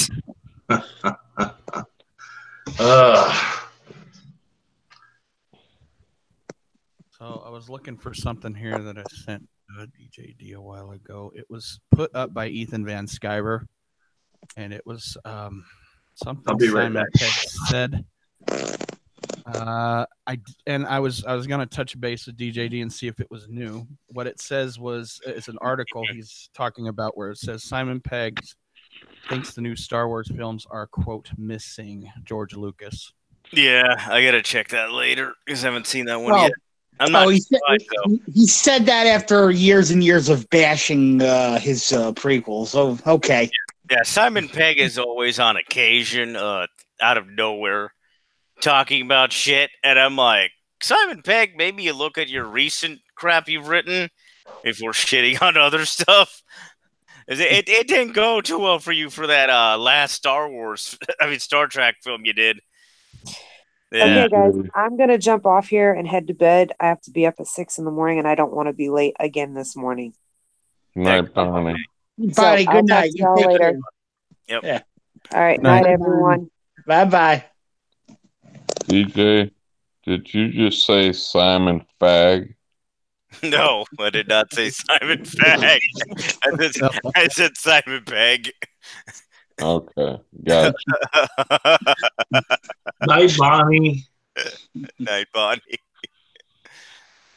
So I was looking for something here that I sent DJD a while ago. It was put up by Ethan Van Sciver, and it was something Simon Pegg said. I was gonna touch base with DJD and see if it was new. What it says was it's an article he's talking about where it says Simon Pegg thinks the new Star Wars films are quote missing George Lucas. Yeah, I gotta check that later because I haven't seen that one yet. I'm not. He said that after years and years of bashing his prequels. So okay. Yeah, Simon Pegg is always on occasion, out of nowhere, talking about shit, and I'm like, Simon Pegg, maybe you look at your recent crap you've written if we're shitting on other stuff. It didn't go too well for you for that last Star Trek film you did. Yeah. Okay, guys, I'm going to jump off here and head to bed. I have to be up at 6 a.m, and I don't want to be late again this morning. Night, Bonnie. Bonnie, good night. See y'all later. Yep. Yeah. All right. Night, everyone. Bye-bye. DJ, did you just say Simon Fagg? No, I did not say Simon Pegg. I said Simon Pegg. Okay, gotcha. Night, Bonnie. Night, Bonnie.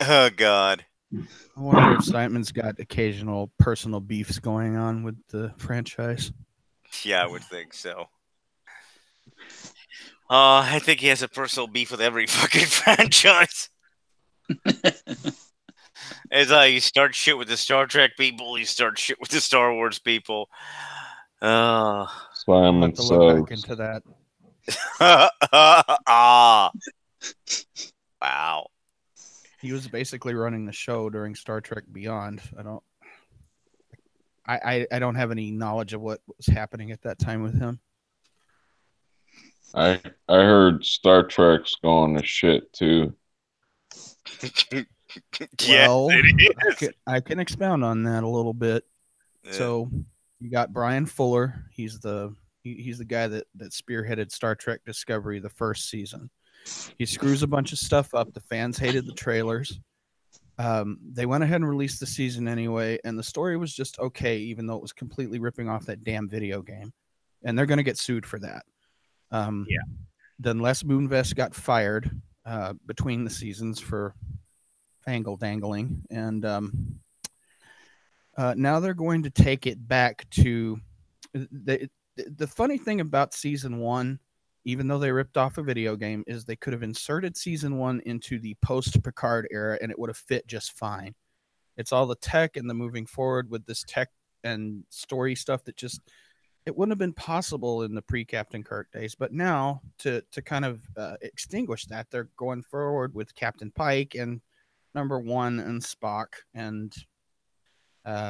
Oh, God. I wonder if Simon's got occasional personal beefs going on with the franchise. Yeah, I would think so. I think he has a personal beef with every fucking franchise. It's like you start shit with the Star Trek people, you start shit with the Star Wars people. Simon says. Look back into that. Wow. He was basically running the show during Star Trek Beyond. I don't have any knowledge of what was happening at that time with him. I heard Star Trek's going to shit too. Well, I can expound on that a little bit. Yeah. So you got Brian Fuller. He's the guy that spearheaded Star Trek Discovery the first season. He screws a bunch of stuff up. The fans hated the trailers. They went ahead and released the season anyway, and the story was just okay, even though it was completely ripping off that damn video game. And they're going to get sued for that. Yeah. Then Les Moonves got fired between the seasons for angle dangling, and now they're going to take it back to the funny thing about season one, even though they ripped off a video game, is they could have inserted season one into the post Picard era and it would have fit just fine. It's all the tech and the moving forward with this tech and story stuff that just it wouldn't have been possible in the pre-Captain Kirk days. But now to kind of extinguish that, they're going forward with Captain Pike and number one and Spock and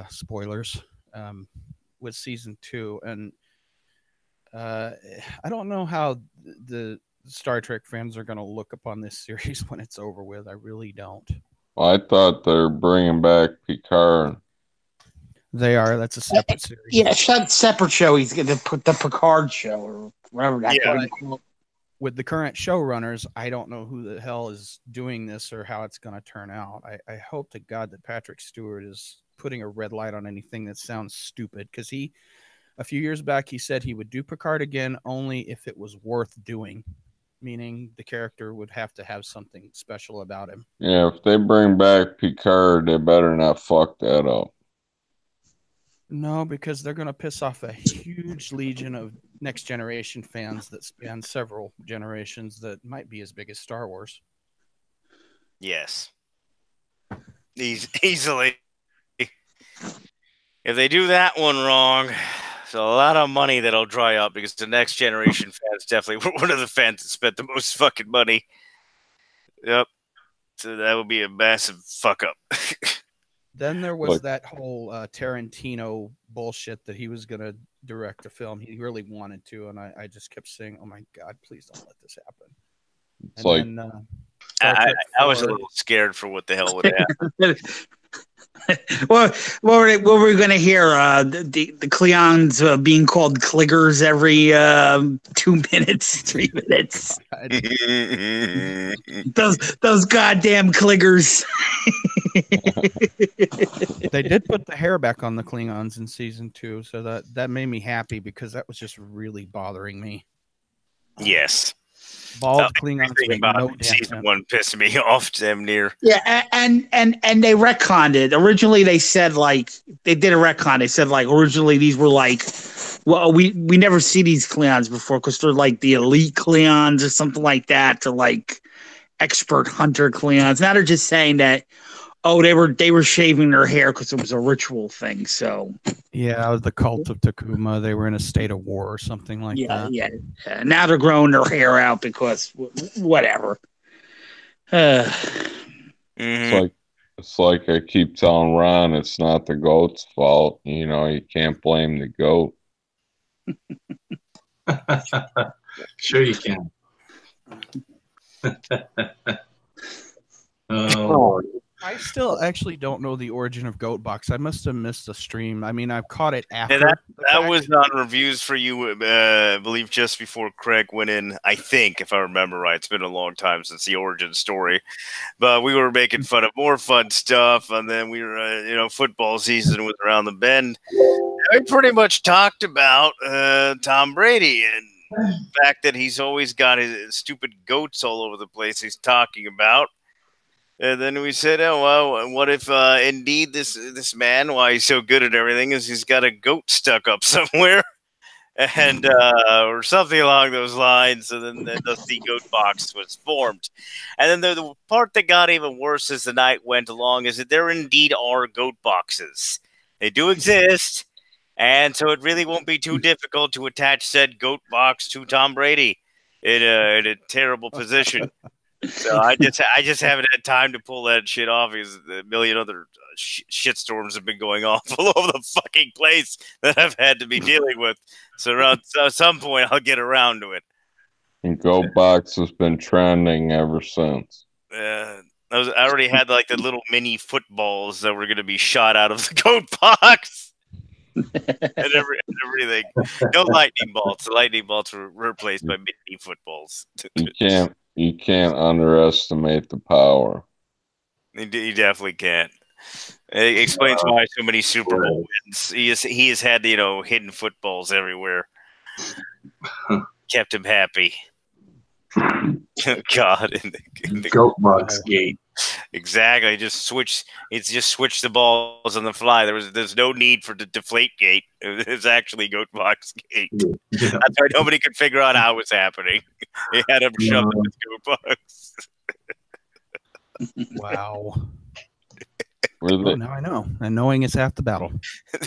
spoilers with season two. And I don't know how the Star Trek fans are going to look upon this series when it's over with. I really don't. Well, I thought they're bringing back Picard. They are. That's a separate series. Yeah, separate show. He's going to put the Picard show or whatever that's going to call it. With the current showrunners, I don't know who the hell is doing this or how it's going to turn out. I hope to God that Patrick Stewart is putting a red light on anything that sounds stupid, because a few years back, he said he would do Picard again only if it was worth doing, meaning the character would have to have something special about him. Yeah, if they bring back Picard, they better not fuck that up. No, because they're going to piss off a huge legion of Next Generation fans that span several generations that might be as big as Star Wars. Yes. Easily. If they do that one wrong, it's a lot of money that'll dry up, because the Next Generation fans definitely were one of the fans that spent the most fucking money. Yep. So that would be a massive fuck up. Then there was that whole Tarantino bullshit that he was going to direct a film. He really wanted to, and I just kept saying, oh my God, please don't let this happen. It's and like then, I was a little scared for what the hell would happen. Well, what we're going to hear? The Klingons being called Kliggers every 2 minutes, 3 minutes. those goddamn Kliggers. They did put the hair back on the Klingons in season 2, so that made me happy, because that was just really bothering me. Yes. Bald Klingons make no damn season sense. 1 pissed me off damn near. Yeah, and they retconned it. Originally, they said they did a retcon. They said originally these were well, we never see these Klingons before, because they're the elite Klingons or something like that, to expert hunter Klingons. Now they're just saying that they were shaving their hair because it was a ritual thing. So yeah, the cult of Takuma, they were in a state of war or something like that. Yeah. Now they're growing their hair out because whatever. It's like I keep telling Ron, it's not the goat's fault. You can't blame the goat. Sure you can. I still actually don't know the origin of Goat Box. I must have missed a stream. I mean, I've caught it after. Yeah, that was on reviews for you, I believe, just before Craig went in. I think, if I remember right, it's been a long time since the origin story. But we were making fun of more fun stuff, and then we were, football season was around the bend. We pretty much talked about Tom Brady and the fact that he's always got his stupid goats all over the place he's talking about. And then we said, oh, well, what if indeed this man, why he's so good at everything, is he's got a goat stuck up somewhere, and or something along those lines. And then the goat box was formed. And then the part that got even worse as the night went along is that there indeed are goat boxes. They do exist, and so it really won't be too difficult to attach said goat box to Tom Brady in a terrible position. So I just haven't had time to pull that shit off, because a million other shitstorms have been going off all over the fucking place that I've had to be dealing with. So at some point I'll get around to it. And Goat Box has been trending ever since. I already had the little mini footballs that were going to be shot out of the Goat Box. And everything. No lightning bolts. The lightning bolts were replaced by mini footballs. You can't underestimate the power. He definitely can't. It explains why so many Super Bowl wins. He has had hidden footballs everywhere. Kept him happy. God, in the Goat Box Gate. Exactly. It's just switched the balls on the fly. There's no need for the deflate gate. It's actually Goat Box Gate. Yeah. That's why nobody could figure out how it was happening. He had him shoved in his Goat Box. Wow. Were Now I know. And knowing is half the battle.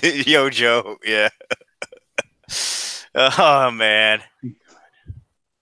Yo, Joe. Yeah. Oh, man.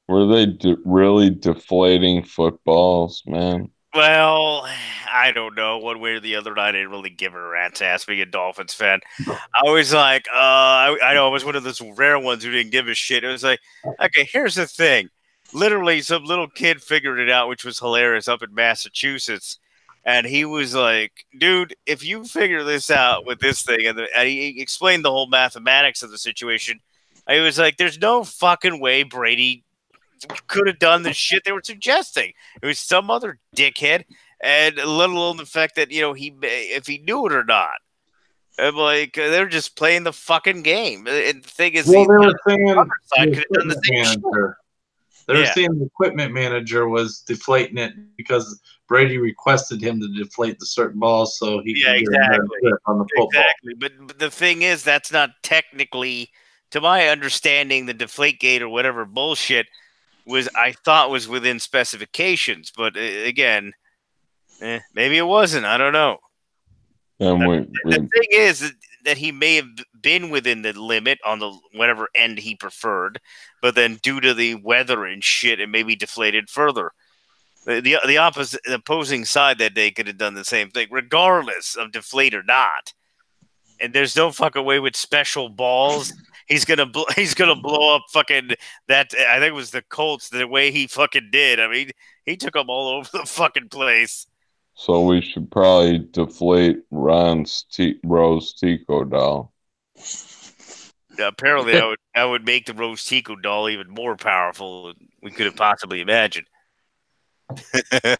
they really deflating footballs, man? Well, I don't know. One way or the other, I didn't really give her a rat's ass being a Dolphins fan. I was like, I know I was one of those rare ones who didn't give a shit. It was like, okay, here's the thing. Literally, some little kid figured it out, which was hilarious, up in Massachusetts. And he was like, dude, if you figure this out with this thing, and he explained the whole mathematics of the situation, I was like, there's no fucking way Brady could have done the shit they were suggesting. It was some other dickhead, and let alone the fact that if he knew it or not. I'm like, they're just playing the fucking game. And the thing is, well, they were saying the equipment manager was deflating it because Brady requested him to deflate the certain balls so he could get a better grip on the football. Exactly, but the thing is, that's not technically, to my understanding, the deflate gate or whatever bullshit I thought was within specifications, but again, maybe it wasn't. I don't know. And the thing is that he may have been within the limit on the whatever end he preferred, but then due to the weather and shit, it may be deflated further. The opposing side that day could have done the same thing, regardless of deflate or not. And there's no fucking way with special balls. He's gonna blow up fucking that. I think it was the Colts the way he fucking did. I mean, he took them all over the fucking place. So we should probably deflate Rose Tico doll. Apparently, that would make the Rose Tico doll even more powerful than we could have possibly imagined. I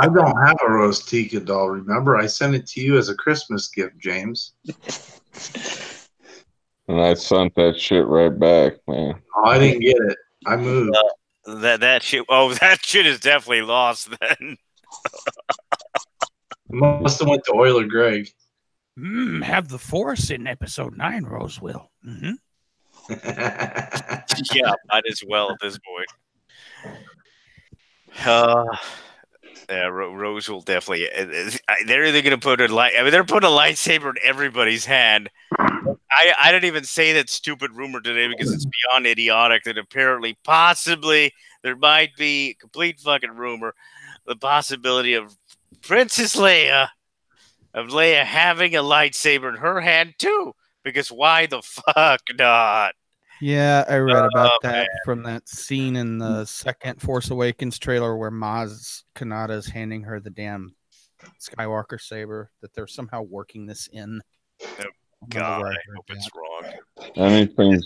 don't have a Rose Tico doll. Remember, I sent it to you as a Christmas gift, James. And I sent that shit right back, man. Oh, I didn't get it. I moved. That shit. Oh, that shit is definitely lost then. Must have went to Euler Greg. Have the Force in episode 9, Roseville. Mm-hmm. Yeah, might as well at this point. Yeah, Rose will definitely. They're either going to put they're putting a lightsaber in everybody's hand. I didn't even say that stupid rumor today because it's beyond idiotic that apparently, possibly, there might be complete fucking rumor, the possibility of Princess Leia, having a lightsaber in her hand too. Because why the fuck not? Yeah, I read about that from that scene in the second Force Awakens trailer where Maz Kanata is handing her the damn Skywalker saber, that they're somehow working this in. Oh, God, I hope it's wrong. Anything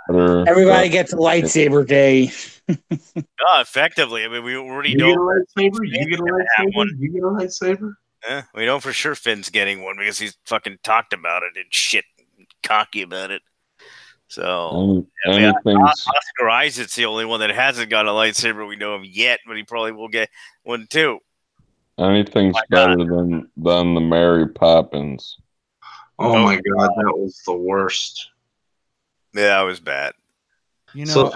Everybody gets a lightsaber day. Effectively. I mean, we already You know. get a lightsaber? You get a lightsaber? You get a lightsaber? We know for sure Finn's getting one because he's fucking talked about it and shit, cocky about it. So, Oscar Isaac's the only one that hasn't got a lightsaber we know of yet, but he probably will get one too. Anything's better than the Mary Poppins. Oh my God, that was the worst. Yeah, that was bad. You know, if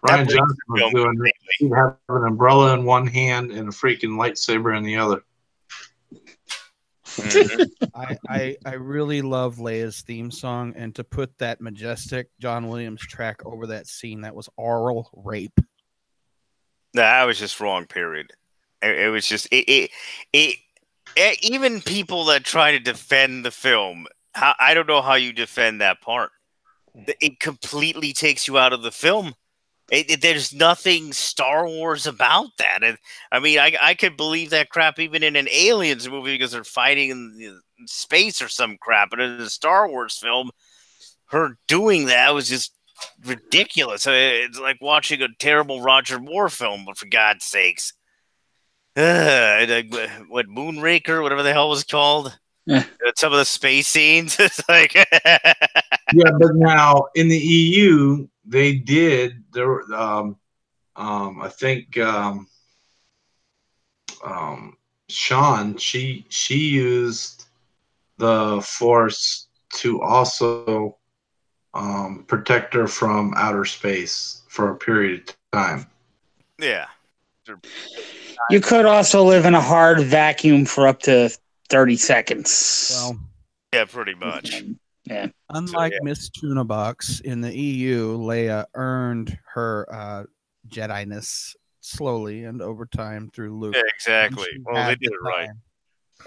Ryan Johnson was doing it, he'd have an umbrella in one hand and a freaking lightsaber in the other. I really love Leia's theme song, and to put that majestic John Williams track over that scene, that was oral rape. No, I was just wrong. Period. It was just even people that try to defend the film, I don't know how you defend that part. It completely takes you out of the film. There's nothing Star Wars about that. And I mean, I could believe that crap even in an Aliens movie because they're fighting in space or some crap. But in a Star Wars film, her doing that was just ridiculous. It's like watching a terrible Roger Moore film, but for God's sakes. What, Moonraker, whatever the hell was called? Some of the space scenes. It's like... Yeah, but now in the EU, they did, there, I think Sean, she used the Force to also protect her from outer space for a period of time. Yeah. You could also live in a hard vacuum for up to 30 seconds. Well, yeah, pretty much. Yeah. Unlike Miss Tuna Box in the EU, Leia earned her Jedi-ness slowly and over time through Luke. Yeah, exactly. Well, they did it right.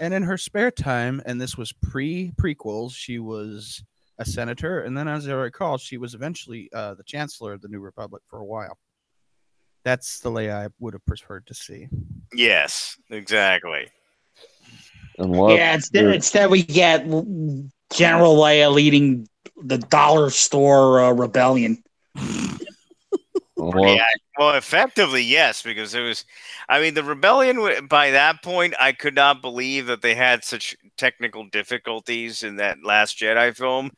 And in her spare time, and this was prequels, she was a senator, and then, as I recall, she was eventually the chancellor of the New Republic for a while. That's the Leia I would have preferred to see. Yes, exactly. Yeah, instead we get General Leia leading the dollar store rebellion. Yeah, well, effectively, yes, because it was, I mean, the rebellion, by that point, I could not believe that they had such technical difficulties in that Last Jedi film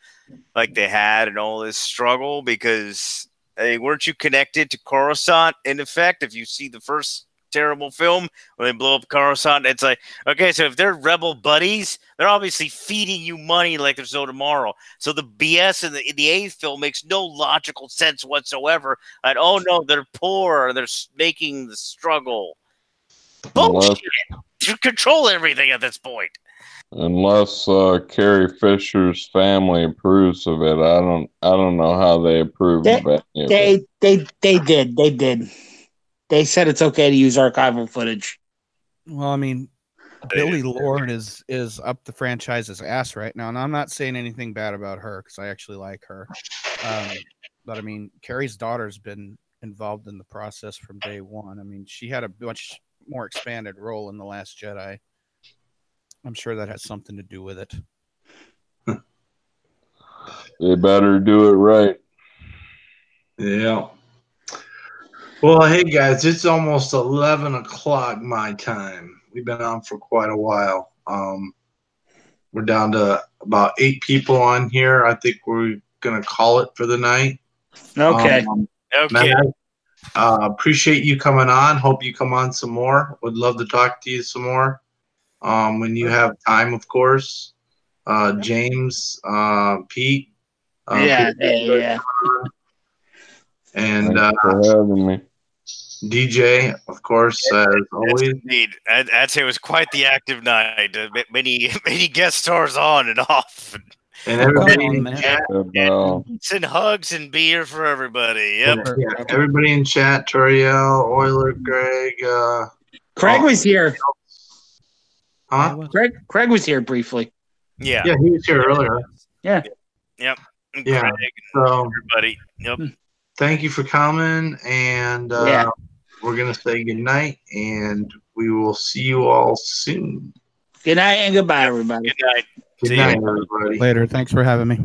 like they had and all this struggle, because weren't you connected to Coruscant, in effect? If you see the first terrible film when they blow up Coruscant, it's like, okay, so if they're rebel buddies, they're obviously feeding you money like there's no tomorrow. So the BS in the eighth film makes no logical sense whatsoever. And oh no, they're poor, they're making the struggle. Bullshit! You control everything at this point. Unless Carrie Fisher's family approves of it, I don't know how they approve of it. They did. They said it's okay to use archival footage. Well, I mean, Billy Lord is up the franchise's ass right now, and I'm not saying anything bad about her because I actually like her. But I mean, Carrie's daughter's been involved in the process from day one. I mean, she had a much more expanded role in The Last Jedi. I'm sure that has something to do with it. They better do it right. Yeah. Well, hey guys, it's almost 11 o'clock my time. We've been on for quite a while. We're down to about 8 people on here. I think we're gonna call it for the night. Okay. Okay. Matt, appreciate you coming on. Hope you come on some more. Would love to talk to you some more. When you have time, of course. James, Pete. Yeah. And Thanks for having me. DJ, of course, as always. Yes, indeed. I'd say it was quite the active night. Many guest stars on and off. And everybody in chat. And hugs and beer for everybody. Yep. Yeah, everybody in chat, Turiel, Euler, Greg. Craig was here. Huh? Craig was here briefly. Yeah. Yeah, he was here earlier. Yeah. Yep. Yeah. Craig, so everybody. Yep. Thank you for coming, and we're gonna say good night, and we will see you all soon. Good night and goodbye, everybody. Good night. Good night, everybody. Later. Thanks for having me.